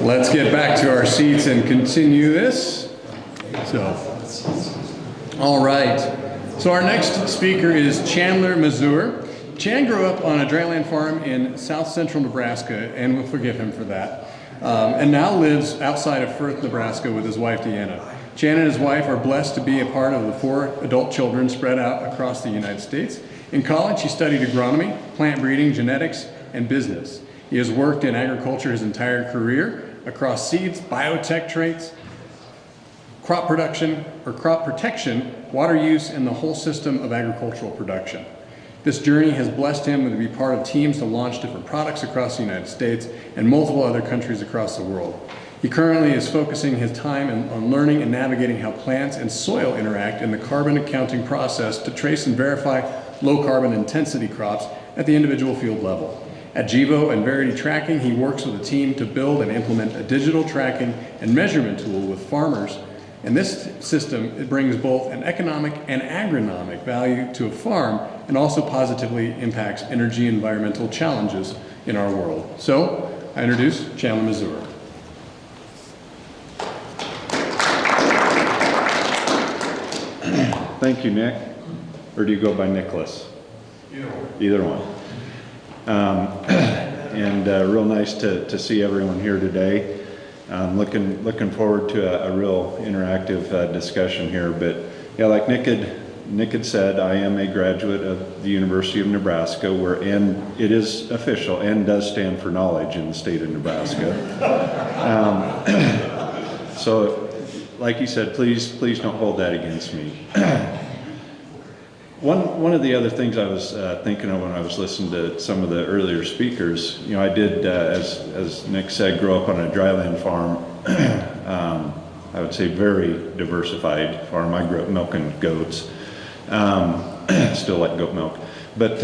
Let's get back to our seats and continue this. All right. So our next speaker is Chandler Mazur. Chan grew up on a dryland farm in south central Nebraska, and we'll forgive him for that, and now lives outside of Firth, Nebraska with his wife, Deanna. Chan and his wife are blessed to be a part of the 4 adult children spread out across the United States. In college, he studied agronomy, plant breeding, genetics, and business. He has worked in agriculture his entire career across seeds, biotech traits, crop production or crop protection, water use, and the whole system of agricultural production. This journey has blessed him to be part of teams to launch different products across the United States and multiple other countries across the world. He currently is focusing his time on learning and navigating how plants and soil interact in the carbon accounting process to trace and verify low carbon intensity crops at the individual field level. At Gevo and Verity Tracking, he works with a team to build and implement a digital tracking and measurement tool with farmers. And this system, it brings both an economic and agronomic value to a farm and also positively impacts energy and environmental challenges in our world. So I introduce Chandler Mazur. Thank you, Nick. Or do you go by Nicholas? Either one. Real nice to see everyone here today. Looking forward to a real interactive discussion here. But yeah, like Nick had said, I am a graduate of the University of Nebraska, where N, it is official, N does stand for knowledge in the state of Nebraska. So, like he said, please don't hold that against me. One of the other things I was thinking of when I was listening to some of the earlier speakers, you know, I did, as Nick said, grow up on a dryland farm. I would say very diversified farm. I grew up milking goats. Still like goat milk. But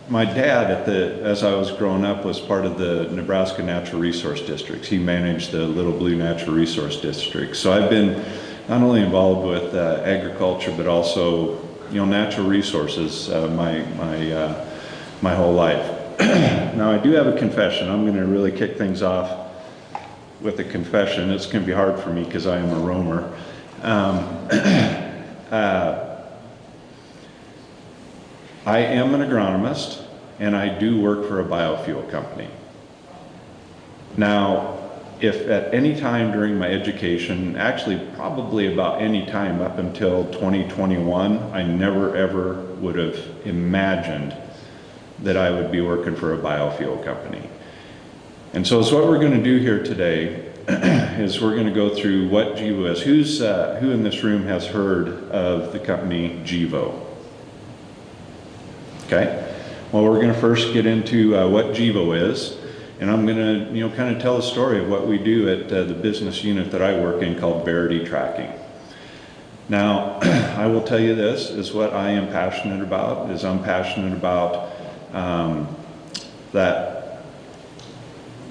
my dad, as I was growing up, was part of the Nebraska Natural Resource Districts. He managed the Little Blue Natural Resource District. So I've been not only involved with agriculture, but also, you know, natural resources my whole life. Now I do have a confession. I'm going to really kick things off with a confession. It's going to be hard for me because I am a roamer. I am an agronomist, and I do work for a biofuel company. Now, if at any time during my education, actually probably about any time up until 2021, I never ever would have imagined that I would be working for a biofuel company. And so what we're going to do here today is we're going to go through what Gevo is. Who in this room has heard of the company Gevo? Okay. Well, we're going to first get into what Gevo is. And I'm going to, you know, kind of tell the story of what we do at the business unit that I work in called Verity Tracking. Now, I will tell you this is what I am passionate about, is I'm passionate about that,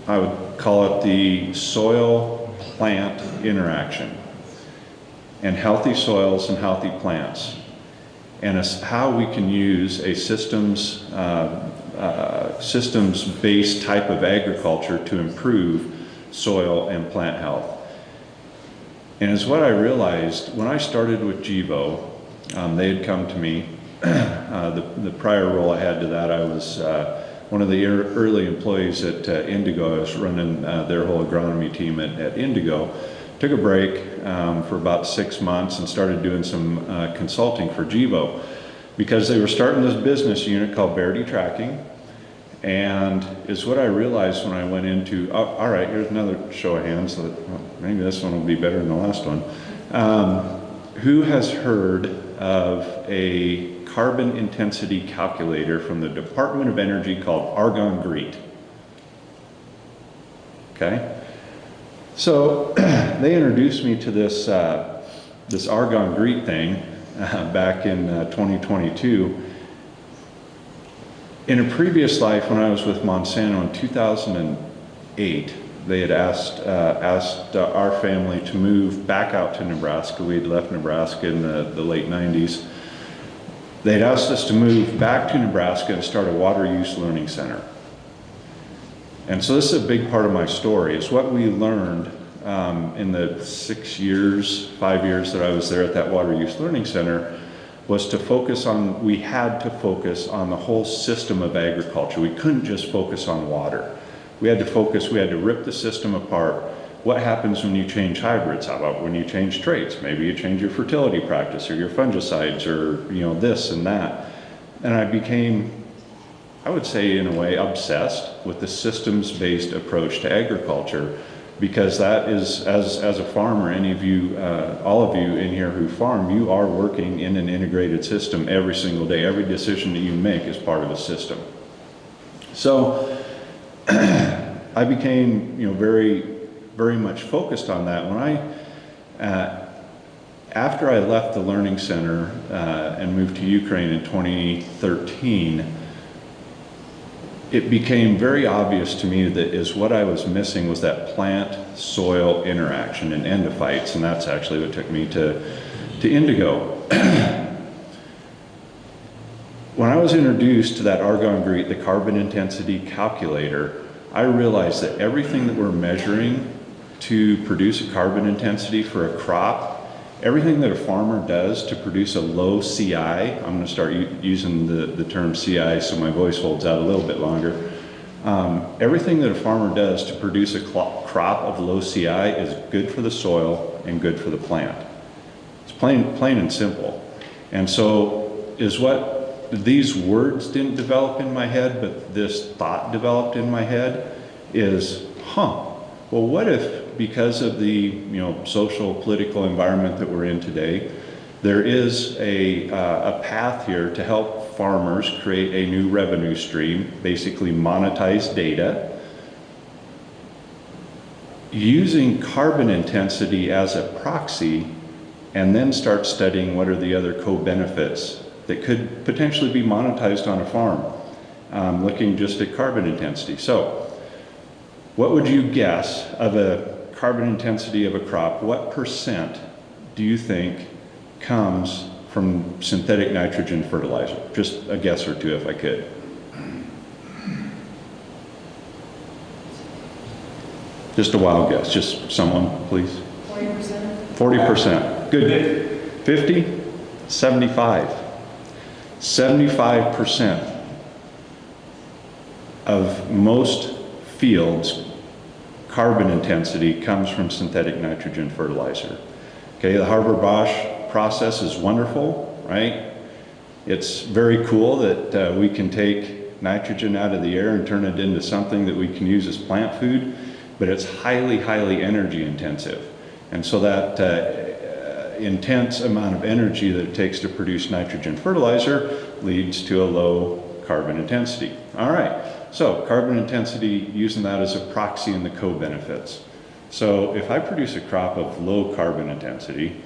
I would call it the soil-plant interaction, and healthy soils and healthy plants, and how we can use a systems-based type of agriculture to improve soil and plant health. And it's what I realized when I started with Gevo. They had come to me. The prior role I had to that, I was one of the early employees at Indigo. I was running their whole agronomy team at Indigo. Took a break for about 6 months and started doing some consulting for Gevo, because they were starting this business unit called Verity Tracking. And it's what I realized when I went into, all right, here's another show of hands, so maybe this one will be better than the last one. Who has heard of a carbon intensity calculator from the Department of Energy called Argonne GREET? Okay. So they introduced me to this Argonne GREET thing back in 2022. In a previous life, when I was with Monsanto in 2008, they had asked our family to move back out to Nebraska. We had left Nebraska in the late 90s. They had asked us to move back to Nebraska and start a water use learning center. And so this is a big part of my story. It's what we learned in the 5 years that I was there at that Water Use Learning Center, was to focus on, we had to focus on the whole system of agriculture. We couldn't just focus on water. We had to rip the system apart. What happens when you change hybrids? How about when you change traits? Maybe you change your fertility practice or your fungicides or, you know, this and that. And I became, I would say in a way, obsessed with the systems-based approach to agriculture, because that is, as a farmer, any of you, all of you in here who farm, you are working in an integrated system every single day. Every decision that you make is part of a system. So I became, you know, very, very much focused on that. When after I left the Learning Center and moved to Ukraine in 2013, it became very obvious to me that what I was missing was that plant-soil interaction and endophytes, and that's actually what took me to indigo. When I was introduced to that Argonne GREET, the carbon intensity calculator, I realized that everything that we're measuring to produce a carbon intensity for a crop, everything that a farmer does to produce a low CI, I'm going to start using the term CI so my voice holds out a little bit longer. Everything that a farmer does to produce a crop of low CI is good for the soil and good for the plant. It's plain and simple. And so these words didn't develop in my head, but this thought developed in my head is, well, what if, because of the social, political environment that we're in today, there is a path here to help farmers create a new revenue stream, basically monetize data, using carbon intensity as a proxy, and then start studying what are the other co-benefits that could potentially be monetized on a farm, looking just at carbon intensity. So, what would you guess of a carbon intensity of a crop? What percent do you think comes from synthetic nitrogen fertilizer? Just a guess or two if I could. Just a wild guess, just someone, please. 40%? 40%, good. 50? 75. 75% of most fields' carbon intensity comes from synthetic nitrogen fertilizer. Okay, the Haber-Bosch process is wonderful, right? It's very cool that we can take nitrogen out of the air and turn it into something that we can use as plant food, but it's highly, highly energy intensive. And so that intense amount of energy that it takes to produce nitrogen fertilizer leads to a low carbon intensity. All right, so carbon intensity, using that as a proxy in the co-benefits. So if I produce a crop of low carbon intensity,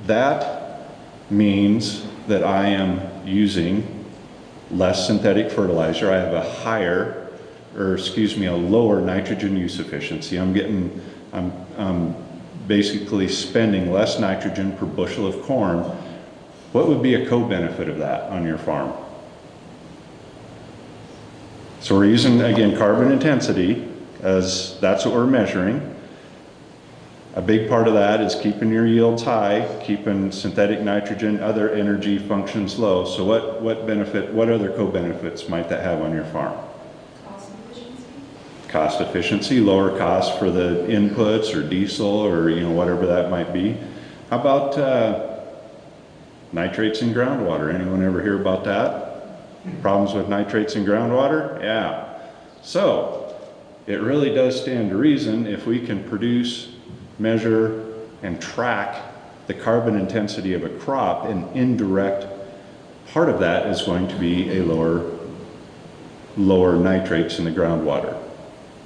that means that I am using less synthetic fertilizer. I have a lower nitrogen use efficiency. I'm basically spending less nitrogen per bushel of corn. What would be a co-benefit of that on your farm? So we're using, again, carbon intensity, as that's what we're measuring. A big part of that is keeping your yields high, keeping synthetic nitrogen, other energy functions low. So what other co-benefits might that have on your farm? Cost efficiency? Cost efficiency, lower cost for the inputs or diesel or whatever that might be. How about nitrates in groundwater? Anyone ever hear about that? Problems with nitrates in groundwater? Yeah. So it really does stand to reason if we can produce, measure, and track the carbon intensity of a crop, an indirect part of that is going to be a lower nitrates in the groundwater.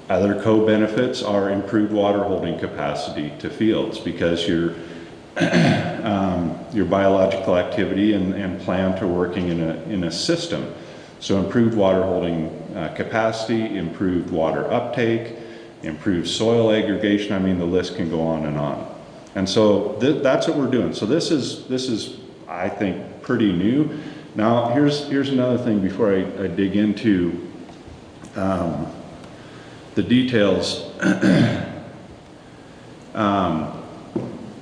Other co-benefits are improved water holding capacity to fields, because your biological activity and plant are working in a system. So improved water holding capacity, improved water uptake, improved soil aggregation. I mean, the list can go on and on. And so that's what we're doing. So this is I think pretty new. Now here's another thing before I dig into the details,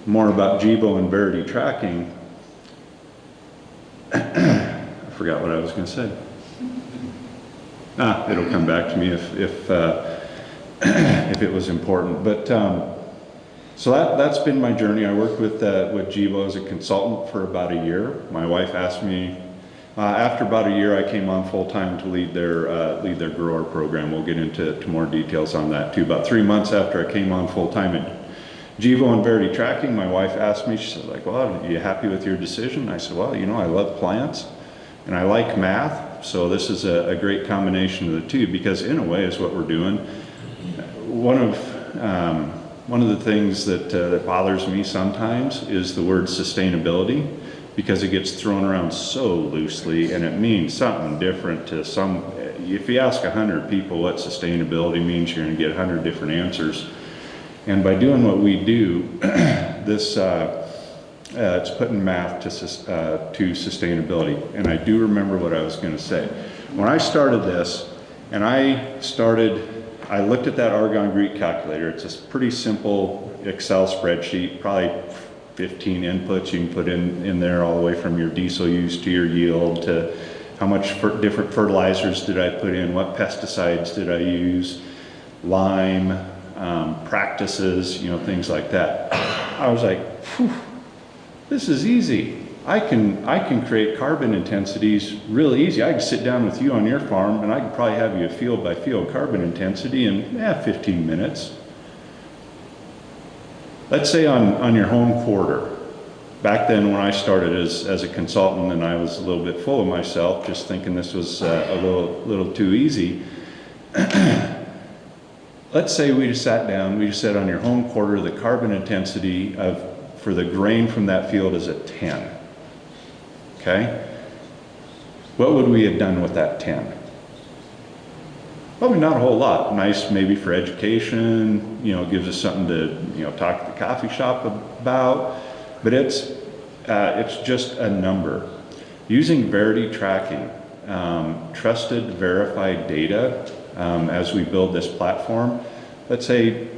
more about GEVO and Verity tracking, I forgot what I was going to say. It'll come back to me if it was important. But so that's been my journey. I worked with GEVO as a consultant for about a year. My wife asked me, after about a year, I came on full-time to lead their grower program. We'll get into more details on that too. About 3 months after I came on full-time at GEVO and Verity tracking, my wife asked me, she said, like, well, are you happy with your decision? I said, well, you know, I love plants and I like math, so this is a great combination of the two, because in a way is what we're doing. One of the things that bothers me sometimes is the word sustainability, because it gets thrown around so loosely and it means something different to some. If you ask 100 people what sustainability means, you're going to get 100 different answers. And by doing what we do, it's putting math to sustainability. And I do remember what I was going to say. When I started this, and I looked at that Argonne GREET calculator. It's a pretty simple Excel spreadsheet, probably 15 inputs you can put in there, all the way from your diesel use to your yield to how much different fertilizers did I put in, what pesticides did I use, lime, practices, you know, things like that. I was like, phew, this is easy. I can create carbon intensities really easy. I can sit down with you on your farm and I can probably have you a field by field carbon intensity in 15 minutes. Let's say on your home quarter. Back then when I started as a consultant, and I was a little bit full of myself, just thinking this was a little too easy. Let's say we just sat down, we just said on your home quarter, the carbon intensity for the grain from that field is a 10. Okay? What would we have done with that 10? Probably not a whole lot. Nice maybe for education, you know, gives us something to, you know, talk at the coffee shop about, but it's just a number. Using Verity tracking, trusted, verified data, as we build this platform. Let's say,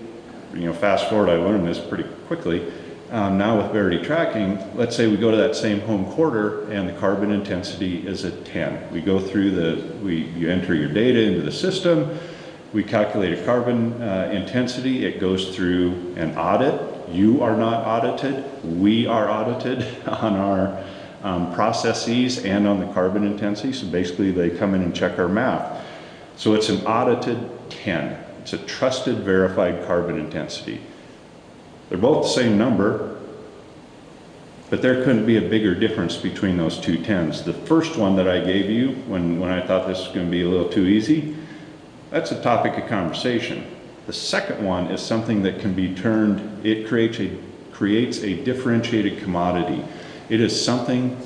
you know, fast forward, I learned this pretty quickly. Now with Verity tracking, let's say we go to that same home quarter and the carbon intensity is a 10. We go through you enter your data into the system, we calculate a carbon intensity, it goes through an audit. You are not audited, we are audited on our processes and on the carbon intensity. So basically they come in and check our math. So it's an audited 10. It's a trusted, verified carbon intensity. They're both the same number, but there couldn't be a bigger difference between those two 10s. The first one that I gave you, when I thought this was going to be a little too easy, that's a topic of conversation. The second one is something that can be turned, it creates a differentiated commodity. It is something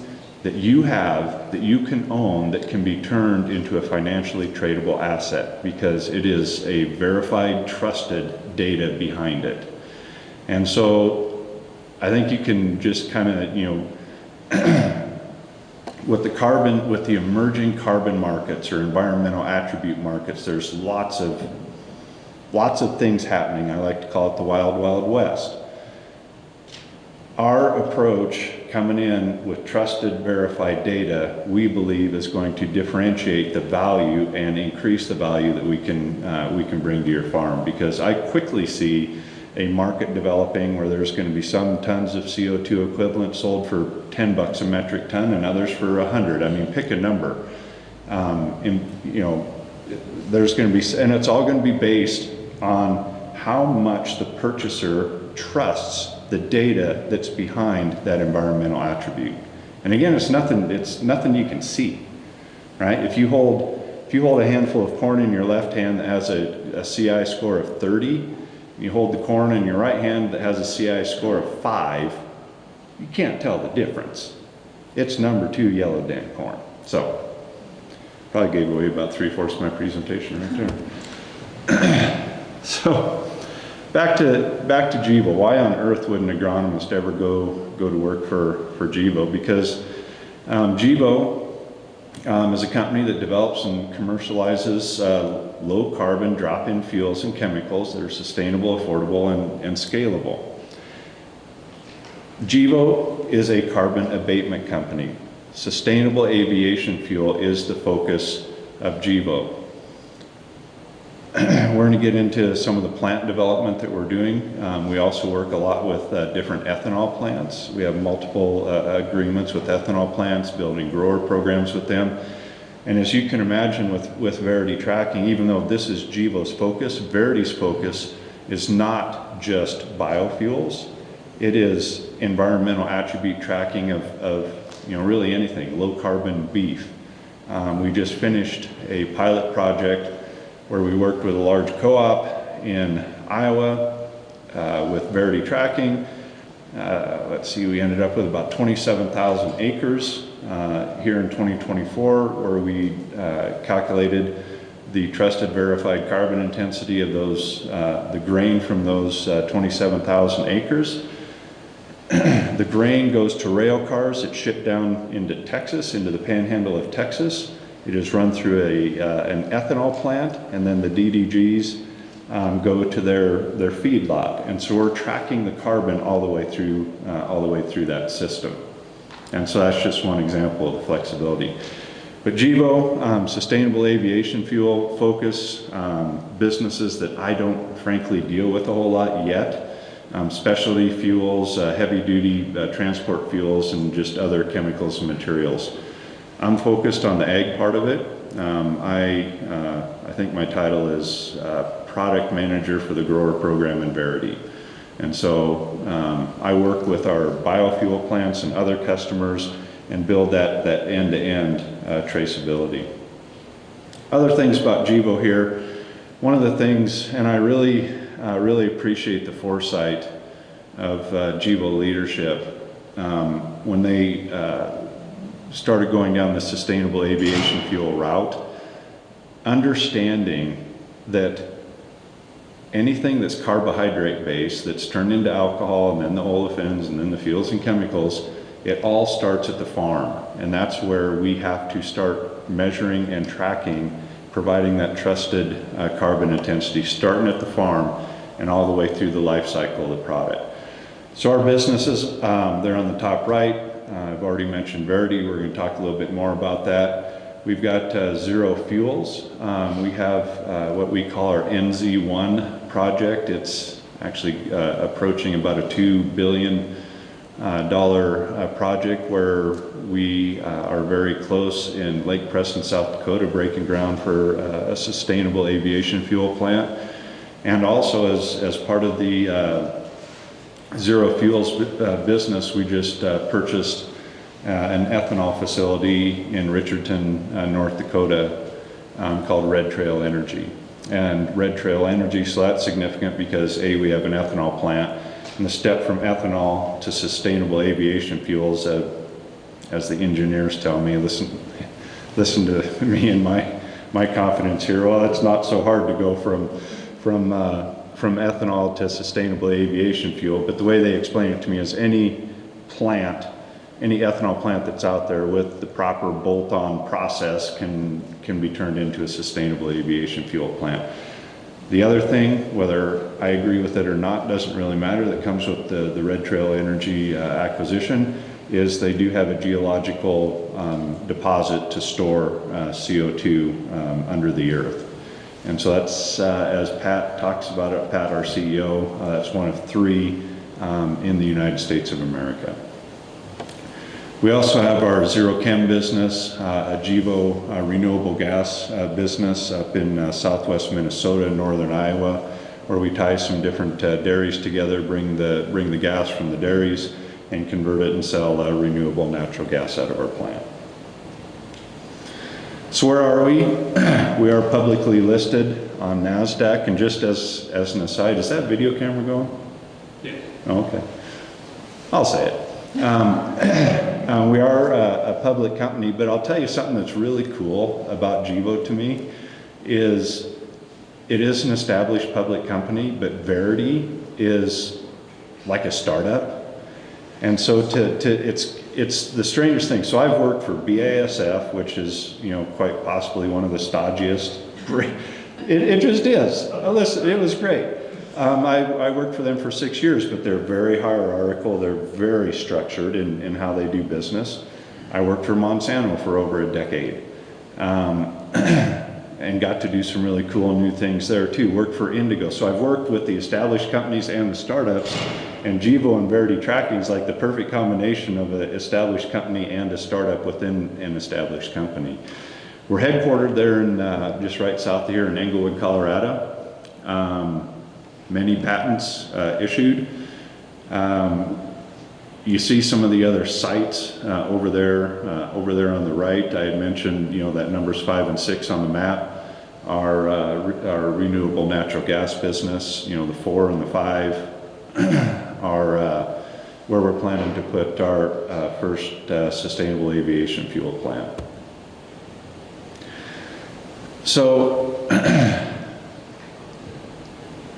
that you have, that you can own, that can be turned into a financially tradable asset, because it is a verified, trusted data behind it. And so I think you can just kind of, you know, with the emerging carbon markets or environmental attribute markets, there's lots of things happening. I like to call it the wild, wild west. Our approach coming in with trusted, verified data, we believe is going to differentiate the value and increase the value that we can bring to your farm, because I quickly see a market developing where there's going to be some tons of CO2 equivalent sold for $10 a metric ton and others for 100. I mean, pick a number. And, you know, there's going to be, and it's all going to be based on how much the purchaser trusts the data that's behind that environmental attribute. And again, it's nothing you can see, right? If you hold a handful of corn in your left hand that has a CI score of 30, you hold the corn in your right hand that has a CI score of 5, you can't tell the difference. It's number 2 yellow Dan corn. So, probably gave away about 3/4 of my presentation right there. So, back to GEVO. Why on earth would an agronomist ever go to work for GEVO? Because GEVO is a company that develops and commercializes low-carbon drop-in fuels and chemicals that are sustainable, affordable, and scalable. Gevo is a carbon abatement company. Sustainable aviation fuel is the focus of Gevo. We're going to get into some of the plant development that we're doing. We also work a lot with different ethanol plants. We have multiple agreements with ethanol plants, building grower programs with them. And as you can imagine with Verity Tracking, even though this is Gevo's focus, Verity's focus is not just biofuels. It is environmental attribute tracking of really anything, low carbon beef. We just finished a pilot project where we worked with a large co-op in Iowa with Verity Tracking. We ended up with about 27,000 acres here in 2024, where we calculated the trusted verified carbon intensity of those, the grain from those 27,000 acres. The grain goes to rail cars. It's shipped down into Texas, into the panhandle of Texas. It is run through an ethanol plant, and then the DDGs go to their feed lot. And so we're tracking the carbon all the way through that system. And so that's just one example of the flexibility. But Gevo, sustainable aviation fuel focus, businesses that I don't frankly deal with a whole lot yet. Specialty fuels, heavy-duty transport fuels, and just other chemicals and materials. I'm focused on the ag part of it. I think my title is Product Manager for the Grower Program in Verity. And so I work with our biofuel plants and other customers and build that end-to-end traceability. Other things about Gevo here. One of the things, and I really appreciate the foresight of Gevo leadership when they started going down the sustainable aviation fuel route, understanding that anything that's carbohydrate based, that's turned into alcohol and then the olefins and then the fuels and chemicals, it all starts at the farm. And that's where we have to start measuring and tracking, providing that trusted carbon intensity, starting at the farm and all the way through the life cycle of the product. So our businesses, they're on the top right. I've already mentioned Verity. We're going to talk a little bit more about that. We've got Zero Fuels. We have what we call our NZ1 project. It's actually approaching about a $2 billion project where we are very close in Lake Preston, South Dakota, breaking ground for a sustainable aviation fuel plant. And also as part of the Zero Fuels business, we just purchased an ethanol facility in Richardton, North Dakota, called Red Trail Energy. And Red Trail Energy, so that's significant because we have an ethanol plant, and the step from ethanol to sustainable aviation fuels, as the engineers tell me, listen to me and my confidence here. Well, it's not so hard to go from ethanol to sustainable aviation fuel, but the way they explain it to me is any ethanol plant that's out there with the proper bolt-on process can be turned into a sustainable aviation fuel plant. The other thing, whether I agree with it or not, doesn't really matter, that comes with the Red Trail Energy acquisition, is they do have a geological deposit to store CO2 under the earth. And so that's, as Pat talks about it, Pat, our CEO, that's one of 3 in the United States of America. We also have our Zero Chem business, a Gevo renewable gas business up in southwest Minnesota, northern Iowa, where we tie some different dairies together, bring the gas from the dairies and convert it and sell renewable natural gas out of our plant. So where are we? We are publicly listed on NASDAQ, and just as an aside, is that video camera going? Yeah. Oh, okay. I'll say it. We are a public company, but I'll tell you something that's really cool about Gevo to me is it is an established public company, but Verity is like a startup. And so it's the strangest thing. So I've worked for BASF, which is, you know, quite possibly one of the stodgiest. It just is. Listen, it was great. I worked for them for 6 years, but they're very hierarchical. They're very structured in how they do business. I worked for Monsanto for over a decade. And got to do some really cool new things there too. Worked for Indigo. So I've worked with the established companies and the startups, and Gevo and Verity Tracking is like the perfect combination of an established company and a startup within an established company. We're headquartered there in just right south of here in Englewood, Colorado. Many patents issued. You see some of the other sites over there on the right. I had mentioned, you know, that numbers 5 and 6 on the map. Our renewable natural gas business, you know, the 4 and the 5 are where we're planning to put our first sustainable aviation fuel plant. So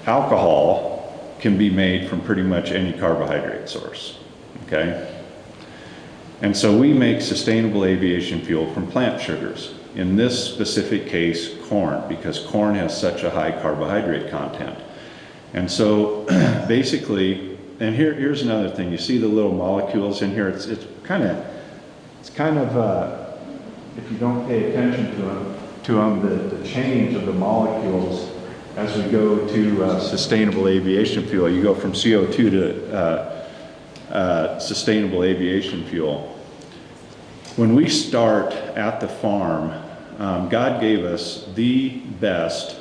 alcohol can be made from pretty much any carbohydrate source, okay? And so we make sustainable aviation fuel from plant sugars. In this specific case, corn, because corn has such a high carbohydrate content. And so basically, and here's another thing, you see the little molecules in here, it's kind of, if you don't pay attention to them, the change of the molecules as we go to sustainable aviation fuel. You go from CO2 to sustainable aviation fuel. When we start at the farm, God gave us the best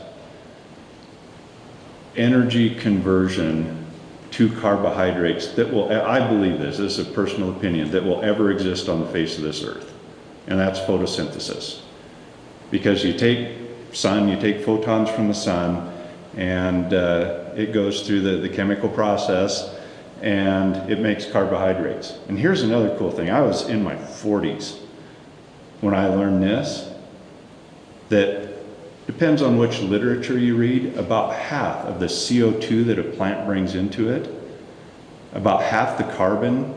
energy conversion to carbohydrates that will, I believe this is a personal opinion, that will ever exist on the face of this earth. And that's photosynthesis. Because you take sun, you take photons from the sun, and it goes through the chemical process, and it makes carbohydrates. And here's another cool thing. I was in my 40s when I learned this, that depends on which literature you read, about half of the CO2 that a plant brings into it, about half the carbon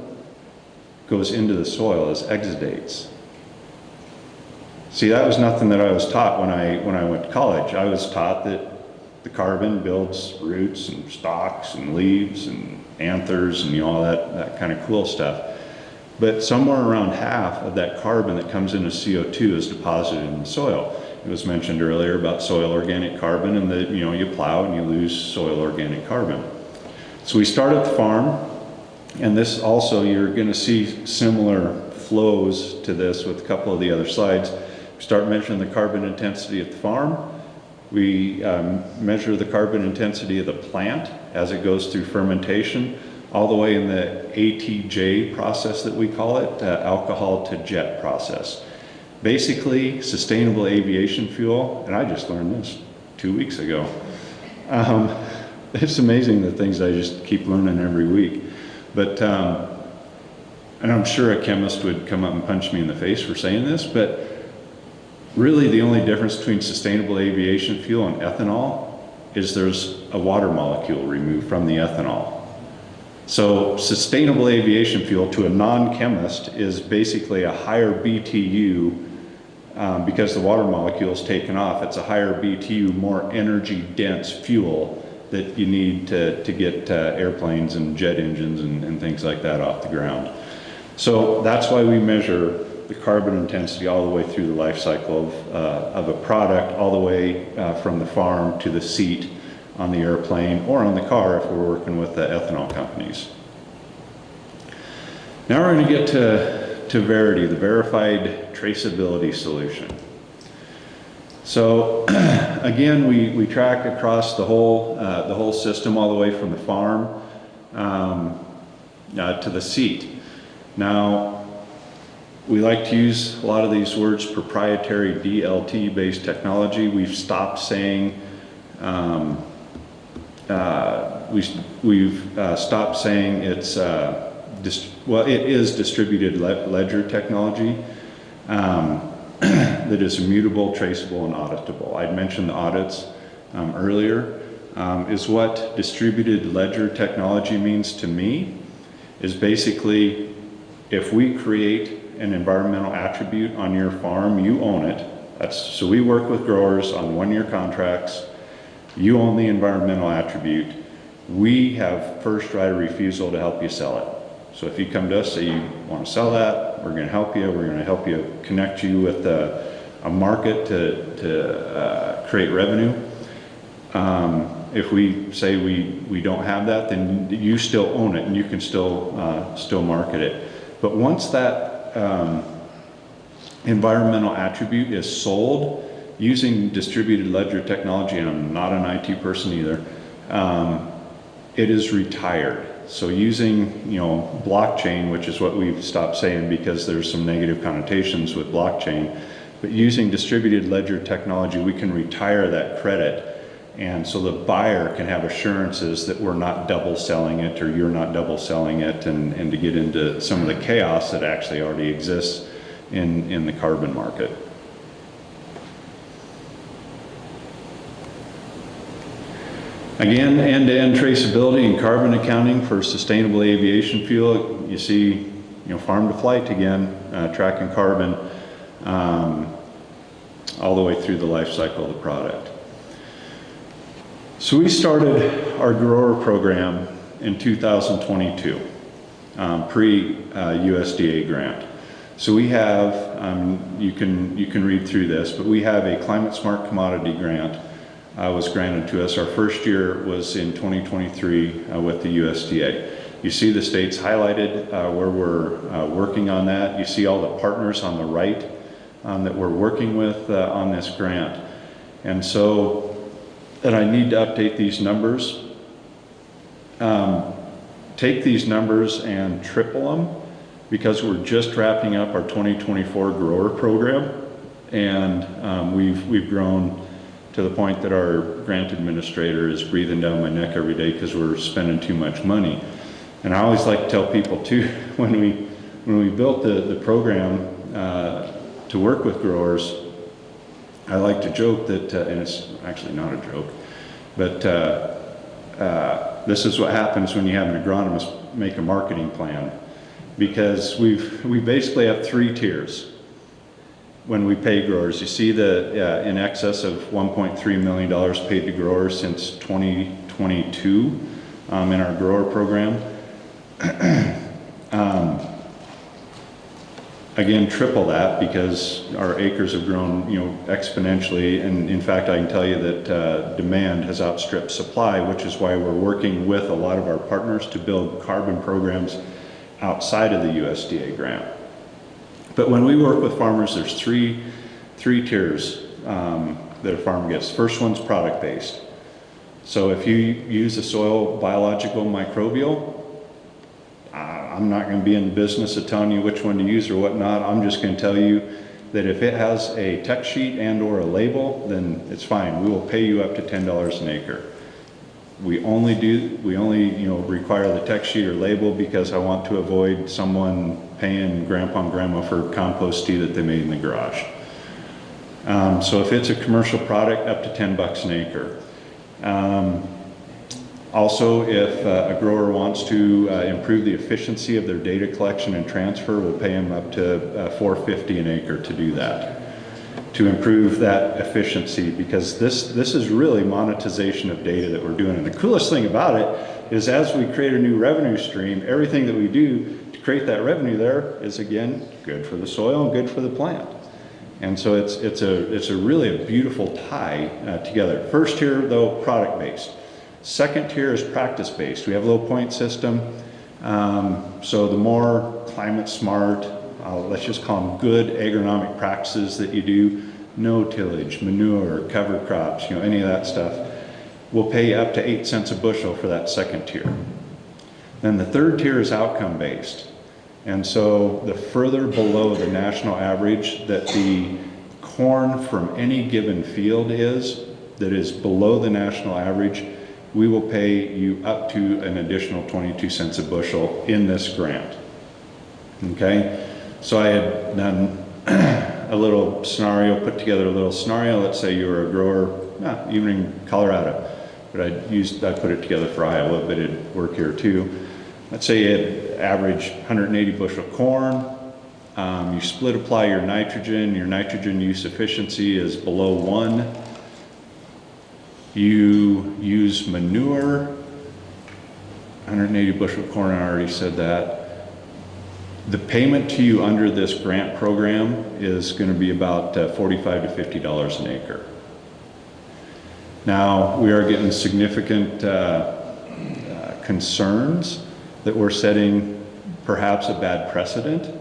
goes into the soil as exudates. See, that was nothing that I was taught when I went to college. I was taught that the carbon builds roots and stalks and leaves and anthers and, you know, all that kind of cool stuff. But somewhere around half of that carbon that comes into CO2 is deposited in the soil. It was mentioned earlier about soil organic carbon, and that, you know, you plow and you lose soil organic carbon. So we start at the farm, and this also, you're going to see similar flows to this with a couple of the other slides. We start measuring the carbon intensity at the farm. We measure the carbon intensity of the plant as it goes through fermentation, all the way in the ATJ process that we call it, alcohol to jet process. Basically, sustainable aviation fuel, and I just learned this 2 weeks ago. It's amazing the things I just keep learning every week. But, and I'm sure a chemist would come up and punch me in the face for saying this, but really the only difference between sustainable aviation fuel and ethanol is there's a water molecule removed from the ethanol. So sustainable aviation fuel to a non-chemist is basically a higher BTU because the water molecule is taken off. It's a higher BTU, more energy dense fuel that you need to get airplanes and jet engines and things like that off the ground. So that's why we measure the carbon intensity all the way through the life cycle of a product, all the way from the farm to the seat on the airplane or on the car if we're working with the ethanol companies. Now we're going to get to Verity, the verified traceability solution. So again, we track across the whole system all the way from the farm to the seat. Now, we like to use a lot of these words, proprietary DLT-based technology. We've stopped saying stopped saying it's it is distributed ledger technology that is immutable, traceable, and auditable. I'd mentioned the audits earlier. Is what distributed ledger technology means to me is basically if we create an environmental attribute on your farm, you own it. So we work with growers on 1-year contracts. You own the environmental attribute. We have first right of refusal to help you sell it. So if you come to us, say you want to sell that, we're going to help you. We're going to help you connect you with a market to create revenue. If we say we don't have that, then you still own it and you can still market it. But once that environmental attribute is sold using distributed ledger technology, and I'm not an IT person either, it is retired. So using, blockchain, which is what we've stopped saying because there's some negative connotations with blockchain, but using distributed ledger technology, we can retire that credit. And so the buyer can have assurances that we're not double selling it or you're not double selling it, and to get into some of the chaos that actually already exists in the carbon market. Again, end-to-end traceability and carbon accounting for sustainable aviation fuel. You see, farm to flight again, tracking carbon all the way through the life cycle of the product. So we started our grower program in 2022, pre-USDA grant. So we have, you can read through this, but we have a Climate Smart Commodity Grant was granted to us. Our first year was in 2023 with the USDA. You see the states highlighted where we're working on that. You see all the partners on the right that we're working with on this grant. And so, and I need to update these numbers. Take these numbers and triple them, because we're just wrapping up our 2024 grower program, and we've grown to the point that our grant administrator is breathing down my neck every day because we're spending too much money. And I always like to tell people too, when we built the program to work with growers, I like to joke that, and it's actually not a joke, but this is what happens when you have an agronomist make a marketing plan, because we basically have 3 tiers when we pay growers. You see the in excess of $1.3 million paid to growers since 2022 in our grower program. Again, triple that, because our acres have grown, exponentially, and in fact, I can tell you that demand has outstripped supply, which is why we're working with a lot of our partners to build carbon programs outside of the USDA grant. But when we work with farmers, there's three tiers that a farmer gets. First one's product-based. So if you use a soil biological microbial, I'm not going to be in the business of telling you which one to use or whatnot. I'm just going to tell you that if it has a tech sheet and or a label, then it's fine. We will pay you up to $10 an acre. We only require the tech sheet or label because I want to avoid someone paying grandpa and grandma for compost tea that they made in the garage. So if it's a commercial product, up to $10 an acre. Also, if a grower wants to improve the efficiency of their data collection and transfer, we'll pay them up to $4.50 an acre to do that, to improve that efficiency, because this is really monetization of data that we're doing. And the coolest thing about it is, as we create a new revenue stream, everything that we do to create that revenue there is, again, good for the soil and good for the plant. And so it's a really beautiful tie together. First tier, though, product-based. Second tier is practice-based. We have a low point system. So the more climate smart, let's just call them good agronomic practices that you do, no tillage, manure, cover crops, any of that stuff, we'll pay you up to 8 cents a bushel for that second tier. Then the third tier is outcome-based. And so the further below the national average that the corn from any given field is, that is below the national average, we will pay you up to an additional 22 cents a bushel in this grant. Okay? So I had done a little scenario, put together a little scenario. Let's say you were a grower, even in Colorado, but I put it together for Iowa, but it'd work here too. let's say you had average 180 bushel corn, you split apply your nitrogen use efficiency is below 1. You use manure, 180 bushel corn, I already said that. The payment to you under this grant program is going to be about $45 to $50 an acre. Now, we are getting significant concerns that we're setting perhaps a bad precedent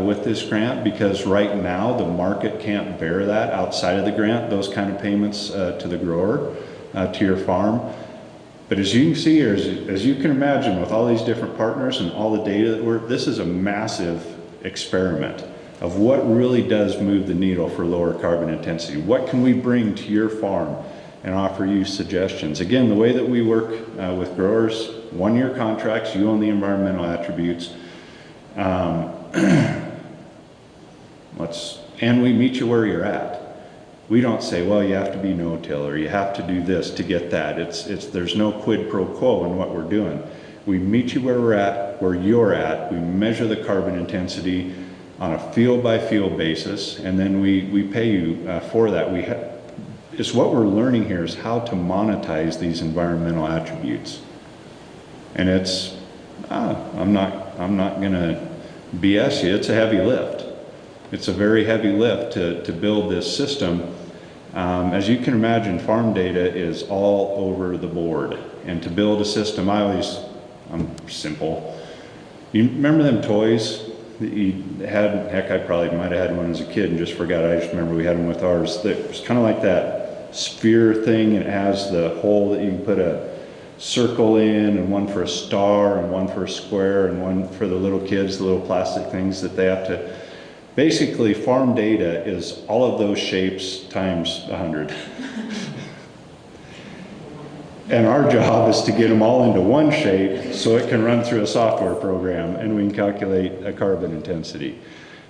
with this grant, because right now the market can't bear that outside of the grant, those kind of payments to the grower, to your farm. But as you can see, or as you can imagine, with all these different partners and all the data that this is a massive experiment of what really does move the needle for lower carbon intensity. What can we bring to your farm and offer you suggestions? Again, the way that we work with growers, 1-year contracts, you own the environmental attributes. And we meet you where you're at. We don't say, well, you have to be no-till or you have to do this to get that. There's no quid pro quo in what we're doing. We meet you where we're at, where you're at. We measure the carbon intensity on a field-by-field basis, and then we pay you for that. It's what we're learning here is how to monetize these environmental attributes. And I'm not gonna BS you, it's a heavy lift. It's a very heavy lift to build this system. As you can imagine, farm data is all over the board. And to build a system, I'm simple. You remember them toys that you had? Heck, I probably might have had one as a kid and just forgot. I just remember we had them with ours. It was kind of like that sphere thing, and it has the hole that you can put a circle in, and one for a star, and one for a square, and one for the little kids, the little plastic things that they have to. Basically, farm data is all of those shapes times 100. And our job is to get them all into one shape so it can run through a software program and we can calculate a carbon intensity.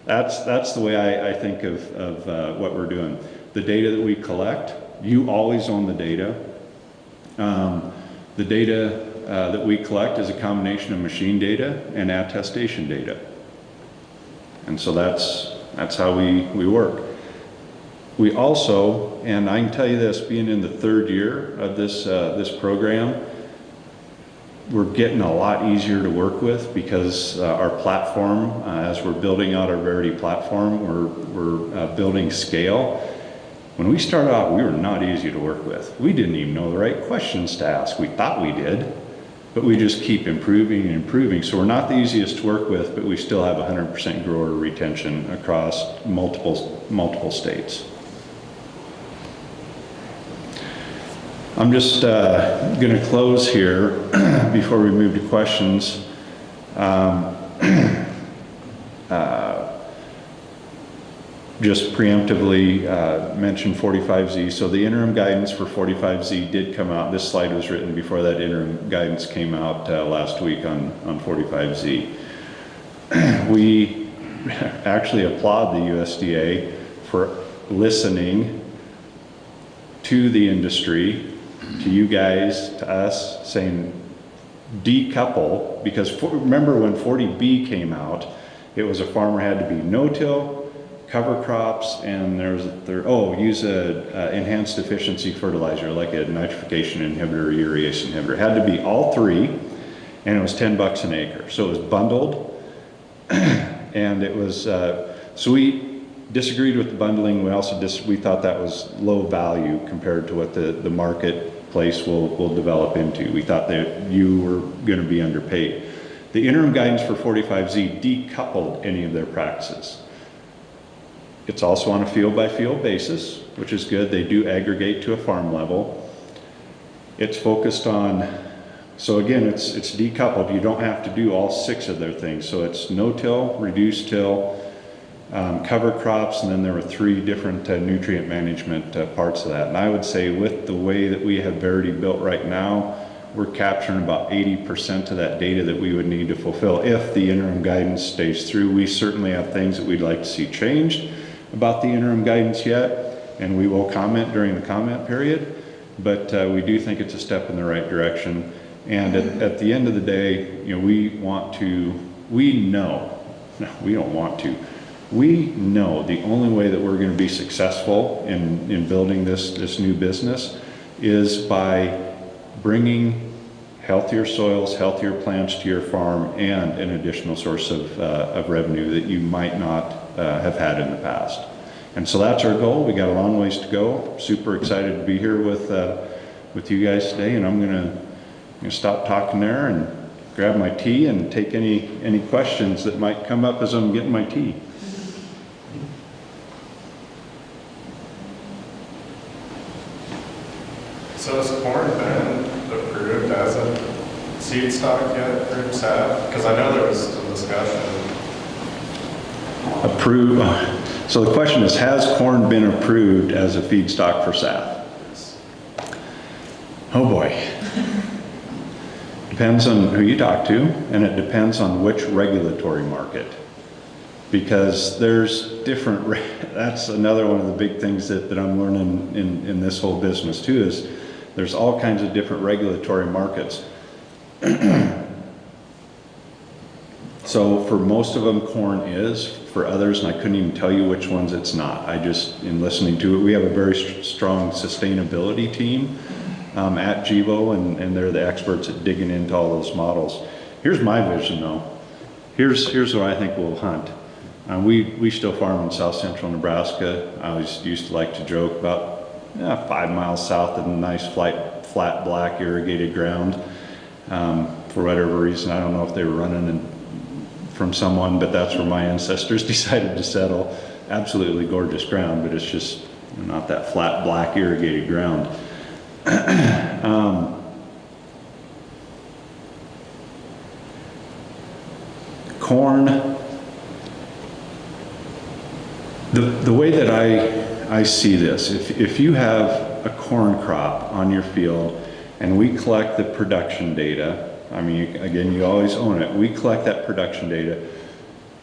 That's the way I think of what we're doing. The data that we collect, you always own the data. The data that we collect is a combination of machine data and attestation data. And so that's how we work. We also, and I can tell you this, being in the 3rd year of this program, we're getting a lot easier to work with because our platform, as we're building out our Verity platform, we're building scale. When we started out, we were not easy to work with. We didn't even know the right questions to ask. We thought we did, but we just keep improving and improving. So we're not the easiest to work with, but we still have 100% grower retention across multiple states. I'm just going to close here before we move to questions. Just preemptively mention 45Z. So the interim guidance for 45Z did come out. This slide was written before that interim guidance came out last week on 45Z. We actually applaud the USDA for listening to the industry, to you guys, to us, saying decouple, because remember when 40B came out, it was a farmer had to be no-till, cover crops, and use a enhanced efficiency fertilizer like a nitrification inhibitor or urease inhibitor. It had to be all 3, and it was $10 an acre. So it was bundled, and it was, so we disagreed with the bundling. We also we thought that was low value compared to what the marketplace will develop into. We thought that you were going to be underpaid. The interim guidance for 45Z decoupled any of their practices. It's also on a field-by-field basis, which is good. They do aggregate to a farm level. It's focused on, so again, it's decoupled. You don't have to do all 6 of their things. So it's no-till, reduced till, cover crops, and then there were 3 different nutrient management parts of that. And I would say with the way that we have Verity built right now, we're capturing about 80% of that data that we would need to fulfill if the interim guidance stays through. We certainly have things that we'd like to see changed about the interim guidance yet, and we will comment during the comment period, but we do think it's a step in the right direction. And at the end of the day, you know, we know the only way that we're going to be successful in building this new business is by bringing healthier soils, healthier plants to your farm, and an additional source of revenue that you might not have had in the past. And so that's our goal. We got a long ways to go. Super excited to be here with you guys today, and I'm gonna stop talking there and grab my tea and take any questions that might come up as I'm getting my tea. So has corn been approved as a seed stock yet through SAF? Because I know there was some discussion. Approve. So the question is, has corn been approved as a feedstock for SAF? Oh boy. Depends on who you talk to, and it depends on which regulatory market. Because there's different, that's another one of the big things that I'm learning in this whole business too, is there's all kinds of different regulatory markets. So for most of them, corn is. For others, and I couldn't even tell you which ones it's not. I just, in listening to it, we have a very strong sustainability team at Gevo, and they're the experts at digging into all those models. Here's my vision though. Here's what I think we'll hunt. We still farm in south central Nebraska. I always used to like to joke about 5 miles south of the nice flat black irrigated ground. For whatever reason, I don't know if they were running from someone, but that's where my ancestors decided to settle. Absolutely gorgeous ground, but it's just not that flat black irrigated ground. Corn, the way that I see this, if you have a corn crop on your field and we collect the production data, I mean, again, you always own it. We collect that production data.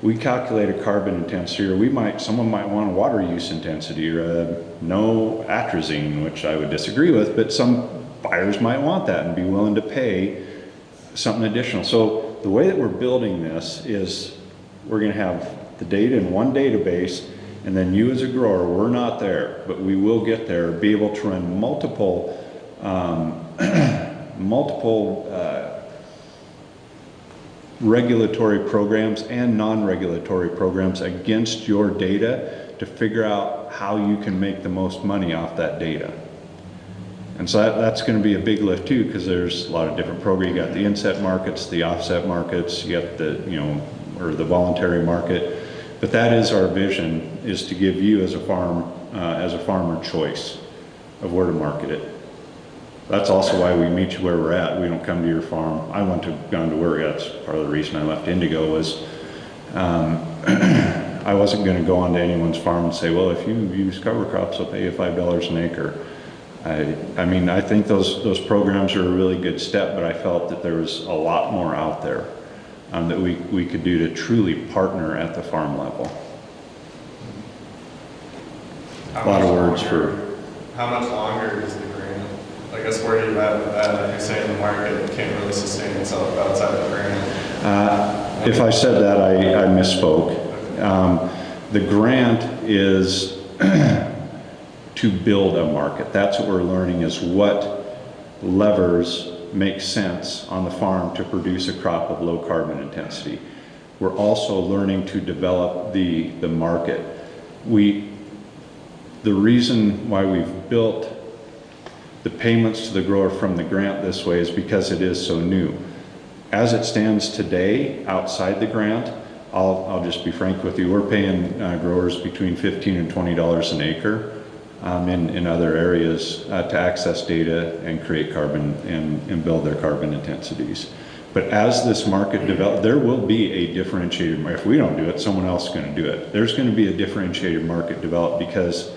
We calculate a carbon intensity, or someone might want a water use intensity, or no atrazine, which I would disagree with, but some buyers might want that and be willing to pay something additional. So the way that we're building this is we're going to have the data in one database, and then you as a grower, we're not there, but we will get there, be able to run multiple regulatory programs and non-regulatory programs against your data to figure out how you can make the most money off that data. And so that's going to be a big lift too, because there's a lot of different programs. You got the inset markets, the offset markets, you got the, or the voluntary market. But that is our vision, is to give you as a farmer choice of where to market it. That's also why we meet you where we're at. We don't come to your farm. I wouldn't have gone to work. That's part of the reason I left Indigo was I wasn't going to go onto anyone's farm and say, well, if you use cover crops, I'll pay you $5 an acre. I mean, I think those programs are a really good step, but I felt that there was a lot more out there that we could do to truly partner at the farm level. A lot of words for... How much longer is the grant? I guess where are you at with that? You're saying the market can't really sustain itself outside the grant. If I said that, I misspoke. The grant is to build a market. That's what we're learning, is what levers make sense on the farm to produce a crop of low carbon intensity. We're also learning to develop the market. The reason why we've built the payments to the grower from the grant this way is because it is so new. As it stands today, outside the grant, I'll just be frank with you, we're paying growers between $15 and $20 an acre in other areas to access data and create carbon and build their carbon intensities. But as this market develops, there will be a differentiated market. If we don't do it, someone else is going to do it. There's going to be a differentiated market developed because,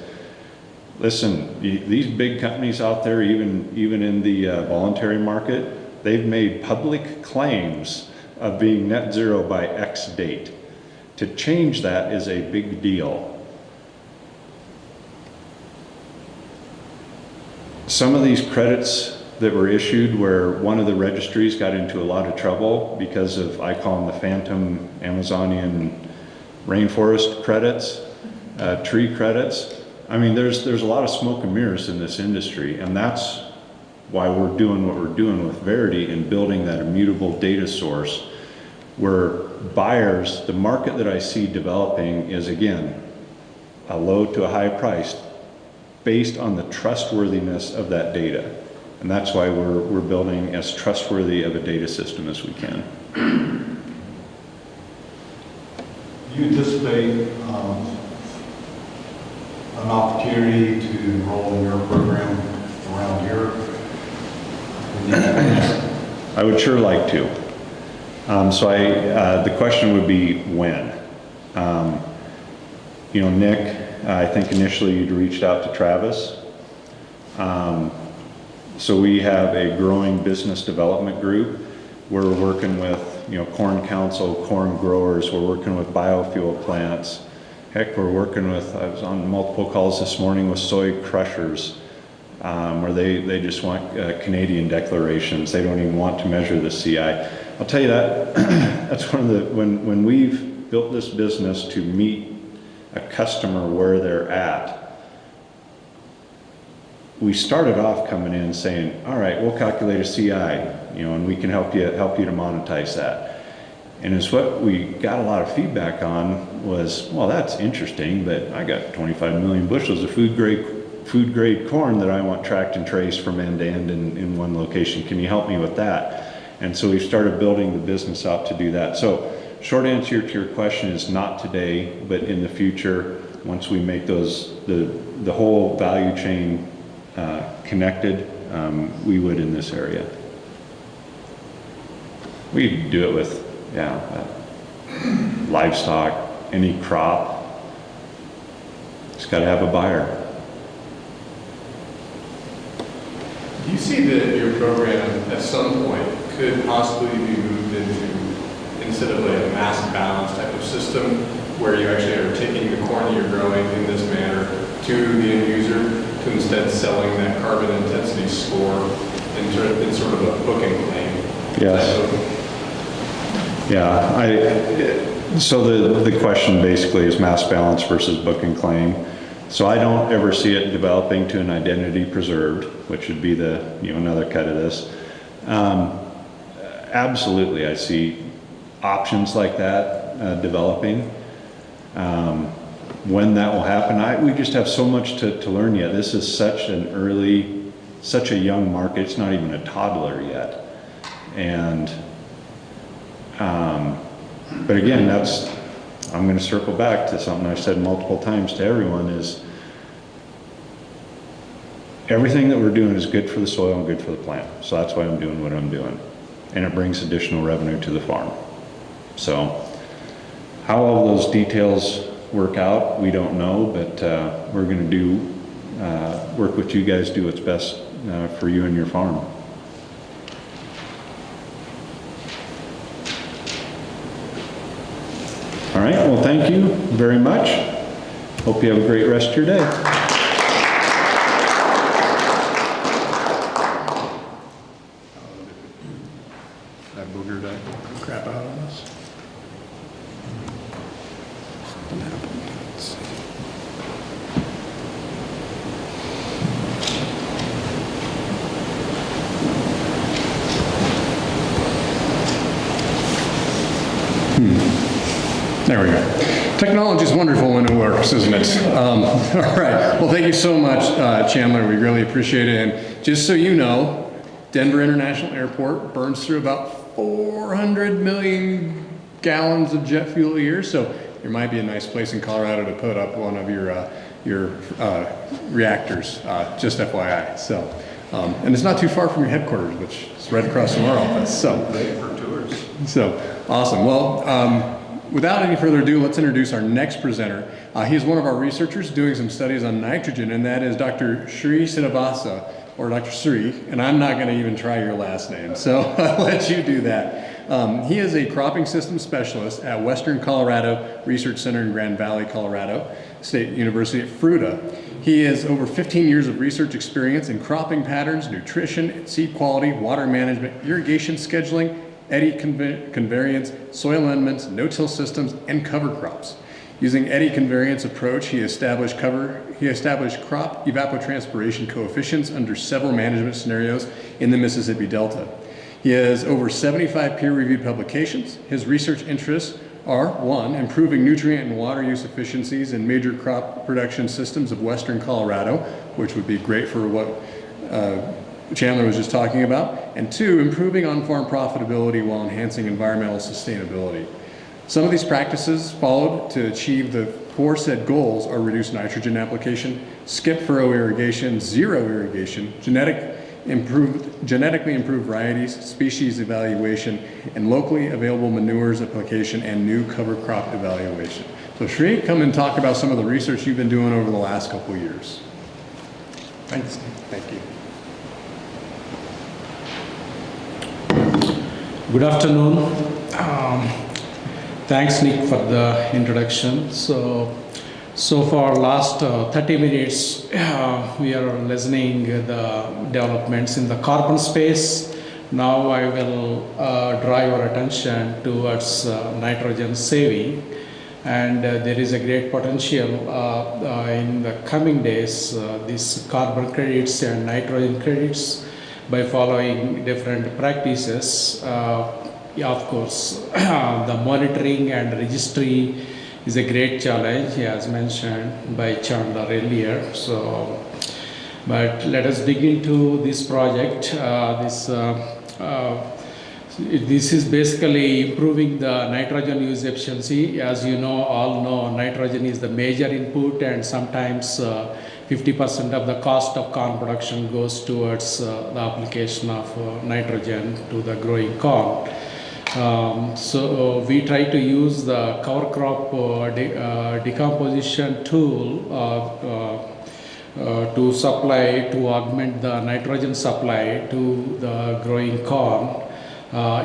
listen, these big companies out there, even in the voluntary market, they've made public claims of being net zero by X date. To change that is a big deal. Some of these credits that were issued where one of the registries got into a lot of trouble because of, I call them the phantom Amazonian rainforest credits, tree credits. I mean, there's a lot of smoke and mirrors in this industry, and that's why we're doing what we're doing with Verity and building that immutable data source where buyers, the market that I see developing is, again, a low to a high price based on the trustworthiness of that data. And that's why we're building as trustworthy of a data system as we can. Do you anticipate an opportunity to enroll in your program around here? I would sure like to. The question would be when. You know, Nick, I think initially you'd reached out to Travis. So we have a growing business development group. We're working with, you know, Corn Council, corn growers. We're working with biofuel plants. Heck, we're working with, I was on multiple calls this morning with soy crushers, where they just want Canadian declarations. They don't even want to measure the CI. I'll tell you that, that's one of the, when we've built this business to meet a customer where they're at, we started off coming in saying, all right, we'll calculate a CI, you know, and we can help you to monetize that. And it's what we got a lot of feedback on was, well, that's interesting, but I got 25 million bushels of food grade corn that I want tracked and traced from end to end in one location. Can you help me with that? And so we've started building the business out to do that. So short answer to your question is not today, but in the future, once we make those, the whole value chain connected, we would in this area. We do it with, livestock, any crop. It's got to have a buyer. Do you see that your program at some point could possibly be moved into, instead of like a mass balance type of system, where you actually are taking the corn that you're growing in this manner to the end user, to instead selling that carbon intensity score in sort of a booking claim? Yes. So the question basically is mass balance versus book and claim. So I don't ever see it developing to an identity preserved, which would be the, you know, another cut of this. Absolutely, I see options like that developing. When that will happen, we just have so much to learn yet. This is such a young market. It's not even a toddler yet. And, but again, I'm going to circle back to something I've said multiple times to everyone is everything that we're doing is good for the soil and good for the plant. So that's why I'm doing what I'm doing. And it brings additional revenue to the farm. So how all those details work out, we don't know, but we're going to work with you guys, do what's best for you and your farm. All right, well, thank you very much. Hope you have a great rest of your day. That booger died. Crap out on us. There we go. Technology is wonderful when it works, isn't it? All right. Well, thank you so much, Chandler. We really appreciate it. And just so you know, Denver International Airport burns through about 400 million gallons of jet fuel a year. So there might be a nice place in Colorado to put up one of your reactors, just FYI. So, and it's not too far from your headquarters, which is right across from our office. So, For tours. so awesome. Well, without any further ado, let's introduce our next presenter. He is one of our researchers doing some studies on nitrogen, and that is Dr. Sri Srinivasa, or Dr. Sri, and I'm not going to even try your last name, so I'll let you do that. He is a cropping system specialist at Western Colorado Research Center in Grand Valley, Colorado, State University at Fruita. He has over 15 years of research experience in cropping patterns, nutrition, seed quality, water management, irrigation scheduling, eddy convariance, soil amendments, no-till systems, and cover crops. Using eddy convariance approach, he established crop evapotranspiration coefficients under several management scenarios in the Mississippi Delta. He has over 75 peer-reviewed publications. His research interests are: 1, improving nutrient and water use efficiencies in major crop production systems of western Colorado, which would be great for what Chandler was just talking about, and 2, improving on-farm profitability while enhancing environmental sustainability. Some of these practices followed to achieve the aforesaid goals are reduced nitrogen application, skip furrow irrigation, zero irrigation, genetically improved varieties, species evaluation, and locally available manures application and new cover crop evaluation. So Shri, come and talk about some of the research you've been doing over the last couple of years. Thanks. Thank you. Good afternoon. Thanks, Nick, for the introduction. So for last 30 minutes, we are listening the developments in the carbon space. Now I will draw your attention towards nitrogen saving. And there is a great potential in the coming days, these carbon credits and nitrogen credits, by following different practices. Of course, the monitoring and registry is a great challenge, as mentioned by Chandler earlier. But let us dig into this project. This is basically improving the nitrogen use efficiency. As you know, all know, nitrogen is the major input, and sometimes 50% of the cost of corn production goes towards the application of nitrogen to the growing corn. So we try to use the cover crop decomposition tool to augment the nitrogen supply to the growing corn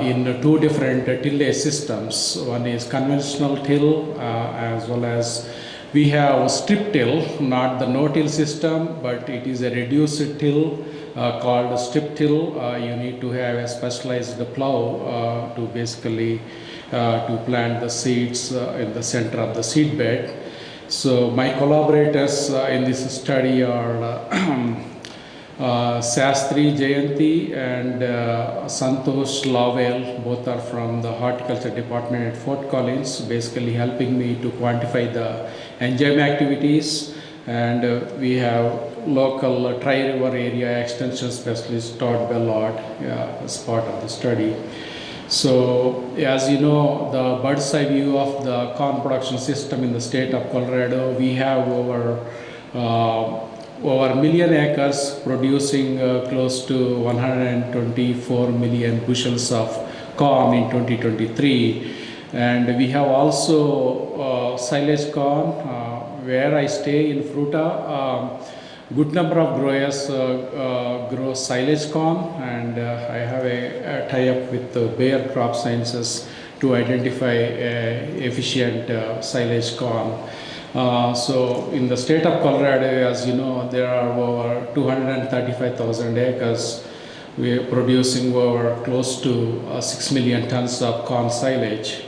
in 2 different tillage systems. One is conventional till, as well as we have strip till, not the no-till system, but it is a reduced till called strip till. You need to have a specialized plow to basically to plant the seeds in the center of the seed bed. So my collaborators in this study are Sastri Jayanti and Santosh Lawel. Both are from the horticulture department at Fort Collins, basically helping me to quantify the enzyme activities. And we have local Tri-River area extension specialist Todd Bellard as part of the study. So as you know, the bird's eye view of the corn production system in the state of Colorado, we have over 1 million acres producing close to 124 million bushels of corn in 2023. And we have also silage corn. Where I stay in Fruta, good number of growers grow silage corn, and I have a tie-up with Bayer Crop Sciences to identify efficient silage corn. So in the state of Colorado, as you know, there are over 235,000 acres. We are producing over close to 6 million tons of corn silage.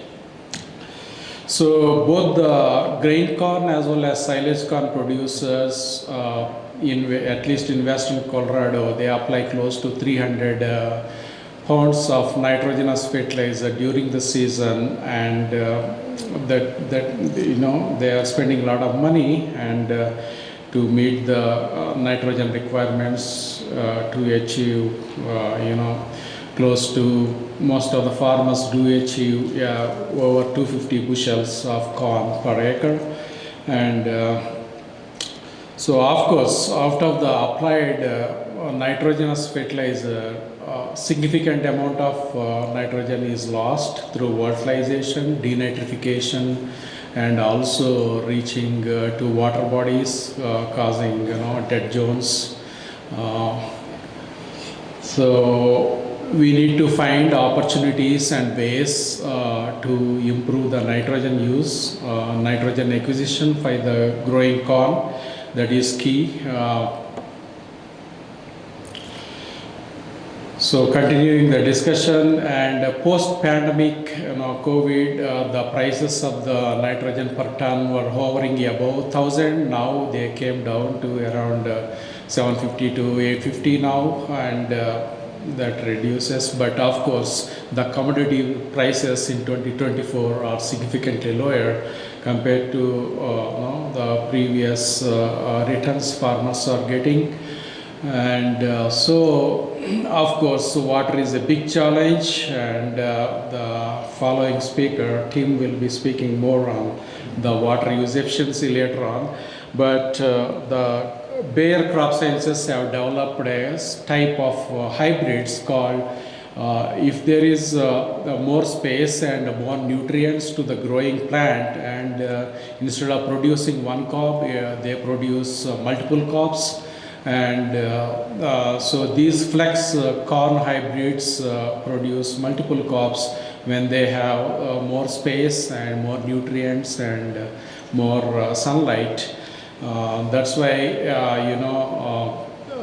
So both the grain corn as well as silage corn producers, at least in western Colorado, they apply close to 300 pounds of nitrogenous fertilizer during the season, and they are spending a lot of money and to meet the nitrogen requirements to achieve close to, most of the farmers do achieve over 250 bushels of corn per acre. And so of course, out of the applied nitrogenous fertilizer, significant amount of nitrogen is lost through volatilization, denitrification, and also reaching to water bodies, causing dead zones. So we need to find opportunities and ways to improve the nitrogen use, nitrogen acquisition for the growing corn. that is key. So continuing the discussion, and post-pandemic, COVID, the prices of the nitrogen per ton were hovering above 1,000. Now they came down to around 750 to 850 now, and that reduces. But of course, the commodity prices in 2024 are significantly lower compared to the previous returns farmers are getting. And so, of course, water is a big challenge, and the following speaker, Tim, will be speaking more on the water use efficiency later on. But the Bayer Crop Sciences have developed a type of hybrids called if there is more space and more nutrients to the growing plant, and instead of producing one cob, they produce multiple cobs. And so these flex corn hybrids produce multiple crops when they have more space and more nutrients and more sunlight. That's why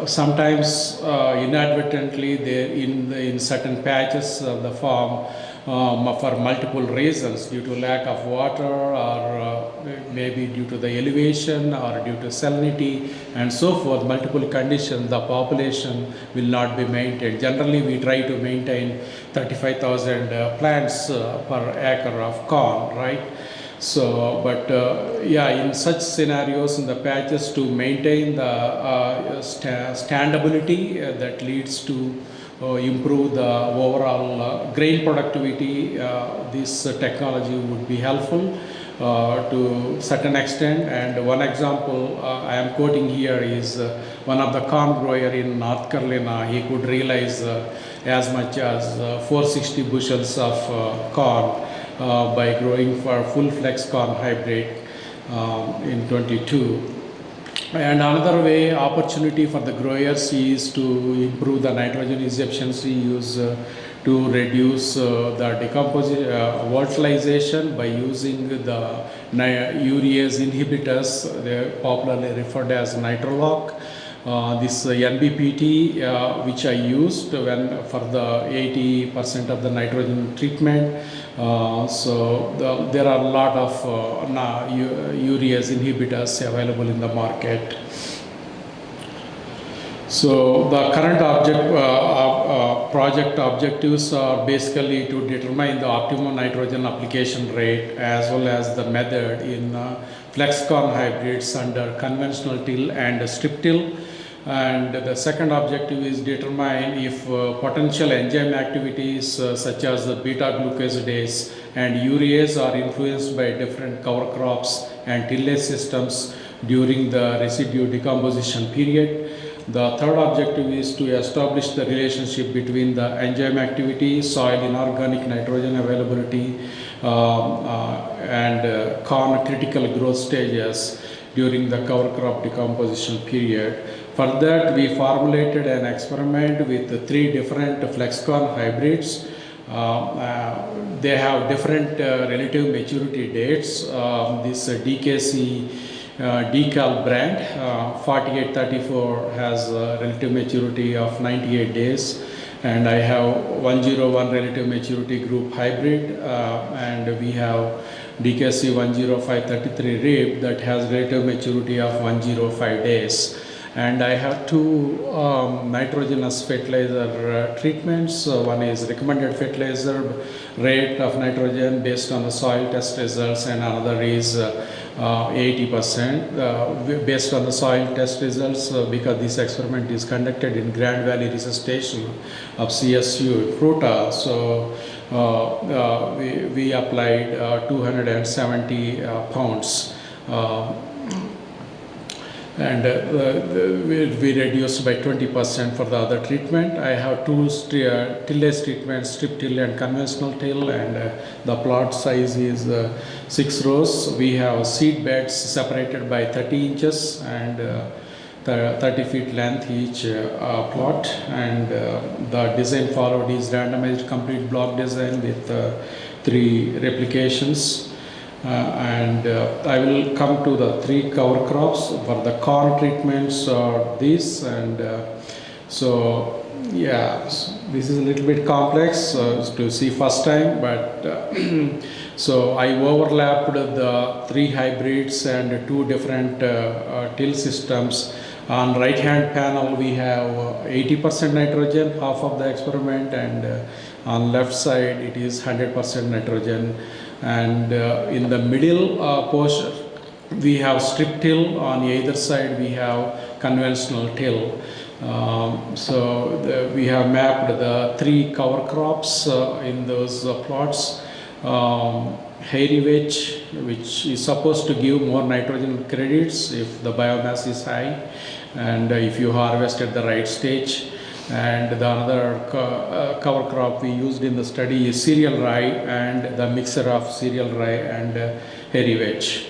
sometimes inadvertently in certain patches of the farm for multiple reasons, due to lack of water, or maybe due to the elevation, or due to salinity and so forth, multiple conditions, the population will not be maintained. Generally, we try to maintain 35,000 plants per acre of corn, right? So, but in such scenarios, in the patches, to maintain the standability that leads to improve the overall grain productivity, this technology would be helpful to certain extent. And one example I am quoting here is one of the corn grower in North Carolina. He could realize as much as 460 bushels of corn by growing for full flex corn hybrid in 22. And another way, opportunity for the growers is to improve the nitrogen efficiency, use to reduce the volatilization by using the urease inhibitors, they're popularly referred as Nitroloc. This NBPT, which I used when for the 80% of the nitrogen treatment. So there are a lot of urease inhibitors available in the market. So the current project objectives are basically to determine the optimum nitrogen application rate as well as the method in flex corn hybrids under conventional till and strip till. And the second objective is determine if potential enzyme activities such as the beta-glucosidase and urease are influenced by different cover crops and tillage systems during the residue decomposition period. The third objective is to establish the relationship between the enzyme activity, soil inorganic nitrogen availability, and corn critical growth stages during the cover crop decomposition period. For that, we formulated an experiment with 3 different flex corn hybrids. They have different relative maturity dates. This DKC Decal brand 4834 has a relative maturity of 98 days, and I have 101 relative maturity group hybrid, and we have DKC 10533 RIP that has relative maturity of 105 days. And I have 2 nitrogenous fertilizer treatments. One is recommended fertilizer rate of nitrogen based on the soil test results, and another is 80% based on the soil test results, because this experiment is conducted in Grand Valley Research Station of CSU Fruta. So we applied 270 pounds. And we reduced by 20% for the other treatment. I have 2 tillage treatments, strip till and conventional till, and the plot size is 6 rows. We have seed beds separated by 30 inches and 30 feet length each plot, and the design followed is randomized complete block design with 3 replications. And I will come to the 3 cover crops. For the corn treatments are these, and so yeah, this is a little bit complex to see first time, but so I overlapped the 3 hybrids and 2 different till systems. On right hand panel we have 80% nitrogen, half of the experiment, and on left side it is 100% nitrogen. And in the middle portion we have strip till, on either side we have conventional till. We have mapped the 3 cover crops in those plots. Hairy vetch, which is supposed to give more nitrogen credits if the biomass is high and if you harvest at the right stage. And the other cover crop we used in the study is cereal rye and the mixture of cereal rye and hairy vetch.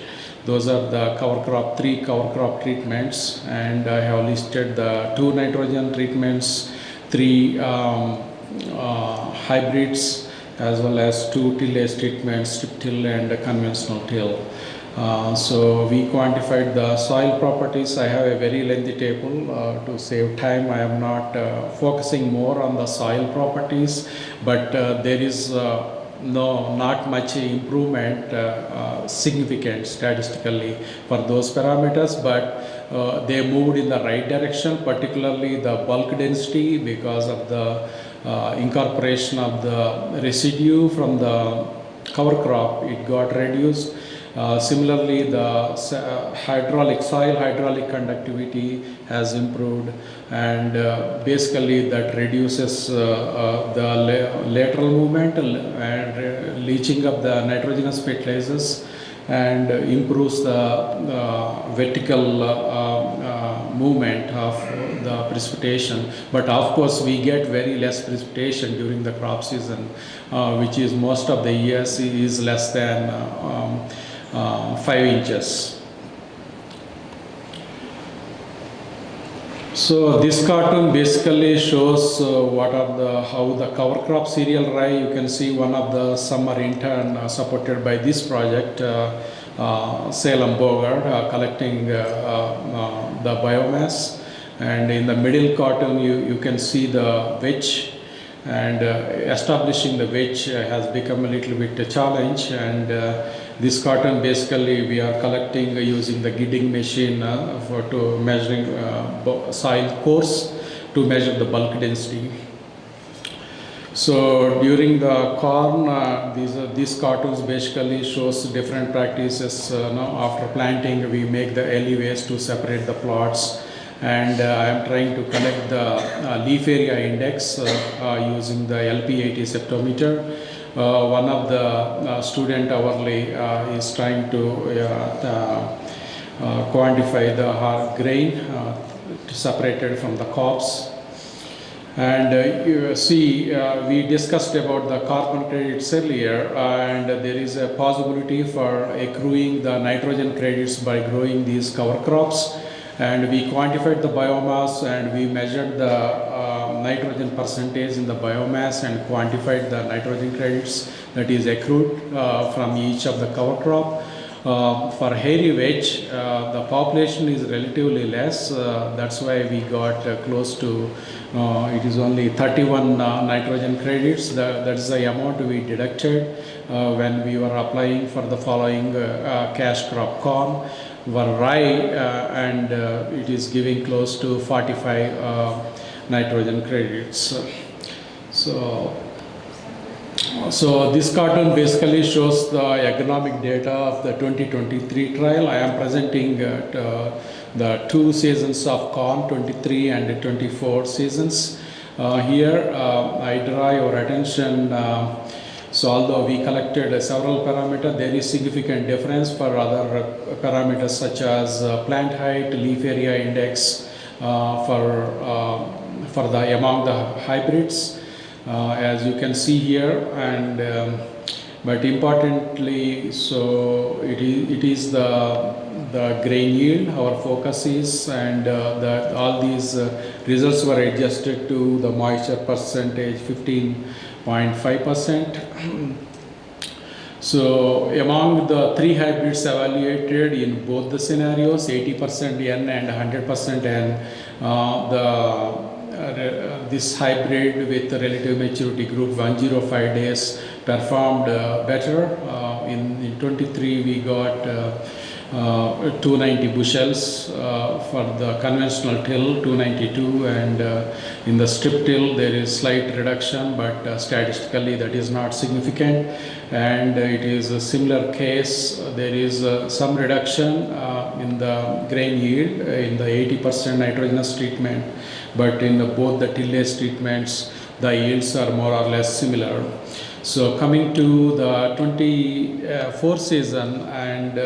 Those are the 3 cover crop treatments, and I have listed the 2 nitrogen treatments, 3 hybrids, as well as 2 tillage treatments, strip till and conventional till. So we quantified the soil properties. I have a very lengthy table to save time. I am not focusing more on the soil properties, but there is not much improvement significant statistically for those parameters, but they moved in the right direction, particularly the bulk density, because of the incorporation of the residue from the cover crop, it got reduced. Similarly, the soil hydraulic conductivity has improved, and basically that reduces the lateral movement and leaching of the nitrogenous fertilizers, and improves the vertical movement of the precipitation. But of course we get very less precipitation during the crop season, which is most of the years is less than 5 inches. So this cartoon basically shows how the cover crop cereal rye. You can see one of the summer intern supported by this project, Salem Bogart, collecting the biomass, and in the middle cartoon you can see the wedge, and establishing the wedge has become a little bit a challenge, and this carton basically we are collecting using the Gidding machine to measuring soil cores to measure the bulk density. So during the corn, these cartoons basically shows different practices. Now after planting, we make the alleyways to separate the plots, and I am trying to collect the leaf area index using the LP80 septometer. One of the student hourly is trying to quantify the hard grain separated from the cobs. And you see, we discussed about the carbon credits earlier, and there is a possibility for accruing the nitrogen credits by growing these cover crops. And we quantified the biomass, and we measured the nitrogen percentage in the biomass and quantified the nitrogen credits that is accrued from each of the cover crop. For hairy vetch, the population is relatively less. That's why we got close to, it is only 31 nitrogen credits. That's the amount we deducted when we were applying for the following cash crop corn. For rye, and it is giving close to 45 nitrogen credits. So this cartoon basically shows the economic data of the 2023 trial. I am presenting the 2 seasons of corn, 23 and 24 seasons. Here I draw your attention. So although we collected several parameters, there is significant difference for other parameters such as plant height, leaf area index for the among the hybrids, as you can see here. And but importantly, so it is the grain yield our focus is, and all these results were adjusted to the moisture percentage 15.5%. So among the 3 hybrids evaluated in both the scenarios, 80% N and 100% N, this hybrid with the relative maturity group 105 days performed better. In 23 we got 290 bushels for the conventional till, 292, and in the strip till there is slight reduction, but statistically that is not significant. And it is a similar case. There is some reduction in the grain yield in the 80% nitrogenous treatment, but in both the tillage treatments the yields are more or less similar. So coming to the 24 season, and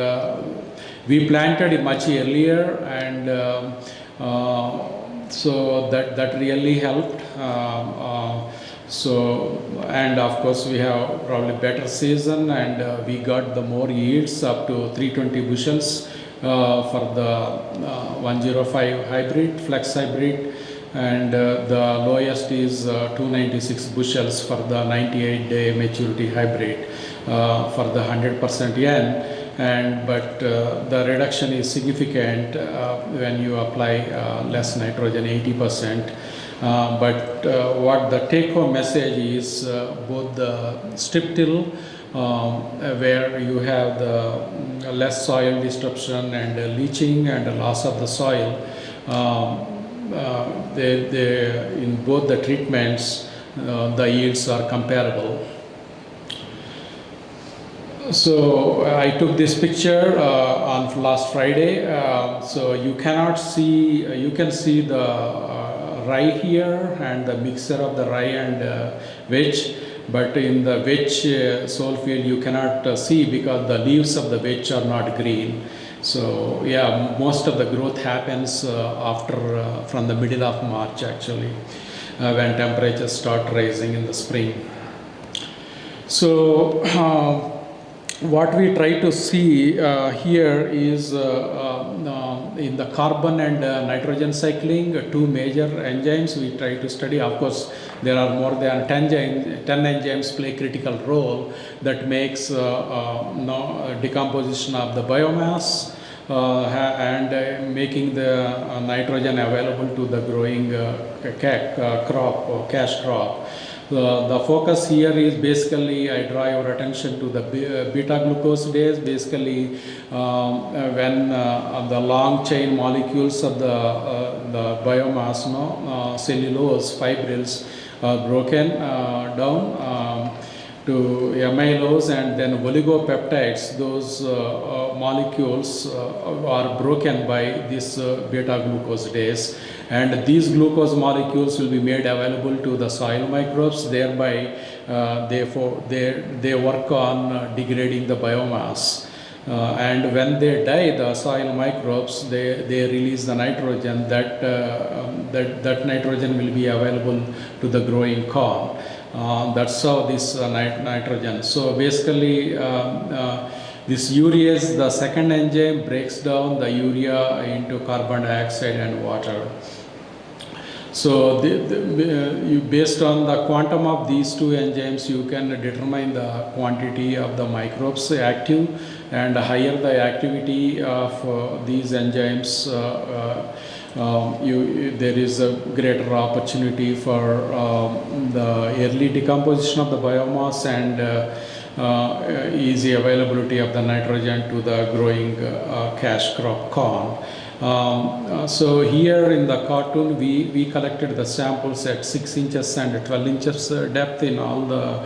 we planted it much earlier, and so that really helped. And of course we have probably better season, and we got the more yields up to 320 bushels for the 105 hybrid, flex hybrid, and the lowest is 296 bushels for the 98-day maturity hybrid for the 100% N. But the reduction is significant when you apply less nitrogen, 80%. But what the take-home message is, both the strip till, where you have the less soil disruption and leaching and loss of the soil, in both the treatments, the yields are comparable. So I took this picture on last Friday. So you cannot see, you can see the rye here and the mixture of the rye and wedge, but in the wedge soil field you cannot see because the leaves of the wedge are not green. So yeah, most of the growth happens from the middle of March actually, when temperatures start rising in the spring. So what we try to see here is in the carbon and nitrogen cycling, 2 major enzymes we try to study. Of course, there are more than 10 enzymes play critical role that makes decomposition of the biomass and making the nitrogen available to the growing crop or cash crop. The focus here is basically, I draw your attention to the beta-glucosidase. Basically, when the long chain molecules of the biomass, cellulose, fibrils, are broken down to amylose and then oligopeptides, those molecules are broken by this beta-glucosidase. And these glucose molecules will be made available to the soil microbes, thereby they work on degrading the biomass. And when they die, the soil microbes, they release the nitrogen, that nitrogen will be available to the growing corn. That's how this nitrogen. So basically, this urease, the second enzyme, breaks down the urea into carbon dioxide and water. So based on the quantum of these 2 enzymes, you can determine the quantity of the microbes active, and the higher the activity of these enzymes, there is a greater opportunity for the early decomposition of the biomass and easy availability of the nitrogen to the growing cash crop corn. So here in the cartoon, we collected the samples at 6 inches and 12 inches depth in all the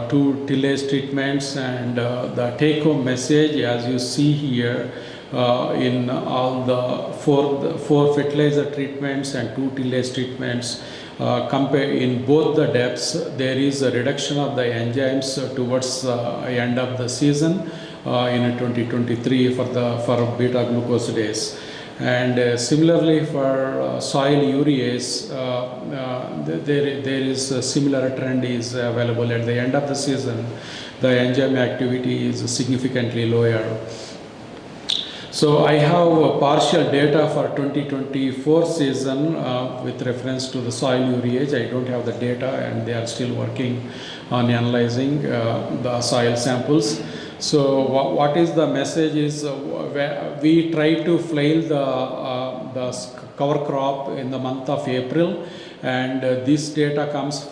2 tillage treatments, and the take-home message, as you see here, in all the four fertilizer treatments and 2 tillage treatments, in both the depths, there is a reduction of the enzymes towards the end of the season in 2023 for beta-glucosidase. And similarly for soil urease, there is a similar trend is available at the end of the season. The enzyme activity is significantly lower. So I have partial data for 2024 season with reference to the soil ureage. I don't have the data, and they are still working on analyzing the soil samples. So what is the message is we try to flail the cover crop in the month of April, and this data comes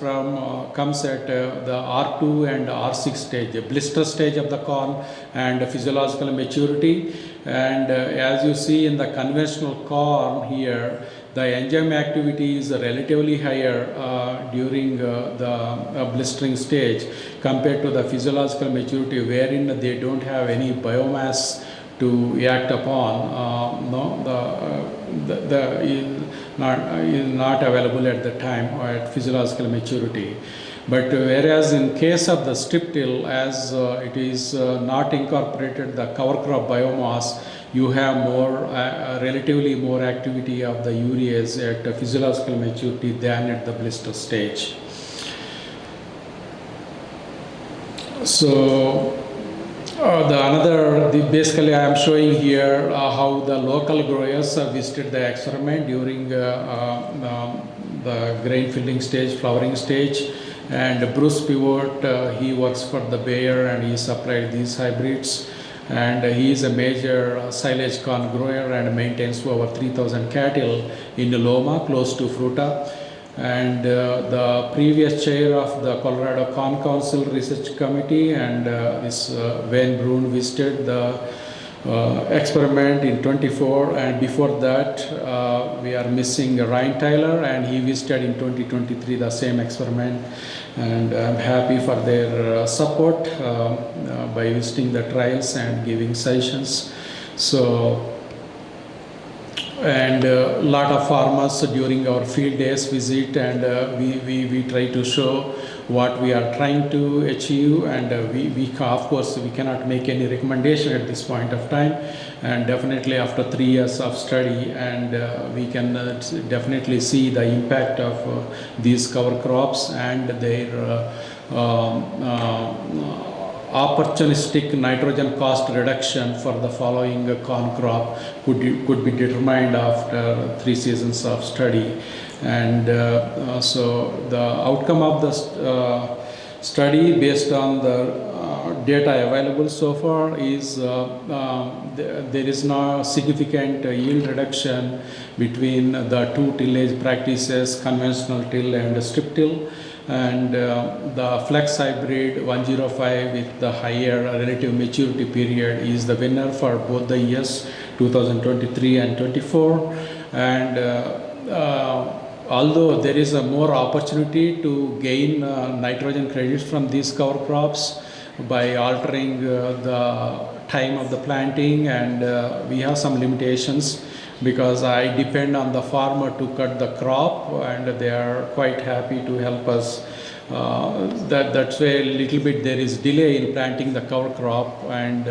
at the R2 and R6 stage, the blister stage of the corn and physiological maturity. And as you see in the conventional corn here, the enzyme activity is relatively higher during the blistering stage compared to the physiological maturity, wherein they don't have any biomass to act upon. Is not available at the time or at physiological maturity. But whereas in case of the strip till, as it is not incorporated the cover crop biomass, you have more relatively more activity of the urease at physiological maturity than at the blister stage. So basically I am showing here how the local growers visited the experiment during the grain filling stage, flowering stage. And Bruce Pivot, he works for the Bayer and he supplied these hybrids. And he is a major silage corn grower and maintains over 3,000 cattle in Loma, close to Fruta. And the previous chair of the Colorado Corn Council Research Committee and this Wayne Brune visited the experiment in 24, and before that we are missing Ryan Tyler, and he visited in 2023 the same experiment. And I'm happy for their support by visiting the trials and giving sessions. So, and a lot of farmers during our field days visit, and we try to show what we are trying to achieve, and we of course we cannot make any recommendation at this point of time, and definitely after 3 years of study, and we can definitely see the impact of these cover crops and their opportunistic nitrogen cost reduction for the following corn crop could be determined after 3 seasons of study. And so the outcome of the study based on the data available so far is there is no significant yield reduction between the two tillage practices, conventional till and strip till. And the flex hybrid 105 with the higher relative maturity period is the winner for both the years 2023 and 24. And although there is a more opportunity to gain nitrogen credits from these cover crops by altering the time of the planting, and we have some limitations because I depend on the farmer to cut the crop, and they are quite happy to help us. That's why a little bit there is delay in planting the cover crop, and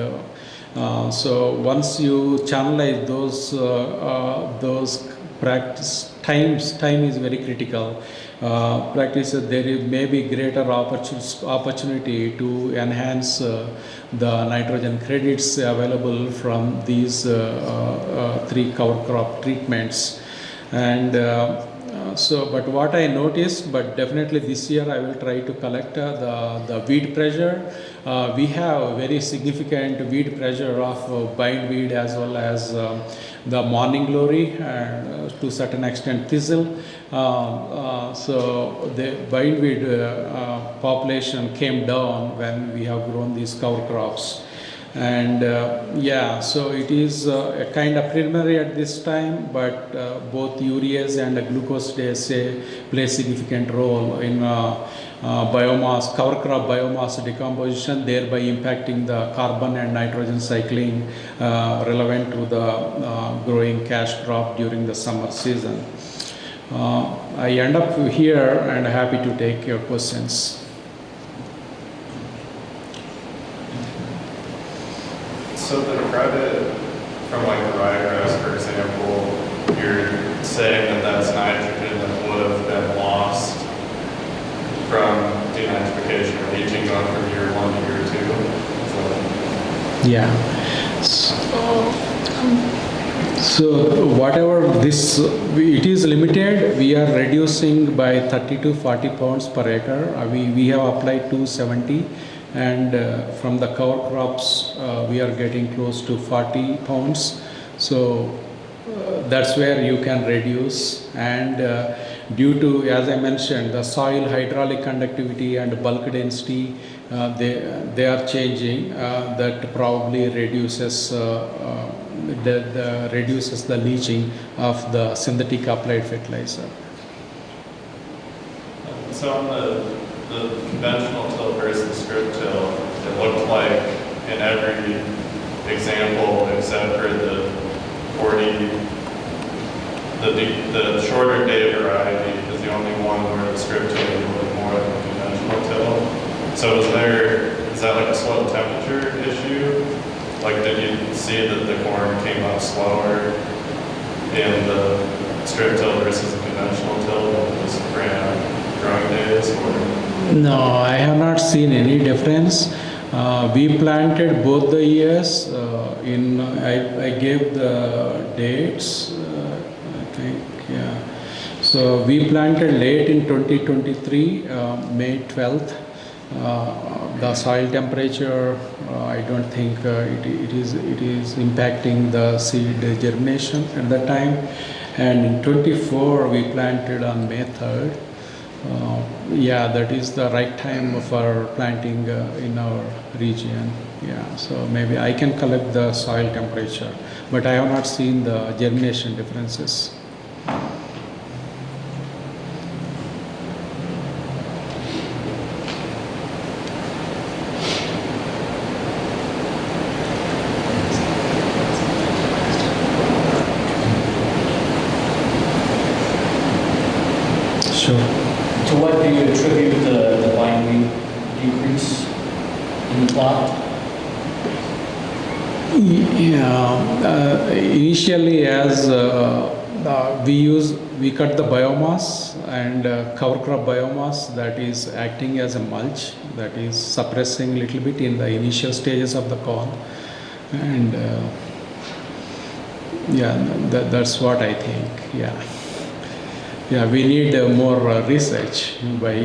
so once you channelize those practice time is very critical. Practices there is maybe greater opportunity to enhance the nitrogen credits available from these 3 cover crop treatments. And but what I noticed, but definitely this year I will try to collect the weed pressure. We have very significant weed pressure of bindweed as well as the morning glory and to a certain extent thistle. So the bindweed population came down when we have grown these cover crops. And yeah, so it is a kind of preliminary at this time, but both urease and glucosidase play a significant role in biomass, cover crop biomass decomposition, thereby impacting the carbon and nitrogen cycling relevant to the growing cash crop during the summer season. I end up here and happy to take your questions. So the credit from like ryegrass, for example, you're saying that that's nitrogen that would have been lost from denitrification or leaching going from year 1 to year 2? Yeah. So So whatever this, it is limited, we are reducing by 30 to 40 pounds per acre. We have applied 270, and from the cover crops, we are getting close to 40 pounds. So that's where you can reduce, and due to, as I mentioned, the soil hydraulic conductivity and bulk density, they are changing. That probably reduces reduces the leaching of the synthetic applied fertilizer. So on the conventional till versus the strip till, it looked like in every example, except for the 40, the shorter day variety is the only one where the strip till is a little more than the conventional till. So is that like a soil temperature issue? Like, did you see that the corn came up slower in the strip till versus the conventional till when it was growing days? Or? No, I have not seen any difference. We planted both the years. I gave the dates, I think, yeah. So we planted late in 2023, May 12th. The soil temperature, I don't think it is impacting the seed germination at that time. And in 24 we planted on May 3rd. Yeah, that is the right time for planting in our region. Yeah, so maybe I can collect the soil temperature, but I have not seen the germination differences. Sure. To what do you attribute the bindweed decrease in the plot? Yeah, initially as we cut the biomass and cover crop biomass that is acting as a mulch, that is suppressing a little bit in the initial stages of the corn, and yeah, that's what I think. Yeah, we need more research by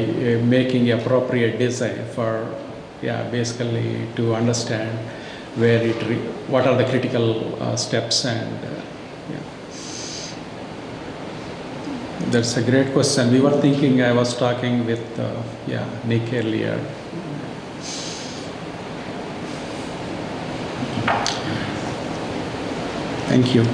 making appropriate design for, basically to understand where what are the critical steps, and that's a great question. We were thinking, I was talking with Nick earlier. Thank you.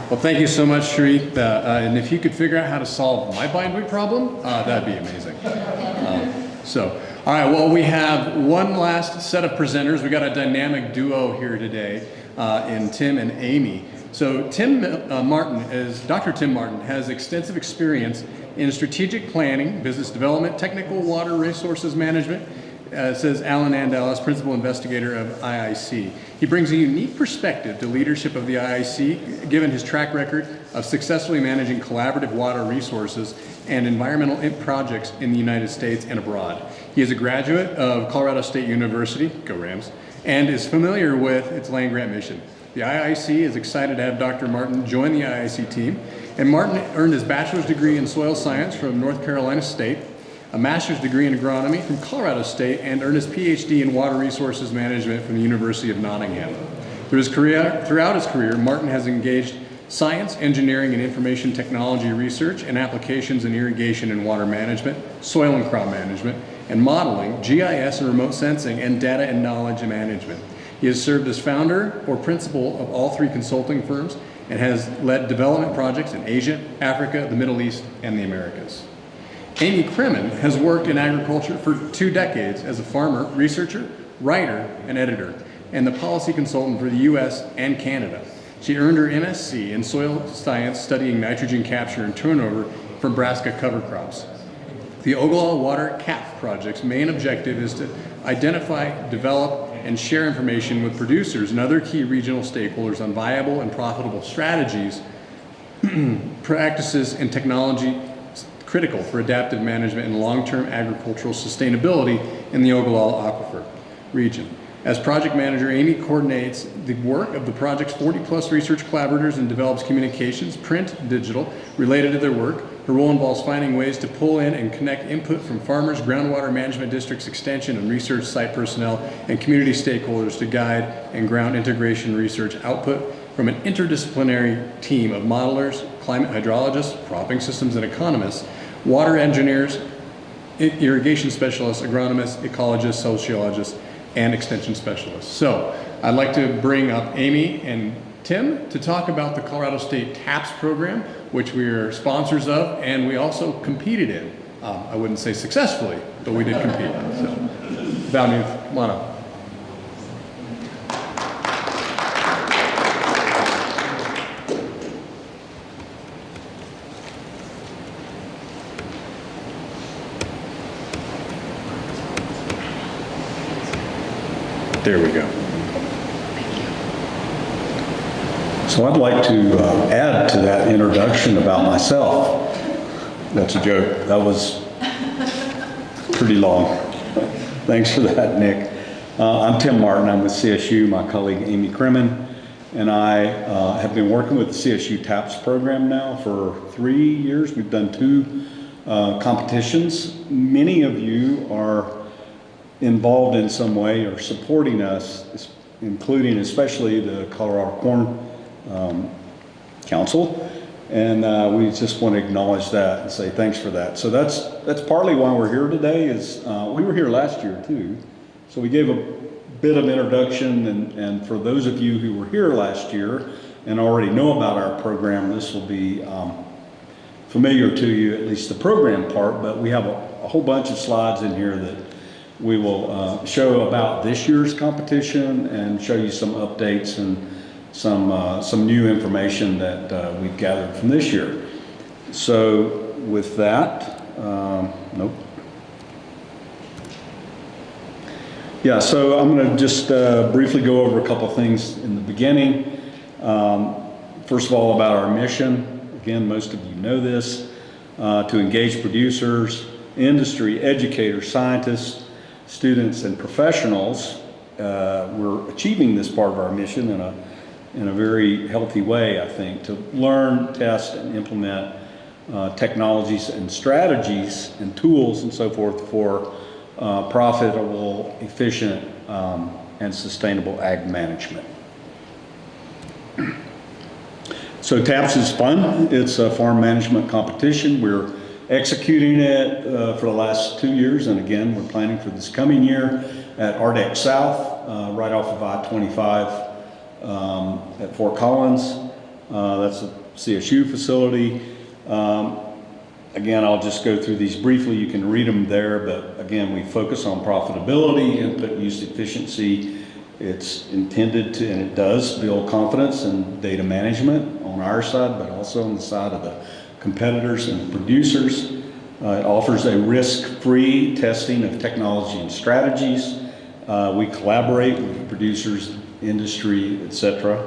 Well, thank you so much, Sri. And if you could figure out how to solve my bindweed problem, that'd be amazing. All right, well, we have one last set of presenters. We got a dynamic duo here today in Tim and Amy. So Dr. Tim Martin has extensive experience in strategic planning, business development, technical water resources management, says Alan Andalis, principal investigator of IIC. He brings a unique perspective to leadership of the IIC, given his track record of successfully managing collaborative water resources and environmental projects in the United States and abroad. He is a graduate of Colorado State University, go Rams, and is familiar with its land grant mission. The IIC is excited to have Dr. Martin join the IIC team, and Martin earned his bachelor's degree in soil science from North Carolina State, a master's degree in agronomy from Colorado State, and earned his PhD in water resources management from the University of Nottingham. Throughout his career, Martin has engaged science, engineering, and information technology research and applications in irrigation and water management, soil and crop management, and modeling, GIS and remote sensing, and data and knowledge management. He has served as founder or principal of all three consulting firms and has led development projects in Asia, Africa, the Middle East, and the Americas. Amy Kremen has worked in agriculture for 2 decades as a farmer, researcher, writer, and editor, and the policy consultant for the US and Canada. She earned her MSc in soil science studying nitrogen capture and turnover from brassica cover crops. The Ogallala Water CAP project's main objective is to identify, develop, and share information with producers and other key regional stakeholders on viable and profitable strategies, practices, and technology critical for adaptive management and long-term agricultural sustainability in the Ogallala Aquifer. region. As project manager, Amy coordinates the work of the project's 40-plus research collaborators and develops communications, print, digital, related to their work. Her role involves finding ways to pull in and connect input from farmers, groundwater management districts, extension and research site personnel, and community stakeholders to guide and ground integration research output from an interdisciplinary team of modelers, climate hydrologists, cropping systems and economists, water engineers, irrigation specialists, agronomists, ecologists, sociologists, and extension specialists. So I'd like to bring up Amy and Tim to talk about the Colorado State TAPS program, which we are sponsors of, and we also competed in. I wouldn't say successfully, but we did compete. So, Valmuth, come on up. There we go. So I'd like to add to that introduction about myself. That's a joke. That was pretty long. Thanks for that, Nick. I'm Tim Martin. I'm with CSU. My colleague Amy Kremen and I have been working with the CSU TAPS program now for 3 years. We've done 2 competitions. Many of you are involved in some way or supporting us, including especially the Colorado Corn Council, and we just want to acknowledge that and say thanks for that. So that's partly why we're here today. Is we were here last year too, so we gave a bit of introduction, and for those of you who were here last year and already know about our program, this will be familiar to you, at least the program part, but we have a whole bunch of slides in here that we will show about this year's competition and show you some updates and some new information that we've gathered from this year. So with that, nope. Yeah, so I'm going to just briefly go over a couple of things in the beginning. First of all, about our mission. Again, most of you know this, to engage producers, industry, educators, scientists, students, and professionals. We're achieving this part of our mission in a very healthy way, I think, to learn, test, and implement technologies and strategies and tools and so forth for profitable, efficient, and sustainable ag management. So TAPS is fun. It's a farm management competition. We're executing it for the last 2 years, and again, we're planning for this coming year at Ardex South, right off of I-25 at Fort Collins. That's a CSU facility. Again, I'll just go through these briefly. You can read them there, but again, we focus on profitability, input use efficiency. It's intended to, and it does, build confidence in data management on our side, but also on the side of the competitors and producers. It offers a risk-free testing of technology and strategies. We collaborate with producers, industry, etc.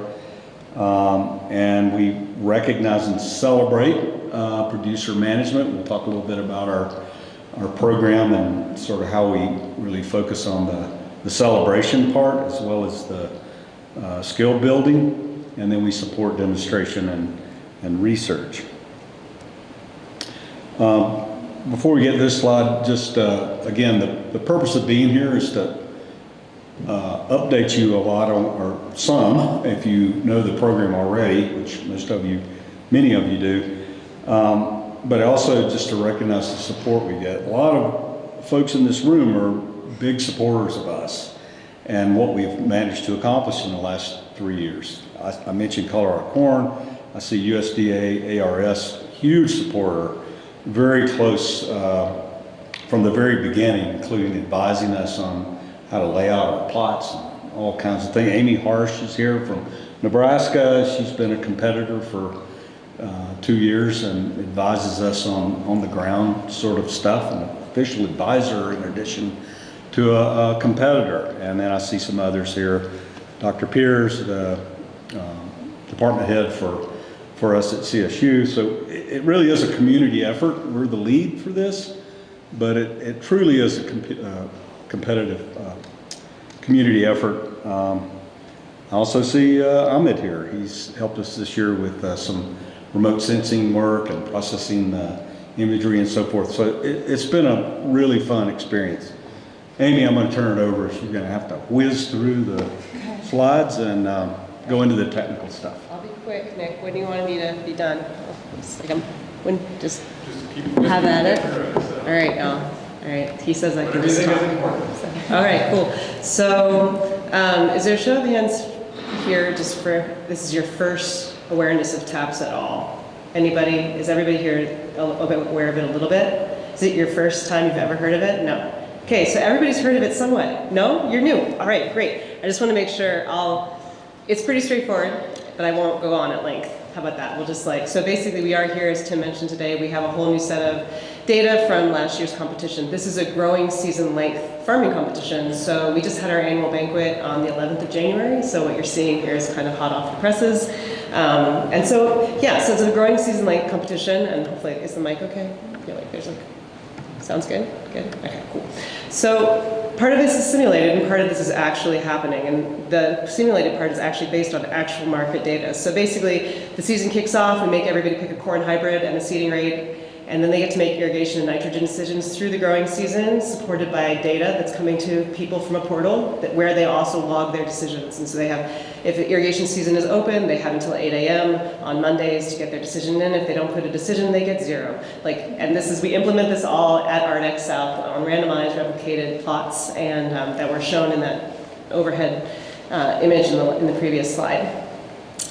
And we recognize and celebrate producer management. We'll talk a little bit about our program and sort of how we really focus on the celebration part as well as the skill building. And then we support demonstration and research. Before we get to this slide, just again, the purpose of being here is to update you a lot on, or some, if you know the program already, which most of you, many of you do, but also just to recognize the support we get. A lot of folks in this room are big supporters of us and what we've managed to accomplish in the last 3 years. I mentioned Colorado Corn. I see USDA, ARS, huge supporter, very close from the very beginning, including advising us on how to lay out our plots and all kinds of things. Amy Harsh is here from Nebraska. She's been a competitor for 2 years and advises us on the ground sort of stuff, an official advisor in addition to a competitor. And then I see some others here. Dr. Piers, the department head for us at CSU. So it really is a community effort. We're the lead for this, but it truly is a competitive community effort. I also see Ahmed here. He's helped us this year with some remote sensing work and processing imagery and so forth. So it's been a really fun experience. Amy, I'm going to turn it over. She's going to have to whiz through the slides and go into the technical stuff. I'll be quick, Nick. When do you want me to be done? Just have at it. All right, all right. He says I can just talk. All right, cool. So, is there a show of hands here? Just for this is your first awareness of TAPS at all? Anybody? Is everybody here aware of it a little bit? Is it your first time you've ever heard of it? No. Okay, so everybody's heard of it somewhat. No? You're new. All right, great. I just want to make sure it's pretty straightforward, but I won't go on at length. How about that? We'll just so basically we are here, as Tim mentioned today, we have a whole new set of data from last year's competition. This is a growing season length farming competition. So we just had our annual banquet on the 11th of January. So what you're seeing here is kind of hot off the presses. And so, yeah, so it's a growing season length competition, and hopefully, is the mic okay? I feel like there's sounds good? Good? Okay, cool. So part of this is simulated and part of this is actually happening. And the simulated part is actually based on actual market data. So basically, the season kicks off, we make everybody pick a corn hybrid and a seeding rate, and then they get to make irrigation and nitrogen decisions through the growing season, supported by data that's coming to people from a portal where they also log their decisions. And so they have, if the irrigation season is open, they have until 8 a.m. on Mondays to get their decision in. If they don't put a decision, they get 0. And we implement this all at Ardex South on randomized, replicated plots, and that were shown in that overhead image in the previous slide.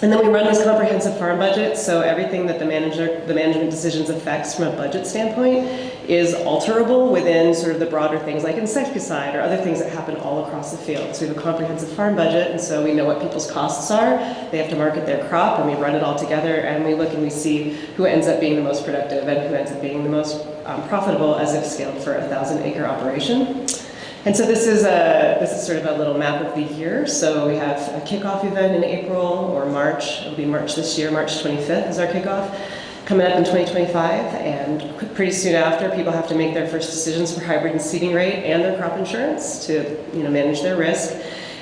And then we run this comprehensive farm budget, so everything that the management decisions affects from a budget standpoint is alterable within sort of the broader things like insecticide or other things that happen all across the field. So we have a comprehensive farm budget, and so we know what people's costs are. They have to market their crop, and we run it all together, and we look and we see who ends up being the most productive and who ends up being the most profitable as if scaled for a 1,000-acre operation. And so this is sort of a little map of the year. So we have a kickoff event in April or March. It'll be March this year. March 25th is our kickoff, coming up in 2025. And pretty soon after, people have to make their first decisions for hybrid and seeding rate and their crop insurance to manage their risk.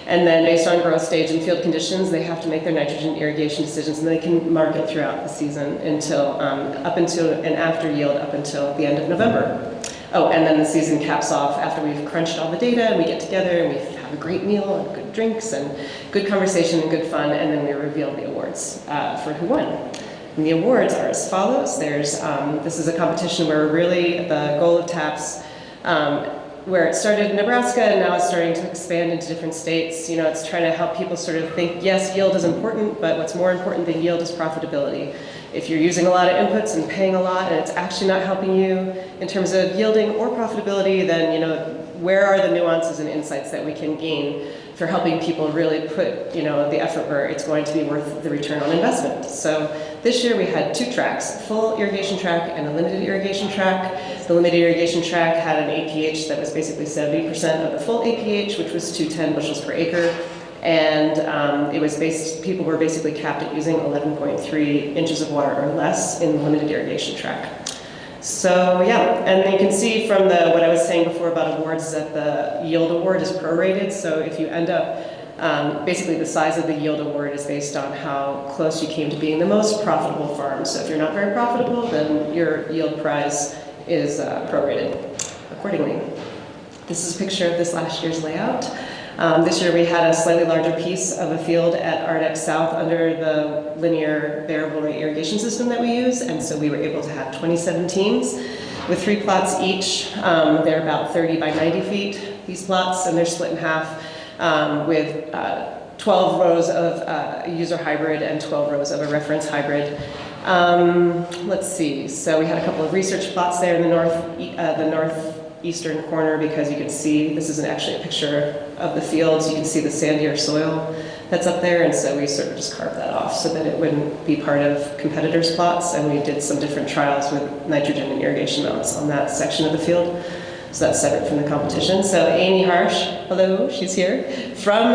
And then based on growth stage and field conditions, they have to make their nitrogen irrigation decisions, and they can market throughout the season until up until and after yield up until the end of November. Oh, and then the season caps off after we've crunched all the data and we get together and we have a great meal and good drinks and good conversation and good fun, and then we reveal the awards for who won. And the awards are as follows. This is a competition where really the goal of TAPS, where it started in Nebraska and now it's starting to expand into different states. It's trying to help people sort of think, yes, yield is important, but what's more important than yield is profitability. If you're using a lot of inputs and paying a lot and it's actually not helping you in terms of yielding or profitability, then where are the nuances and insights that we can gain for helping people really put the effort where it's going to be worth the return on investment. So this year we had 2 tracks, a full irrigation track and a limited irrigation track. The limited irrigation track had an APH that was basically 70% of the full APH, which was 210 bushels per acre. And people were basically capped at using 11.3 inches of water or less in the limited irrigation track. So yeah, and you can see from what I was saying before about awards that the yield award is prorated. So if you end up, basically the size of the yield award is based on how close you came to being the most profitable farm. So if you're not very profitable, then your yield prize is prorated accordingly. This is a picture of this last year's layout. This year we had a slightly larger piece of a field at Ardex South under the linear variable rate irrigation system that we use, and so we were able to have 27 teams with 3 plots each. They're about 30 by 90 feet, these plots, and they're split in half with 12 rows of user hybrid and 12 rows of a reference hybrid. Let's see, so we had a couple of research plots there in the northeastern corner, because you can see, this isn't actually a picture of the fields, you can see the sandier soil that's up there, and so we sort of just carved that off so that it wouldn't be part of competitors' plots, and we did some different trials with nitrogen and irrigation mounts on that section of the field. So that's separate from the competition. So Amy Harsh, hello, she's here, from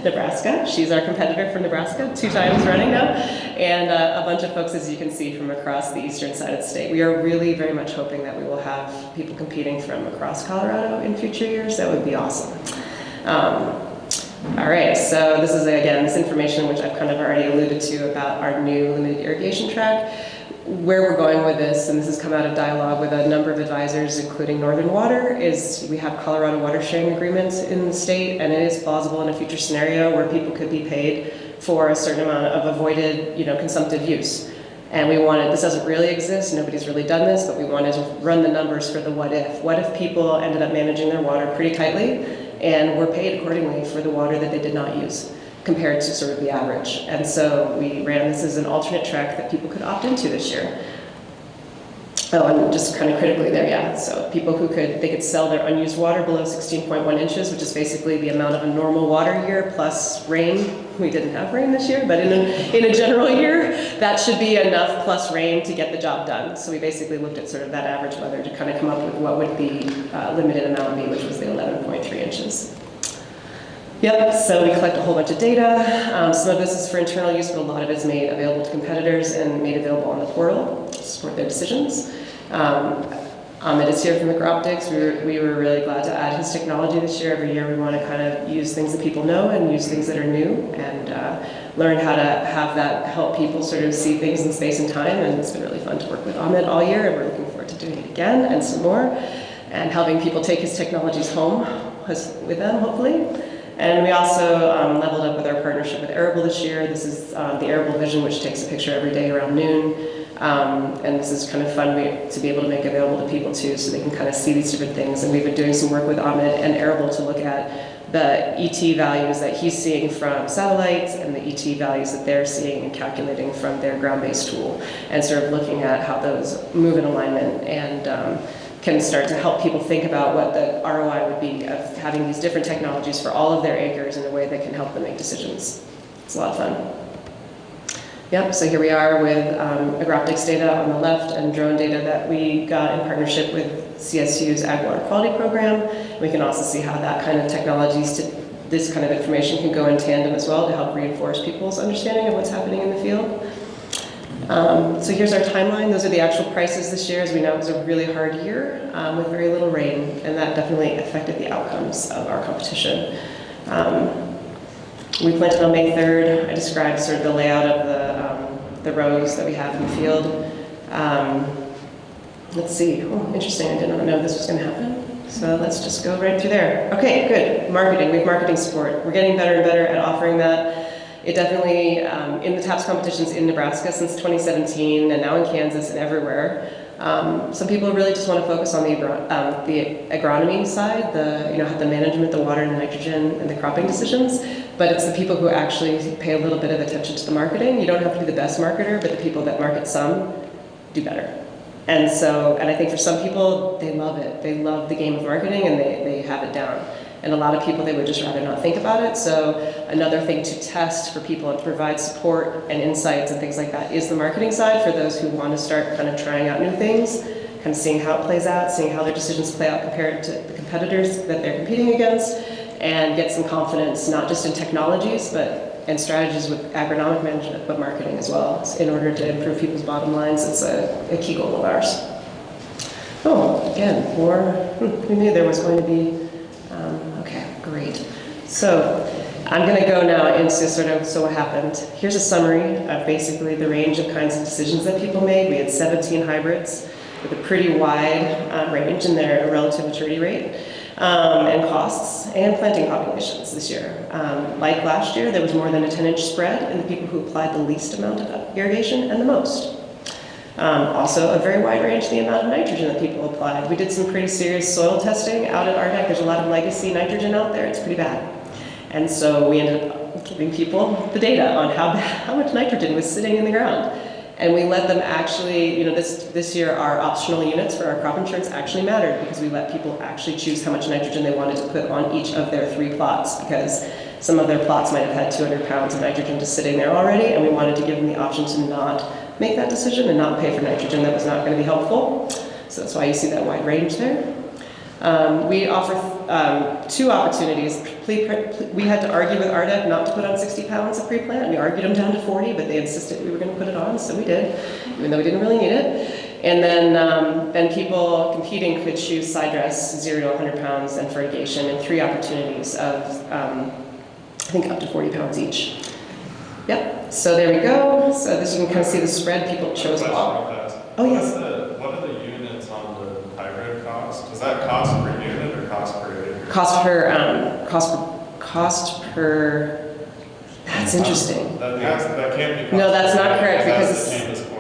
Nebraska. She's our competitor from Nebraska, 2 times running now, and a bunch of folks, as you can see, from across the eastern side of the state. We are really very much hoping that we will have people competing from across Colorado in future years. That would be awesome. All right, so this is, again, this information which I've kind of already alluded to about our new limited irrigation track. Where we're going with this, and this has come out of dialogue with a number of advisors, including Northern Water, is we have Colorado water sharing agreements in the state, and it is plausible in a future scenario where people could be paid for a certain amount of avoided, consumptive use. And we wanted, this doesn't really exist, nobody's really done this, but we wanted to run the numbers for the what if. What if people ended up managing their water pretty tightly and were paid accordingly for the water that they did not use, compared to sort of the average. And so we ran this as an alternate track that people could opt into this year. Oh, and just kind of critically there, yeah. So people they could sell their unused water below 16.1 inches, which is basically the amount of a normal water year plus rain. We didn't have rain this year, but in a general year, that should be enough plus rain to get the job done. So we basically looked at sort of that average weather to kind of come up with what would the limited amount be, which was the 11.3 inches. Yep, so we collect a whole bunch of data. Some of this is for internal use, but a lot of it is made available to competitors and made available on the portal to support their decisions. Ahmed is here from Agroptics. We were really glad to add his technology this year. Every year we want to kind of use things that people know and use things that are new and learn how to have that help people sort of see things in space and time. And it's been really fun to work with Ahmed all year, and we're looking forward to doing it again and some more, and helping people take his technologies home with them, hopefully. And we also leveled up with our partnership with Arable this year. This is the Arable Vision, which takes a picture every day around noon. And this is kind of fun to be able to make available to people too, so they can kind of see these different things. And we've been doing some work with Ahmed and Arable to look at the ET values that he's seeing from satellites and the ET values that they're seeing and calculating from their ground-based tool, and sort of looking at how those move in alignment and can start to help people think about what the ROI would be of having these different technologies for all of their acres in a way that can help them make decisions. It's a lot of fun. Yep, so here we are with Agroptics data on the left and drone data that we got in partnership with CSU's Ag Water Quality Program. We can also see how that kind of technologies this kind of information can go in tandem as well to help reinforce people's understanding of what's happening in the field. So here's our timeline. Those are the actual prices this year. As we know, it was a really hard year with very little rain, and that definitely affected the outcomes of our competition. We planted on May 3rd. I described sort of the layout of the rows that we have in the field. Let's see. Oh, interesting. I did not know this was going to happen. So let's just go right through there. Okay, good. Marketing. We have marketing support. We're getting better and better at offering that. It definitely, in the TAPS competitions in Nebraska since 2017, and now in Kansas and everywhere, some people really just want to focus on the agronomy side, the management, the water and nitrogen, and the cropping decisions. But it's the people who actually pay a little bit of attention to the marketing. You don't have to be the best marketer, but the people that market some do better. And I think for some people, they love it. They love the game of marketing, and they have it down. And a lot of people, they would just rather not think about it. So another thing to test for people and to provide support and insights and things like that is the marketing side for those who want to start kind of trying out new things, kind of seeing how it plays out, seeing how their decisions play out compared to the competitors that they're competing against, and get some confidence, not just in technologies, and strategies with agronomic management, but marketing as well, in order to improve people's bottom lines. It's a key goal of ours. Oh, again, more, we knew there was going to be. Okay, great. So I'm going to go now into so what happened. Here's a summary of basically the range of kinds of decisions that people made. We had 17 hybrids with a pretty wide range in their relative maturity rate and costs and planting populations this year. Like last year, there was more than a 10-inch spread in the people who applied the least amount of irrigation and the most. Also, a very wide range in the amount of nitrogen that people applied. We did some pretty serious soil testing out at RDEC. There's a lot of legacy nitrogen out there. It's pretty bad. And so we ended up giving people the data on how much nitrogen was sitting in the ground. And we let them actually, this year our optional units for our crop insurance actually mattered because we let people actually choose how much nitrogen they wanted to put on each of their 3 plots, because some of their plots might have had 200 pounds of nitrogen just sitting there already, and we wanted to give them the option to not make that decision and not pay for nitrogen that was not going to be helpful. So that's why you see that wide range there. We offer 2 opportunities. We had to argue with RDEC not to put on 60 pounds of pre-plant. We argued them down to 40, but they insisted we were going to put it on, so we did, even though we didn't really need it. And then people competing could choose side dress 0 to 100 pounds and fertigation, and 3 opportunities of, I think, up to 40 pounds each. Yep, so there we go. So this, you can kind of see the spread, people chose all. Oh, yes. What are the units on the hybrid cost? Is that cost per unit or cost per acre? Cost per, that's interesting. That can't be. Cost No, that's per not acre. correct, It has because to it's- change this corn.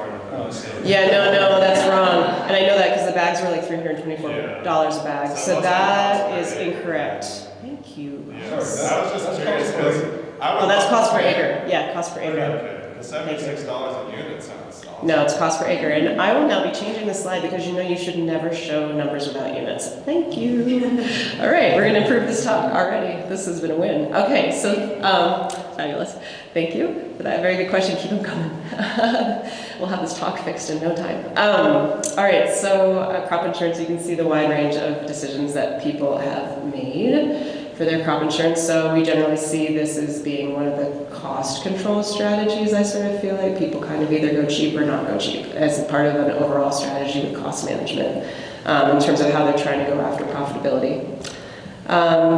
Yeah, no, that's wrong. And I know that because the bags were like $324 a bag. So that is incorrect. Thank you. Yeah, I was just curious because Oh, that's cost per acre. Yeah, cost per acre. Okay, the $76 a unit sounds awesome. No, it's cost per acre. And I will now be changing the slide because you know you should never show numbers without units. Thank you. All right, we're going to improve this talk already. This has been a win. Okay, so fabulous. Thank you for that very good question. Keep them coming. We'll have this talk fixed in no time. All right, so crop insurance, you can see the wide range of decisions that people have made for their crop insurance. So we generally see this as being one of the cost control strategies. I sort of feel like people kind of either go cheap or not go cheap as a part of an overall strategy with cost management in terms of how they're trying to go after profitability.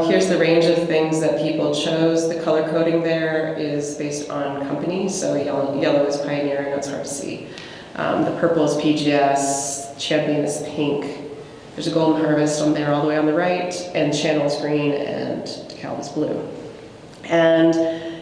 Here's the range of things that people chose. The color coding there is based on company. So yellow is Pioneer, I know it's hard to see. The purple is PGS, Champion is pink. There's a Golden Harvest on there all the way on the right, and Channel is green, and DeKalb is blue. And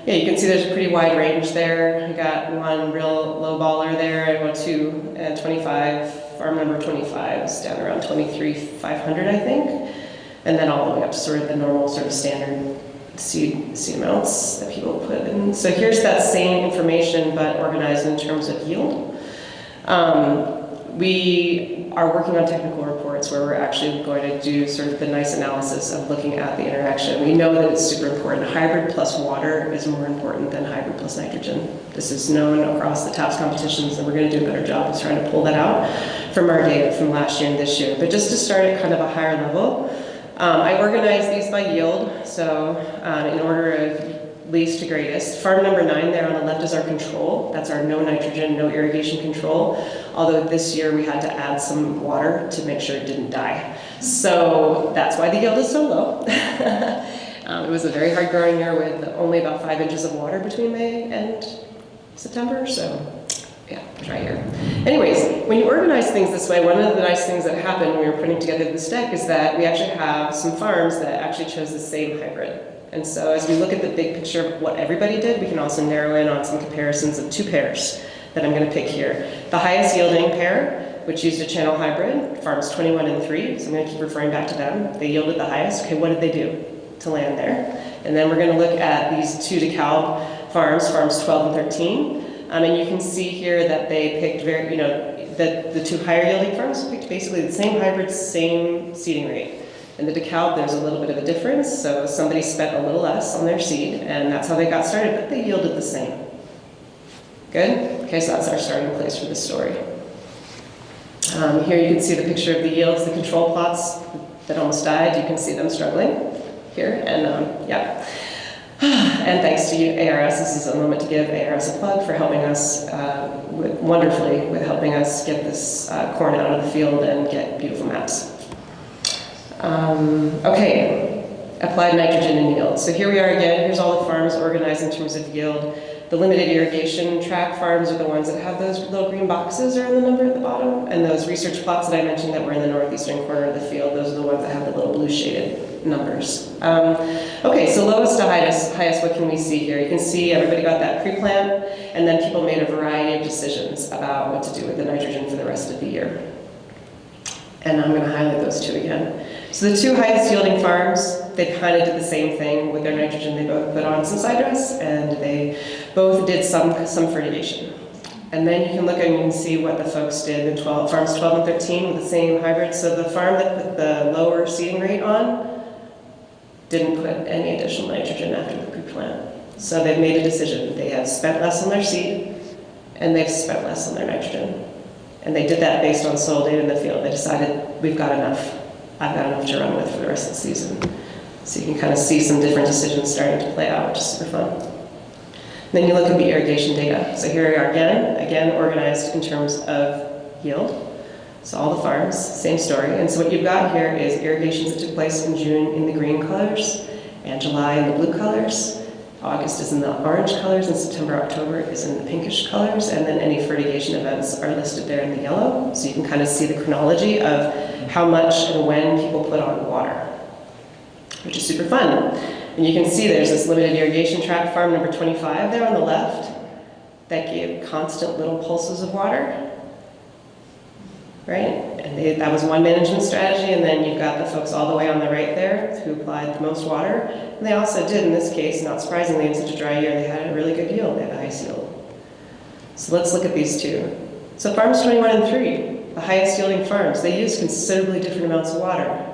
yeah, you can see there's a pretty wide range there. We got one real low baller there, and 2 at 25, farm number 25 is down around 23,500, I think. And then all the way up to sort of the normal sort of standard seed amounts that people put in. So here's that same information, but organized in terms of yield. We are working on technical reports where we're actually going to do sort of the nice analysis of looking at the interaction. We know that it's super important. Hybrid plus water is more important than hybrid plus nitrogen. This is known across the TAPS competitions, and we're going to do a better job of trying to pull that out from our data from last year and this year. But just to start at kind of a higher level, I organized these by yield, so in order of least to greatest. Farm number 9 there on the left is our control. That's our no nitrogen, no irrigation control. Although this year we had to add some water to make sure it didn't die. So that's why the yield is so low. It was a very hard growing year with only about 5 inches of water between May and September, so yeah, dry year. Anyways, when you organize things this way, one of the nice things that happened when we were putting together this deck is that we actually have some farms that actually chose the same hybrid. And so as we look at the big picture of what everybody did, we can also narrow in on some comparisons of 2 pairs that I'm going to pick here. The highest yielding pair, which used a channel hybrid, farms 21 and 3, so I'm going to keep referring back to them. They yielded the highest. Okay, what did they do to land there? And then we're going to look at these 2 DeKalb farms, farms 12 and 13. And you can see here that they picked the 2 higher yielding farms picked basically the same hybrid, same seeding rate. In the DeKalb, there's a little bit of a difference, so somebody spent a little less on their seed, and that's how they got started, but they yielded the same. Good? Okay, so that's our starting place for this story. Here you can see the picture of the yields, the control plots that almost died. You can see them struggling here, and yeah. And thanks to you, ARS. This is a moment to give ARS a plug for helping us wonderfully with helping us get this corn out of the field and get beautiful maps. Okay, applied nitrogen and yield. So here we are again. Here's all the farms organized in terms of yield. The limited irrigation track farms are the ones that have those little green boxes around the number at the bottom. And those research plots that I mentioned that were in the northeastern corner of the field, those are the ones that have the little blue shaded numbers. Okay, so lowest to highest, what can we see here? You can see everybody got that pre-plant, and then people made a variety of decisions about what to do with the nitrogen for the rest of the year. And I'm going to highlight those 2 again. So the 2 highest yielding farms, they kind of did the same thing with their nitrogen. They both put on some side dress, and they both did some fertigation. And then you can look and you can see what the folks did in farms 12 and 13 with the same hybrid. So the farm that put the lower seeding rate on didn't put any additional nitrogen after the pre-plant. So they've made a decision. They have spent less on their seed, and they've spent less on their nitrogen. And they did that based on soil data in the field. They decided, we've got enough. I've got enough to run with for the rest of the season. So you can kind of see some different decisions starting to play out, which is super fun. And then you look at the irrigation data. So here we are again organized in terms of yield. So all the farms, same story. And so what you've got here is irrigations that took place in June in the green colors, and July in the blue colors. August is in the orange colors, and September, October is in the pinkish colors, and then any fertigation events are listed there in the yellow. So you can kind of see the chronology of how much and when people put on water, which is super fun. And you can see there's this limited irrigation tract, farm number 25 there on the left, that gave constant little pulses of water, right? And that was one management strategy, and then you've got the folks all the way on the right there who applied the most water. And they also did, in this case, not surprisingly, in such a dry year, they had a really good yield, they had a high yield. So let's look at these two. So farms 21 and 3, the highest yielding farms, they used considerably different amounts of water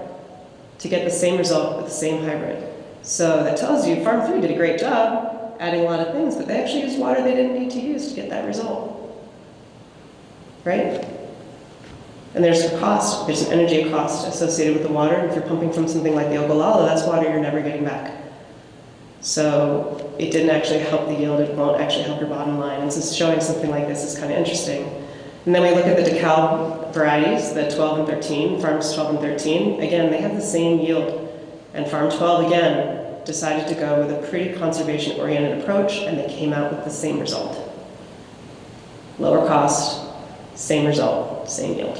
to get the same result with the same hybrid. So that tells you farm 3 did a great job adding a lot of things, but they actually used water they didn't need to use to get that result, right? And there's a cost, there's an energy cost associated with the water. If you're pumping from something like the Ogallala, that's water you're never getting back. So it didn't actually help the yield, it won't actually help your bottom line. And so showing something like this is kind of interesting. And then we look at the DeKalb varieties, the 12 and 13, farms 12 and 13. Again, they have the same yield. And farm 12, again, decided to go with a pretty conservation-oriented approach, and they came out with the same result. Lower cost, same result, same yield.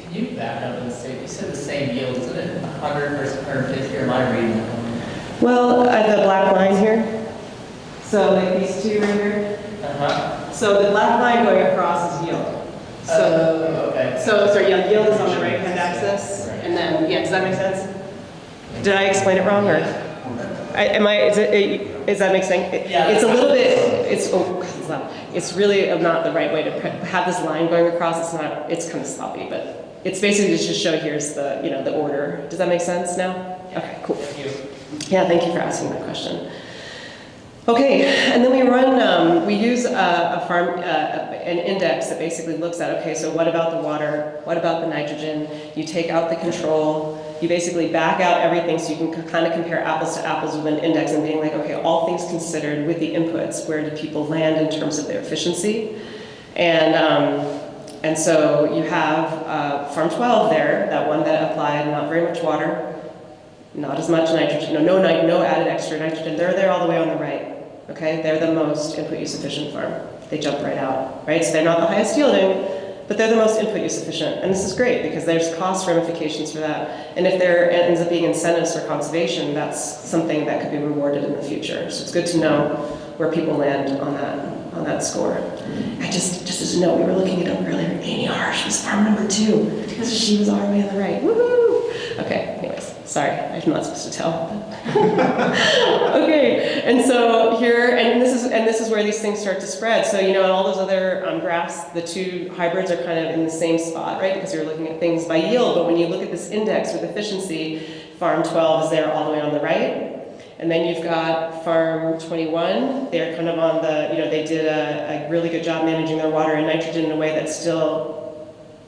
Can you back up and say, you said the same yield, isn't it 100 versus 150, or am I reading that wrong? Well, the black line here, so like these two right here. Uh-huh. So the black line going across is yield. So, Okay. so sorry, yield is on the right-hand axis, and then, yeah, does that make sense? Did I explain it wrong, or? Is that make sense? Yeah. It's a little bit, it's really not the right way to have this line going across. It's kind of sloppy, but it's basically just to show here's the, the order. Does that make sense now? Okay, cool. Thank you. Yeah, thank you for asking that question. Okay, and then we run, we use an index that basically looks at, okay, so what about the water? What about the nitrogen? You take out the control. You basically back out everything so you can kind of compare apples to apples with an index and being like, okay, all things considered with the inputs, where do people land in terms of their efficiency? And so you have farm 12 there, that one that applied not very much water, not as much nitrogen, no added extra nitrogen. They're there all the way on the right, okay? They're the most input use efficient farm. They jump right out, right? So they're not the highest yielding, but they're the most input use efficient. And this is great because there's cost ramifications for that. And if there ends up being incentives for conservation, that's something that could be rewarded in the future. So it's good to know where people land on that score. I just as a note, we were looking it up earlier. ANR, she was farm number 2 because she was all the way on the right. Woohoo! Okay, anyways, sorry, I'm not supposed to tell. Okay, and so here, and this is where these things start to spread. So in all those other graphs, the two hybrids are kind of in the same spot, right? Because you're looking at things by yield. But when you look at this index with efficiency, farm 12 is there all the way on the right. And then you've got farm 21. They're kind of on the, they did a really good job managing their water and nitrogen in a way that still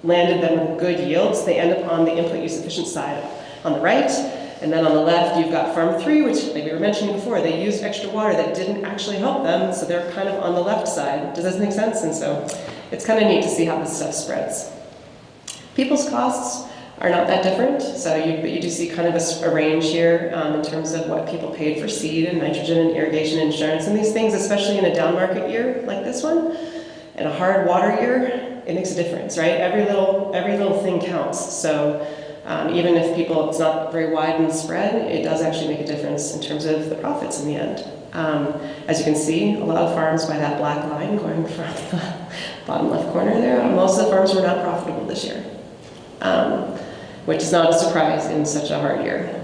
landed them with good yields. They end up on the input use efficient side on the right. And then on the left, you've got farm 3, which like we were mentioning before, they used extra water that didn't actually help them. So they're kind of on the left side. Does this make sense? And so it's kind of neat to see how this stuff spreads. People's costs are not that different. So you do see kind of a range here in terms of what people paid for seed and nitrogen and irrigation insurance and these things, especially in a down market year like this one. In a hard water year, it makes a difference, right? Every little thing counts. So even if it's not very wide in the spread, it does actually make a difference in terms of the profits in the end. As you can see, a lot of farms by that black line going from the bottom left corner there, most of the farms were not profitable this year. Which is not a surprise in such a hard year.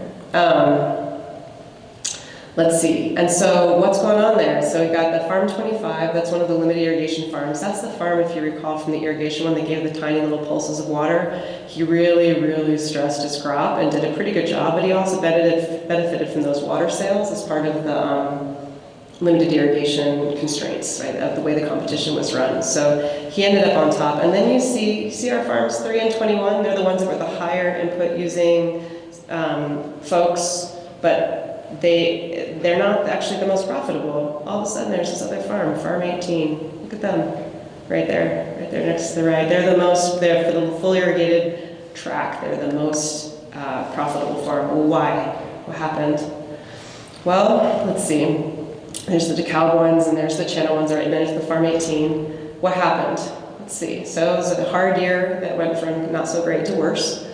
Let's see, and so what's going on there? So we've got the farm 25, that's one of the limited irrigation farms. That's the farm, if you recall from the irrigation one, they gave the tiny little pulses of water. He really, really stressed his crop and did a pretty good job, but he also benefited from those water sales as part of the limited irrigation constraints, right, of the way the competition was run. So he ended up on top. And then you see our farms 3 and 21, they're the ones that were the higher input using folks, but they're not actually the most profitable. All of a sudden there's this other farm, farm 18. Look at them. right there next to the right. They're for the full irrigated track, they're the most profitable farm. Well, why? What happened? Well, let's see. There's the DeKalb ones and there's the Channel ones, right? And there's the Farm 18. What happened? Let's see. So it was a hard year that went from not so great to worse.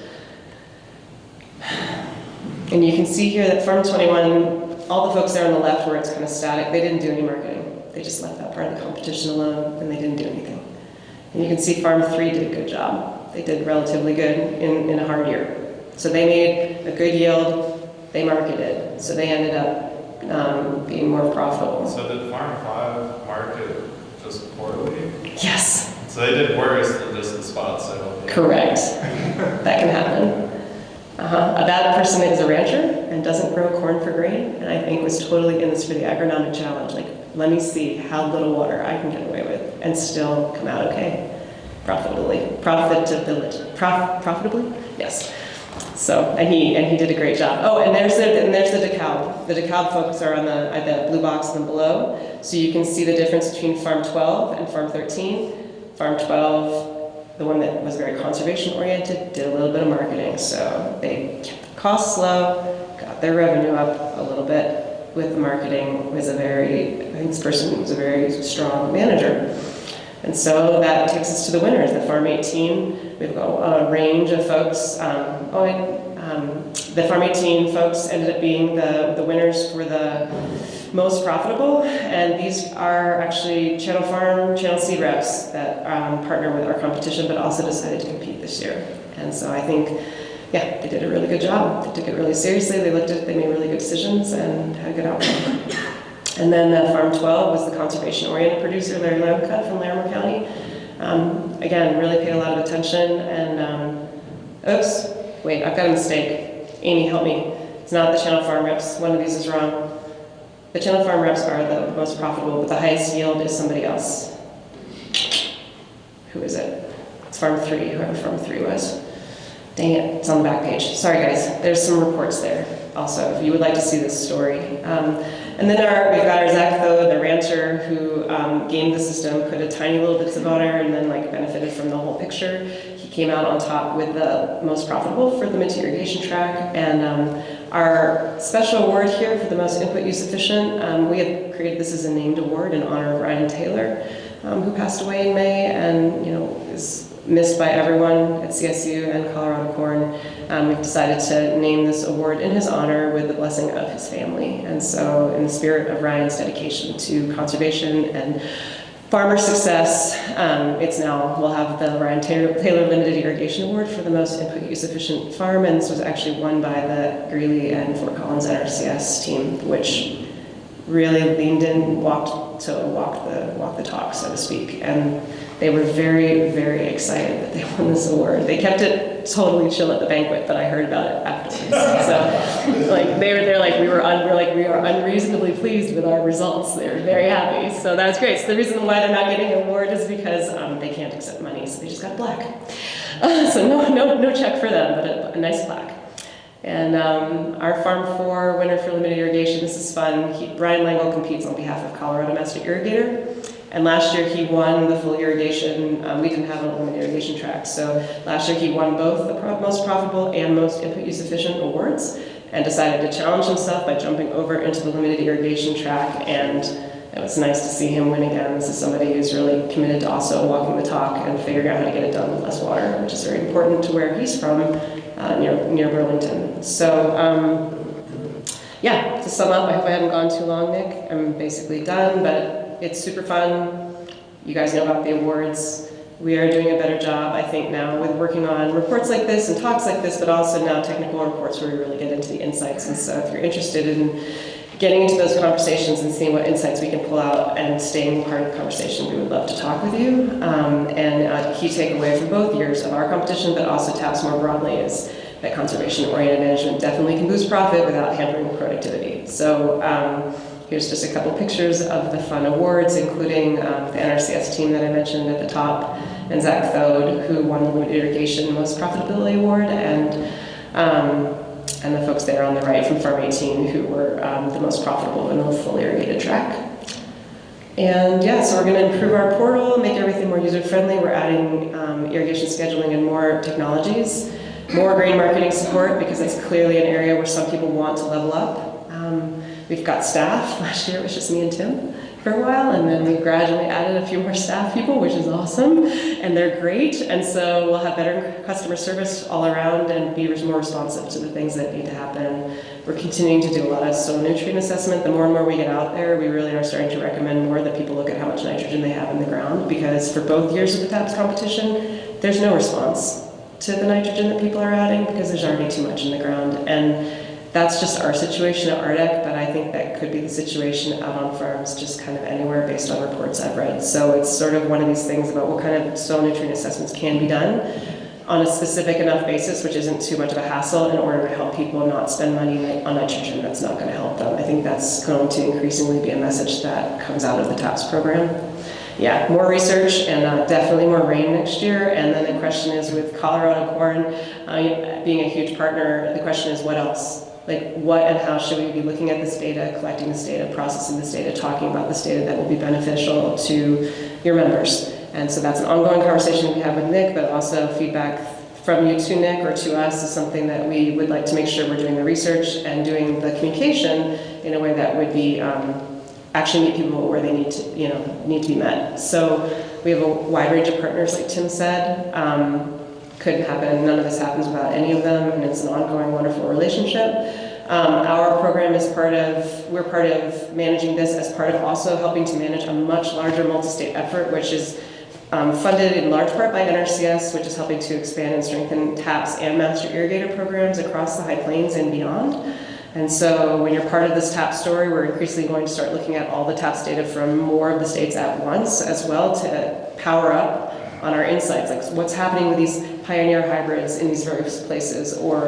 And you can see here that Farm 21, all the folks there on the left where it's kind of static, they didn't do any marketing. They just left that part of the competition alone and they didn't do anything. And you can see Farm 3 did a good job. They did relatively good in a hard year. So they made a good yield, they marketed. So they ended up being more profitable. So did Farm 5 market just poorly? Yes. So they did worse than just the spot sale? Correct. That can happen. That person is a rancher and doesn't grow corn for grain, and I think was totally in this for the agronomic challenge. Like, let me see how little water I can get away with and still come out okay, profitably. Profitably? Yes. So, and he did a great job. Oh, and there's the DeKalb. The DeKalb folks are on the blue box and below. So you can see the difference between Farm 12 and Farm 13. Farm 12, the one that was very conservation oriented, did a little bit of marketing. So they kept the costs low, got their revenue up a little bit with the marketing. I think this person was a very strong manager. And so that takes us to the winners, the Farm 18. We've got a range of folks. The Farm 18 folks ended up being the winners for the most profitable. And these are actually Channel Farm, Channel Seed reps that partner with our competition, but also decided to compete this year. And so I think, yeah, they did a really good job. They took it really seriously. They made really good decisions and had a good outcome. And then Farm 12 was the conservation-oriented producer, Larry Lamcutt from Larimer County. Again, really paid a lot of attention. And, oops, wait, I've got a mistake. Amy, help me. It's not the Channel Farm reps. One of these is wrong. The Channel Farm reps are the most profitable, but the highest yield is somebody else. Who is it? It's Farm 3, whoever Farm 3 was. Dang it, it's on the back page. Sorry guys, there's some reports there also, if you would like to see this story. And then we've got our Zach Thode, the rancher who gamed the system, put a tiny little bits of honor and then benefited from the whole picture. He came out on top with the most profitable for the Minty irrigation track. And our special award here for the most input use efficient, we have created this as a named award in honor of Ryan Taylor, who passed away in May and is missed by everyone at CSU and Colorado Corn. We've decided to name this award in his honor with the blessing of his family. And so in the spirit of Ryan's dedication to conservation and farmer success, we'll have the Ryan Taylor Limited Irrigation Award for the most input use efficient farm. And this was actually won by the Greeley and Fort Collins NRCS team, which really leaned in, walked the talk, so to speak. And they were very, very excited that they won this award. They kept it totally chill at the banquet, but I heard about it afterwards. So, they're like, we are unreasonably pleased with our results. They're very happy. So that's great. So the reason why they're not getting an award is because they can't accept money, so they just got black. So no check for them, but a nice plaque. And our Farm 4 winner for limited irrigation, this is fun. Brian Langle competes on behalf of Colorado Master Irrigator. And last year he won the full irrigation. We didn't have a limited irrigation track. So last year he won both the most profitable and most input use efficient awards and decided to challenge himself by jumping over into the limited irrigation track. And it was nice to see him win again. This is somebody who's really committed to also walking the talk and figuring out how to get it done with less water, which is very important to where he's from, near Burlington. So yeah, to sum up, I hope I haven't gone too long, Nick. I'm basically done, but it's super fun. You guys know about the awards. We are doing a better job, I think, now with working on reports like this and talks like this, but also now technical reports where we really get into the insights. And so if you're interested in getting into those conversations and seeing what insights we can pull out and staying part of the conversation, we would love to talk with you. And a key takeaway from both years of our competition, but also TAPS more broadly, is that conservation-oriented management definitely can boost profit without hampering productivity. So here's just a couple pictures of the fun awards, including the NRCS team that I mentioned at the top, and Zach Thode, who won the Limited Irrigation Most Profitability Award, and the folks there on the right from Farm 18, who were the most profitable in the fully irrigated track. And yeah, so we're going to improve our portal, make everything more user-friendly. We're adding irrigation scheduling and more technologies, more grain marketing support, because that's clearly an area where some people want to level up. We've got staff. Last year it was just me and Tim for a while, and then we gradually added a few more staff people, which is awesome, and they're great. And so we'll have better customer service all around and be more responsive to the things that need to happen. We're continuing to do a lot of soil nutrient assessment. The more and more we get out there, we really are starting to recommend more that people look at how much nitrogen they have in the ground, because for both years of the TAPS competition, there's no response to the nitrogen that people are adding because there's already too much in the ground. And that's just our situation at RDEC, but I think that could be the situation out on farms just kind of anywhere based on reports I've read. So it's sort of one of these things about what kind of soil nutrient assessments can be done on a specific enough basis, which isn't too much of a hassle, in order to help people not spend money on nitrogen that's not going to help them. I think that's going to increasingly be a message that comes out of the TAPS program. Yeah, more research and definitely more rain next year. And then the question is, with Colorado Corn being a huge partner, the question is what else? Like, what and how should we be looking at this data, collecting this data, processing this data, talking about this data that will be beneficial to your members? And so that's an ongoing conversation we have with Nick, but also feedback from you to Nick or to us is something that we would like to make sure we're doing the research and doing the communication in a way that would be actually meet people where they need to be met. So we have a wide range of partners, like Tim said. Couldn't happen, none of this happens without any of them, and it's an ongoing, wonderful relationship. Our program is we're part of managing this as part of also helping to manage a much larger multi-state effort, which is funded in large part by NRCS, which is helping to expand and strengthen TAPS and Master Irrigator programs across the High Plains and beyond. And so when you're part of this TAPS story, we're increasingly going to start looking at all the TAPS data from more of the states at once as well to power up on our insights, like what's happening with these pioneer hybrids in these various places, or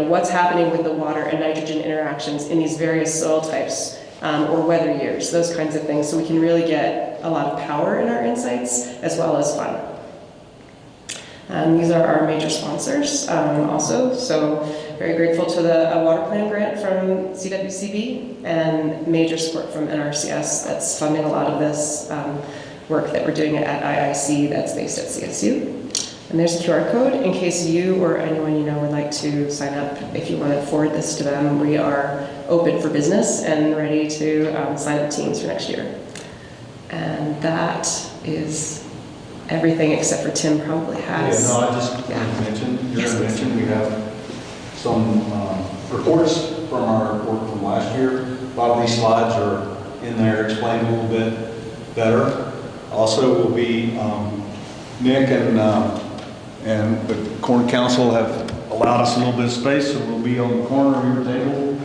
what's happening with the water and nitrogen interactions in these various soil types or weather years, those kinds of things, so we can really get a lot of power in our insights as well as fun. These are our major sponsors also, so very grateful to the water plan grant from CWCB and major support from NRCS that's funding a lot of this work that we're doing at IIC that's based at CSU. And there's a QR code in case you or anyone you know would like to sign up. If you want to forward this to them, we are open for business and ready to sign up teams for next year. And that is everything except for Tim probably has. Yeah, no, I just wanted to mention, we have some reports from our report from last year. A lot of these slides are in there, explained a little bit better. Also will be Nick and the Corn Council have allowed us a little bit of space, so we'll be on the corner of your table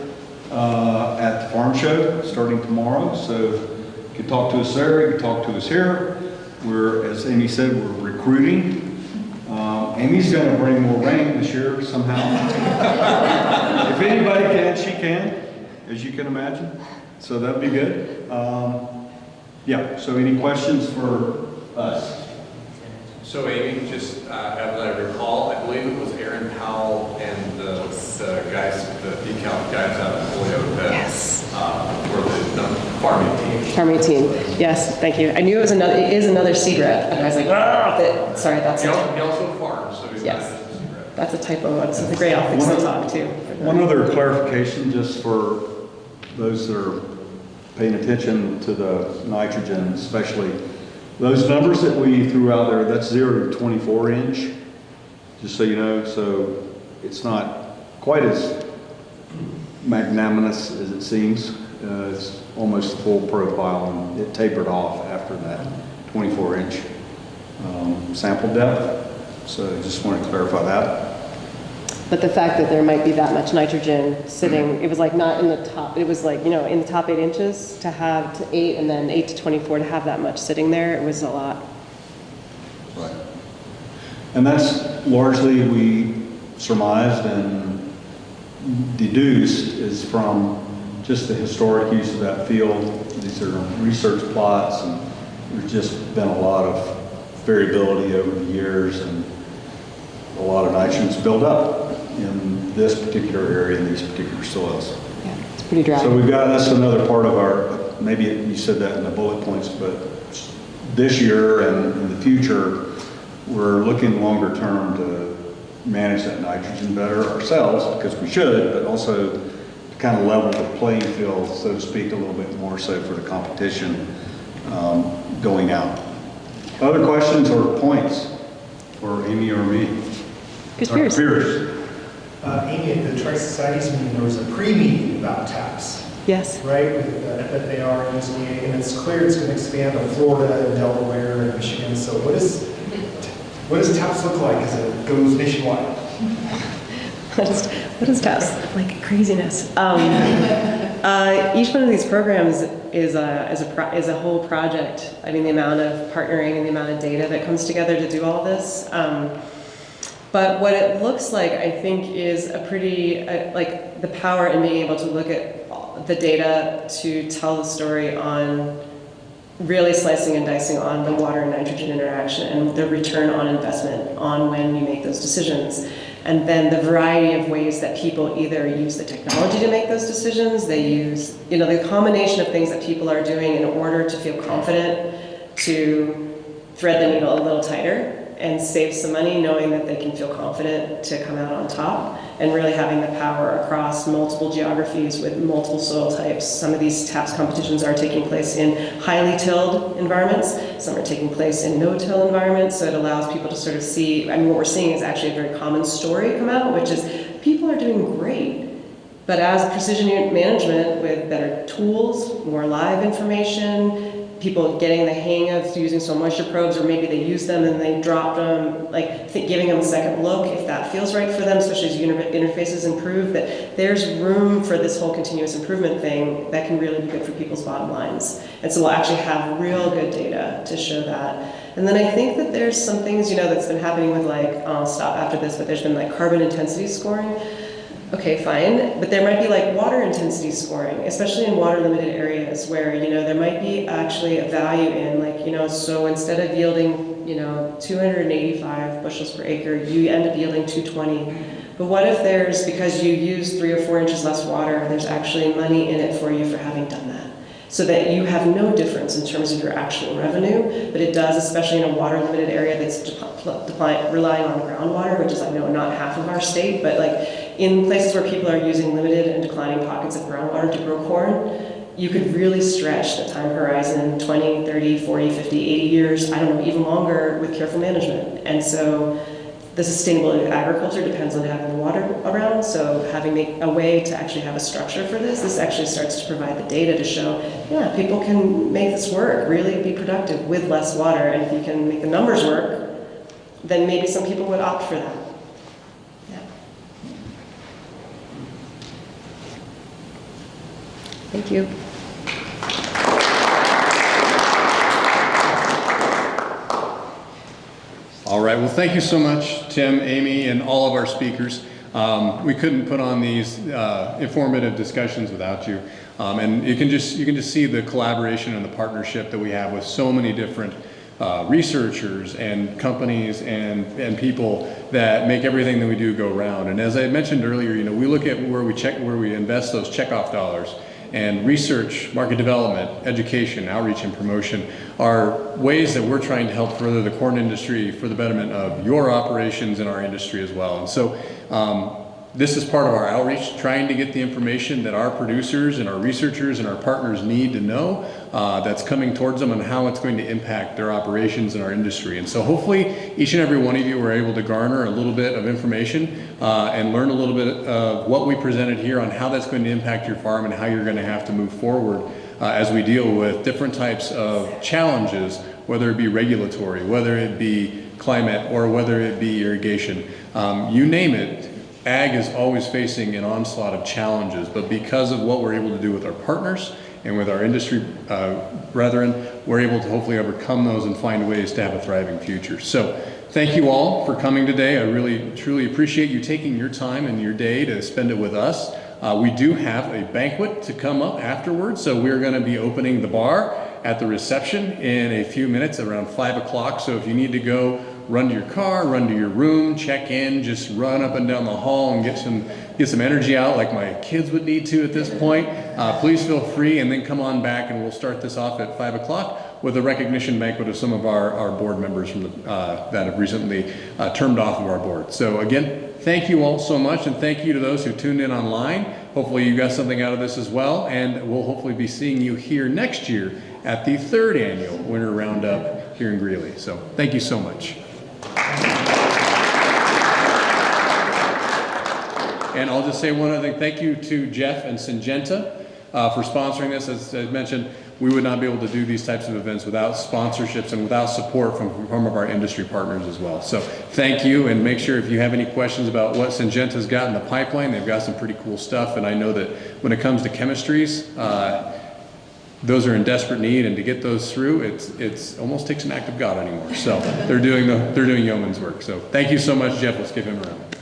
at the farm show starting tomorrow. So you can talk to us there, you can talk to us here. We're, as Amy said, we're recruiting. Amy's going to bring more rain this year somehow. If anybody can, she can, as you can imagine. So that'd be good. Yeah, so any questions for us? So Amy, just as I recall, I believe it was Aaron Powell and the guys, the decal guys out of Holyoke that were the farming team. Farming team, yes, thank you. I knew it is another seed rep, and I was like, sorry, that's He also farms, so he's not just a seed rep. That's a typo. It's a great office to talk to. One other clarification, just for those that are paying attention to the nitrogen, especially. Those numbers that we threw out there, that's 0 to 24 inch, just so you know. So it's not quite as magnanimous as it seems. It's almost full profile, and it tapered off after that 24 inch sample depth. So I just want to clarify that. But the fact that there might be that much nitrogen sitting, it was like not in the top, it was like, in the top 8 inches to have to 8 and then 8 to 24 to have that much sitting there, it was a lot. Right. And that's largely we surmised and deduced is from just the historic use of that field. These are research plots, and there's just been a lot of variability over the years, and a lot of nitrogen's built up in this particular area, in these particular soils. Yeah, it's pretty dry. So we've got, that's another part of our maybe you said that in the bullet points, but this year and in the future, we're looking longer term to manage that nitrogen better ourselves, because we should, but also to kind of level the playing field, so to speak, a little bit more so for the competition going out. Other questions or points for Amy or me? Dr. Pierce. Amy, at the Tri-Societies meeting, there was a pre-meeting about TAPS. Yes. Right, that they are using it, and it's clear it's going to expand on Florida and Delaware and Michigan. So what does TAPS look like as it goes nationwide? What is TAPS? Like craziness. Each one of these programs is a whole project. I mean, the amount of partnering and the amount of data that comes together to do all this. But what it looks like, I think, is a pretty, like the power in being able to look at the data to tell the story on really slicing and dicing on the water and nitrogen interaction and the return on investment on when you make those decisions. And then the variety of ways that people either use the technology to make those decisions, they use, the combination of things that people are doing in order to feel confident to thread the needle a little tighter and save some money, knowing that they can feel confident to come out on top, and really having the power across multiple geographies with multiple soil types. Some of these TAPS competitions are taking place in highly tilled environments, some are taking place in no-till environments, so it allows people to sort of see, I mean, what we're seeing is actually a very common story come out, which is people are doing great, but as precision management with better tools, more live information, people getting the hang of using soil moisture probes, or maybe they use them and they dropped them, like giving them a second look if that feels right for them, especially as interfaces improve, that there's room for this whole continuous improvement thing that can really be good for people's bottom lines. And so we'll actually have real good data to show that. And then I think that there's some things, that's been happening with I'll stop after this, but there's been carbon intensity scoring. Okay, fine, but there might be water intensity scoring, especially in water limited areas where, there might be actually a value in so instead of yielding, 285 bushels per acre, you end up yielding 220. But what if because you use 3 or 4 inches less water, there's actually money in it for you for having done that? So that you have no difference in terms of your actual revenue, but it does, especially in a water limited area that's relying on groundwater, which is not half of our state, but in places where people are using limited and declining pockets of groundwater to grow corn, you could really stretch the time horizon 20, 30, 40, 50, 80 years, I don't know, even longer with careful management. And so the sustainable agriculture depends on having water around, so having a way to actually have a structure for this actually starts to provide the data to show, yeah, people can make this work, really be productive with less water, and if you can make the numbers work, then maybe some people would opt for that. Yeah. Thank you. All right, well, thank you so much, Tim, Amy, and all of our speakers. We couldn't put on these informative discussions without you. And you can just see the collaboration and the partnership that we have with so many different researchers and companies and people that make everything that we do go round. And as I mentioned earlier, we look at where we invest those checkoff dollars. And research, market development, education, outreach, and promotion are ways that we're trying to help further the corn industry for the betterment of your operations and our industry as well. And so this is part of our outreach, trying to get the information that our producers and our researchers and our partners need to know that's coming towards them and how it's going to impact their operations and our industry. And so hopefully each and every one of you were able to garner a little bit of information and learn a little bit of what we presented here on how that's going to impact your farm and how you're going to have to move forward as we deal with different types of challenges, whether it be regulatory, whether it be climate, or whether it be irrigation. You name it. Ag is always facing an onslaught of challenges, but because of what we're able to do with our partners and with our industry brethren, we're able to hopefully overcome those and find ways to have a thriving future. So thank you all for coming today. I really, truly appreciate you taking your time and your day to spend it with us. We do have a banquet to come up afterwards, so we're going to be opening the bar at the reception in a few minutes, around 5 o'clock. So if you need to go run to your car, run to your room, check in, just run up and down the hall and get some energy out like my kids would need to at this point, please feel free, and then come on back and we'll start this off at 5 o'clock with a recognition banquet of some of our board members from that have recently termed off of our board. So again, thank you all so much, and thank you to those who tuned in online. Hopefully you got something out of this as well, and we'll hopefully be seeing you here next year at the 3rd annual Winter Roundup here in Greeley. So thank you so much. And I'll just say one other thing. Thank you to Jeff and Syngenta for sponsoring this. As I mentioned, we would not be able to do these types of events without sponsorships and without support from some of our industry partners as well. So thank you, and make sure if you have any questions about what Syngenta's got in the pipeline, they've got some pretty cool stuff. And I know that when it comes to chemistries, those are in desperate need, and to get those through, it's almost takes an act of God anymore. So they're doing yeoman's work. So thank you so much, Jeff. Let's give him a round.